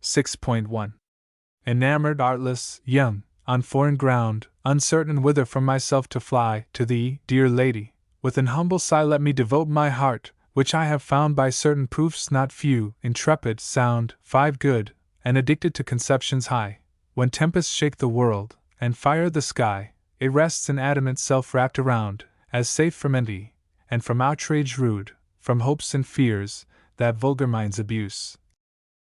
6.1. Enamored, artless, young, on foreign ground, uncertain whither from myself to fly, to thee, dear lady, with an humble sigh let me devote my heart, which I have found by certain proofs not few, intrepid, sound, 5. Good, and addicted to conceptions high. When tempests shake the world, and fire the sky, it rests in adamant self wrapped around, as safe from envy, and from outrage rude, from hopes and fears, that vulgar minds abuse.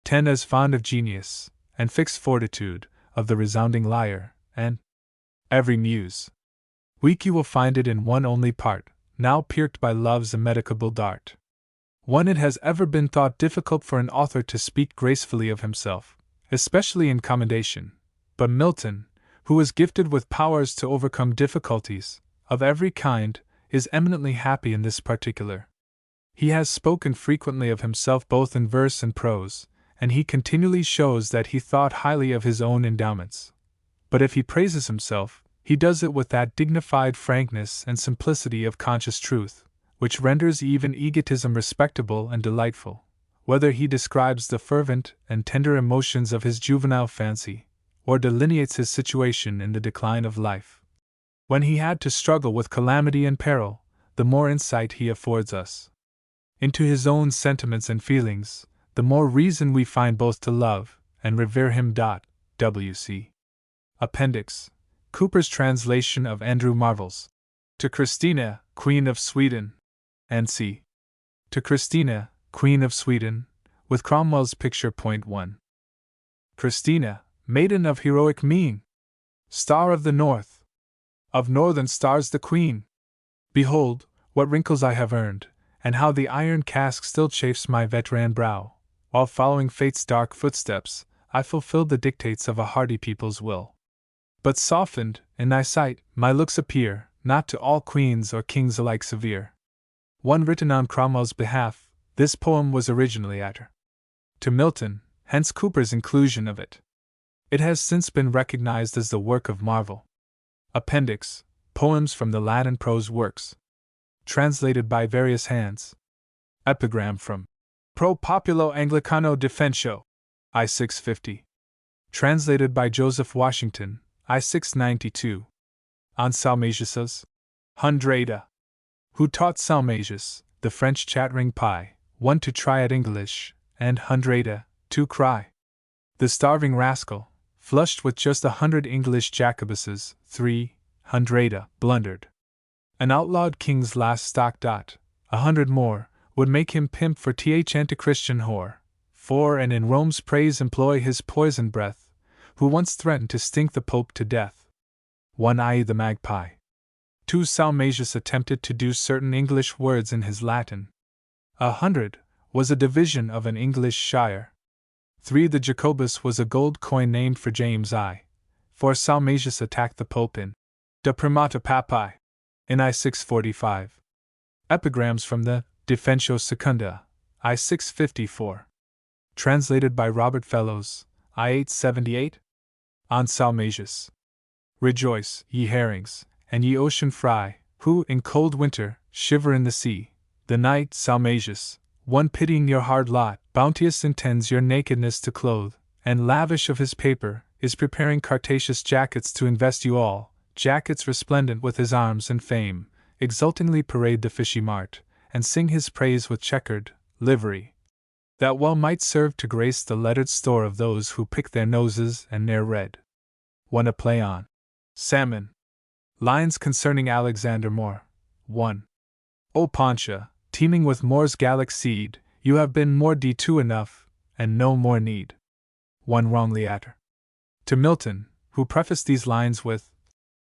10. As fond of genius, and fixed fortitude, of the resounding lyre, and every muse. Weak you will find it in one only part, now pierced by love's immedicable dart. One it has ever been thought difficult for an author to speak gracefully of himself, especially in commendation, but Milton, who is gifted with powers to overcome difficulties, of every kind, is eminently happy in this particular. He has spoken frequently of himself both in verse and prose, and he continually shows that he thought highly of his own endowments. But if he praises himself, he does it with that dignified frankness and simplicity of conscious truth, which renders even egotism respectable and delightful, whether he describes the fervent and tender emotions of his juvenile fancy, or delineates his situation in the decline of life. When he had to struggle with calamity and peril, the more insight he affords us into his own sentiments and feelings, the more reason we find both to love and revere him. W.C. Appendix: Cooper's translation of Andrew Marvell's To Christina, Queen of Sweden, N.C. To Christina, Queen of Sweden, with Cromwell's picture. Point 1. Christina, maiden of heroic mien, star of the north, of northern stars the queen, behold, what wrinkles I have earned, and how the iron cask still chafes my veteran brow, while following fate's dark footsteps, I fulfilled the dictates of a hardy people's will. But softened, in thy sight, my looks appear, not to all queens or kings alike severe. One written on Cromwell's behalf, this poem was originally uttered to Milton, hence Cooper's inclusion of it. It has since been recognized as the work of marvel. Appendix: Poems from the Latin prose works. Translated by various hands. Epigram from Pro Populo Anglicano Defensio, I 650. Translated by Joseph Washington, I 692. On Salmasius's Hundrada. Who taught Salmasius, the French chattering pie, one to try at English, and Hundrada, to cry. The starving rascal, flushed with just 100 English Jacobuses, 300, blundered. An outlawed king's last stock dot, 100 more, would make him pimp for th anti-Christian whore, 4 and in Rome's praise employ his poison breath, who once threatened to stink the Pope to death. 1 I. the magpie. 2 Salmasius attempted to do certain English words in his Latin. 100 was a division of an English shire. 3 The Jacobus was a gold coin named for James I. 4 Salmasius attacked the Pope in De Primata Papae, in I 645. Epigrams from the Defensio Secunda, I 654. Translated by Robert Fellows, I 878. On Salmasius. Rejoice, ye herrings, and ye ocean fry, who, in cold winter, shiver in the sea. The night, Salmasius, one pitying your hard lot, bounteous intends your nakedness to clothe, and lavish of his paper, is preparing Cartasius jackets to invest you all, jackets resplendent with his arms and fame, exultingly parade the fishy mart, and sing his praise with checkered livery, that well might serve to grace the lettered store of those who pick their noses and ne'er read. 1 A play on Salmon. Lines concerning Alexander More. 1. O Pontia, teeming with More's Gallic seed, you have been more D2 enough, and no more need. 1 Wrongly utter. To Milton, who prefaced these lines with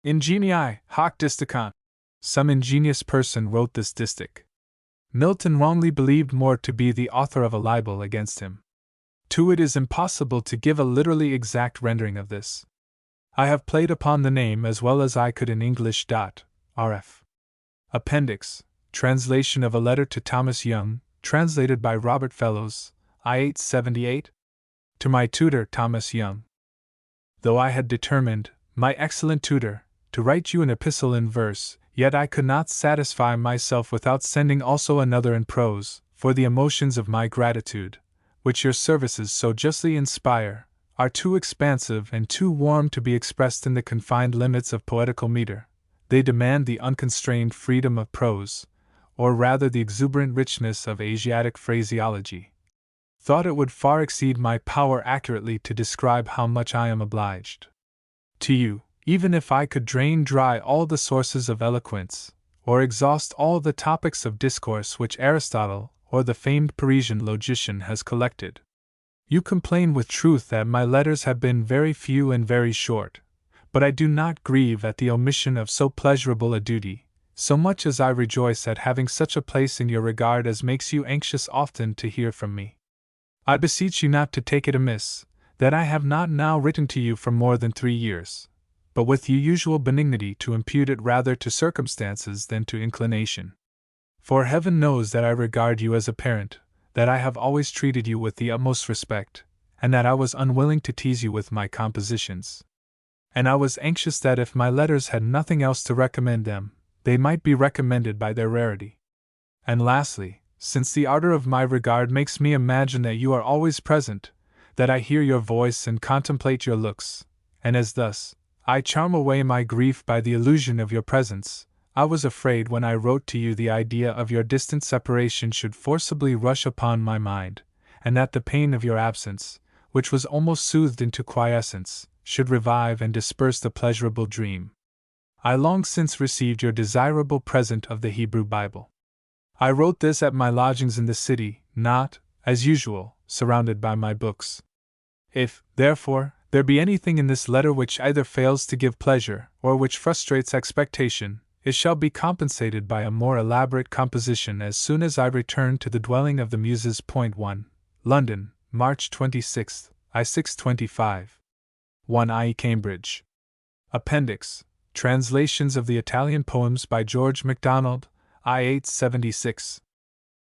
Ingenii hoc disticant. Some ingenious person wrote this distich. Milton wrongly believed More to be the author of a libel against him. 2 It is impossible to give a literally exact rendering of this. I have played upon the name as well as I could in English. Rf. Appendix: Translation of a letter to Thomas Young, translated by Robert Fellows, I 878. To my tutor, Thomas Young. Though I had determined, my excellent tutor, to write you an epistle in verse, yet I could not satisfy myself without sending also another in prose, for the emotions of my gratitude, which your services so justly inspire, are too expansive and too warm to be expressed in the confined limits of poetical meter. They demand the unconstrained freedom of prose, or rather the exuberant richness of Asiatic phraseology. Thought it would far exceed my power accurately to describe how much I am obliged to you, even if I could drain dry all the sources of eloquence, or exhaust all the topics of discourse which Aristotle or the famed Parisian logician has collected. You complain with truth that my letters have been very few and very short, but I do not grieve at the omission of so pleasurable a duty, so much as I rejoice at having such a place in your regard as makes you anxious often to hear from me. I beseech you not to take it amiss, that I have not now written to you for more than 3 years, but with the usual benignity to impute it rather to circumstances than to inclination. For heaven knows that I regard you as a parent, that I have always treated you with the utmost respect, and that I was unwilling to tease you with my compositions. And I was anxious that if my letters had nothing else to recommend them, they might be recommended by their rarity. And lastly, since the ardor of my regard makes me imagine that you are always present, that I hear your voice and contemplate your looks, and as thus, I charm away my grief by the illusion of your presence, I was afraid when I wrote to you the idea of your distant separation should forcibly rush upon my mind, and that the pain of your absence, which was almost soothed into quiescence, should revive and disperse the pleasurable dream. I long since received your desirable present of the Hebrew Bible. I wrote this at my lodgings in the city, not, as usual, surrounded by my books. If, therefore, there be anything in this letter which either fails to give pleasure or which frustrates expectation, it shall be compensated by a more elaborate composition as soon as I return to the dwelling of the Muses. 1. London, March 26, I 625. 1 IE Cambridge. Appendix. Translations of the Italian poems by George MacDonald, I 876.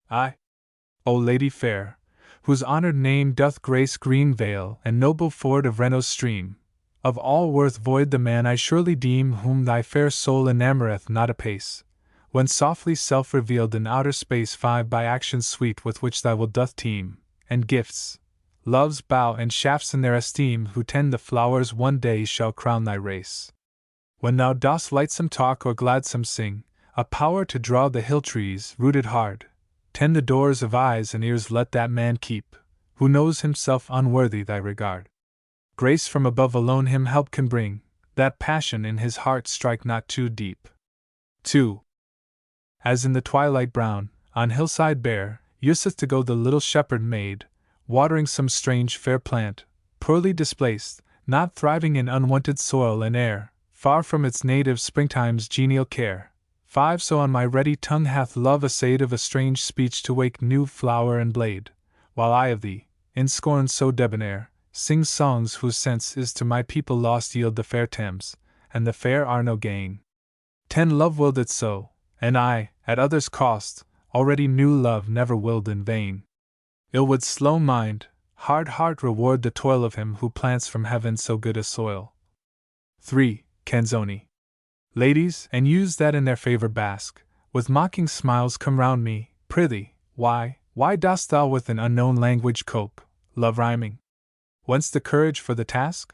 O Lady fair, whose honoured name doth grace green vale and noble ford of Renault's stream, of all worth void the man I surely deem whom thy fair soul enamoureth not apace, when softly self-revealed in outer space 5 by actions sweet with which thy will doth teem, and gifts, love's bow and shafts in their esteem who tend the flowers one day shall crown thy race. When thou dost lightsome talk or gladsome sing, a power to draw the hill trees rooted hard, tend the doors of eyes and ears let that man keep, who knows himself unworthy thy regard. Grace from above alone him help can bring, that passion in his heart strike not too deep. 2. As in the twilight brown, on hillside bare, useth to go the little shepherd maid, watering some strange fair plant, poorly displaced, not thriving in unwonted soil and air, far from its native springtime's genial care. 5 So on my ready tongue hath love essayed of a strange speech to wake new flower and blade, while I of thee, in scorn so debonair, sing songs whose sense is to my people lost. Yield the fair Thames, and the fair Arno gain. 10 Love willed it so, and I, at others' cost, already knew love never willed in vain. Ill would slow mind, hard heart reward the toil of him who plants from heaven so good a soil. 3. Canzoni. Ladies, and youths that in their favour bask, with mocking smiles come round me, prithee, why dost thou with an unknown language cope, love rhyming? Whence the courage for the task?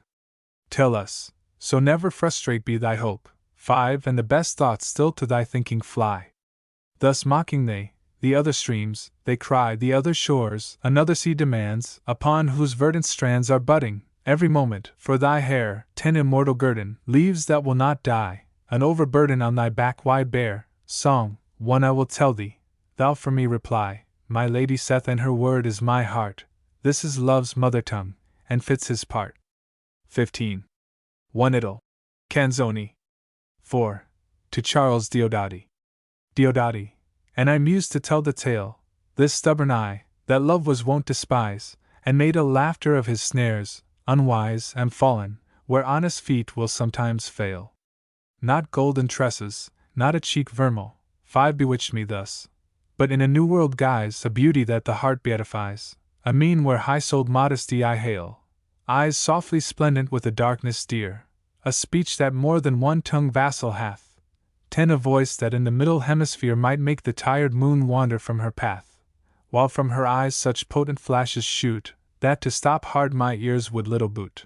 Tell us, so never frustrate be thy hope. 5 And the best thoughts still to thy thinking fly. Thus mocking they, the other streams, they cry, the other shores, another sea demands, upon whose verdant strands are budding, every moment, for thy hair, 10 Immortal guerdon, leaves that will not die, an overburden on thy back wide bare. Song 1 I will tell thee, thou for me reply, my lady saith and her word is my heart, this is love's mother tongue, and fits his part. 15. 1 Idle. Canzoni. 4. To Charles Diodati. Diodati, and I mused to tell the tale, this stubborn eye, that love was wont despise, and made a laughter of his snares, unwise, am fallen, where honest feet will sometimes fail. Not golden tresses, not a cheek vermeil, 5 bewitched me thus, but in a new world guise, a beauty that the heart beatifies, a mien where high-souled modesty I hail, eyes softly splendent with a darkness dear, a speech that more than one tongue vassal hath, 10 A voice that in the middle hemisphere might make the tired moon wander from her path, while from her eyes such potent flashes shoot, that to stop hard my ears would little boot.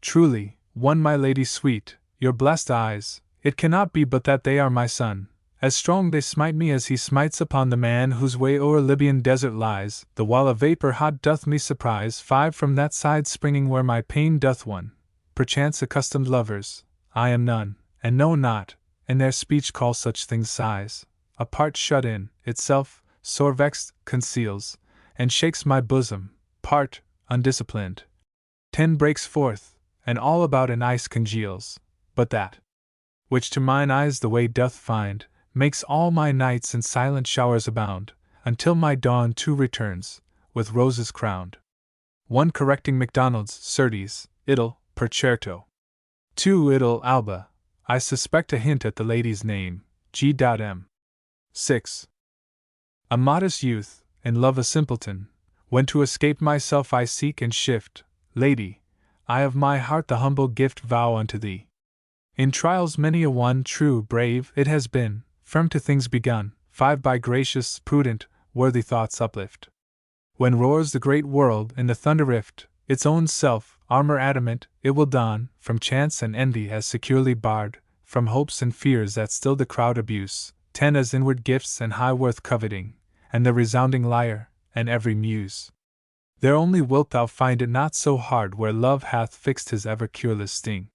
Truly, one my lady sweet, your blessed eyes, it cannot be but that they are my son, as strong they smite me as he smites upon the man whose way o'er Libyan desert lies, the while a vapour hot doth me surprise. 5 From that side springing where my pain doth won, perchance accustomed lovers, I am none, and know not, and their speech call such things sighs, a part shut in, itself, sore vexed, conceals, and shakes my bosom, part, undisciplined. 10 Breaks forth, and all about in ice congeals, but that which to mine eyes the way doth find, makes all my nights in silent showers abound, until my dawn too returns, with roses crowned. 1 Correcting MacDonald's, certes, idle, per certo. 2 Idle, alba, I suspect a hint at the lady's name, G.M. 6 A modest youth, in love a simpleton, when to escape myself I seek and shift, lady, I of my heart the humble gift vow unto thee. In trials many a one, true, brave, it has been, firm to things begun, 5 By gracious, prudent, worthy thoughts uplift. When roars the great world in the thunder rift, its own self, armor adamant, it will don, from chance and envy as securely barred, from hopes and fears that still the crowd abuse, 10 As inward gifts and high worth coveting, and the resounding lyre, and every muse. There only wilt thou find it not so hard where love hath fixed his ever cureless sting.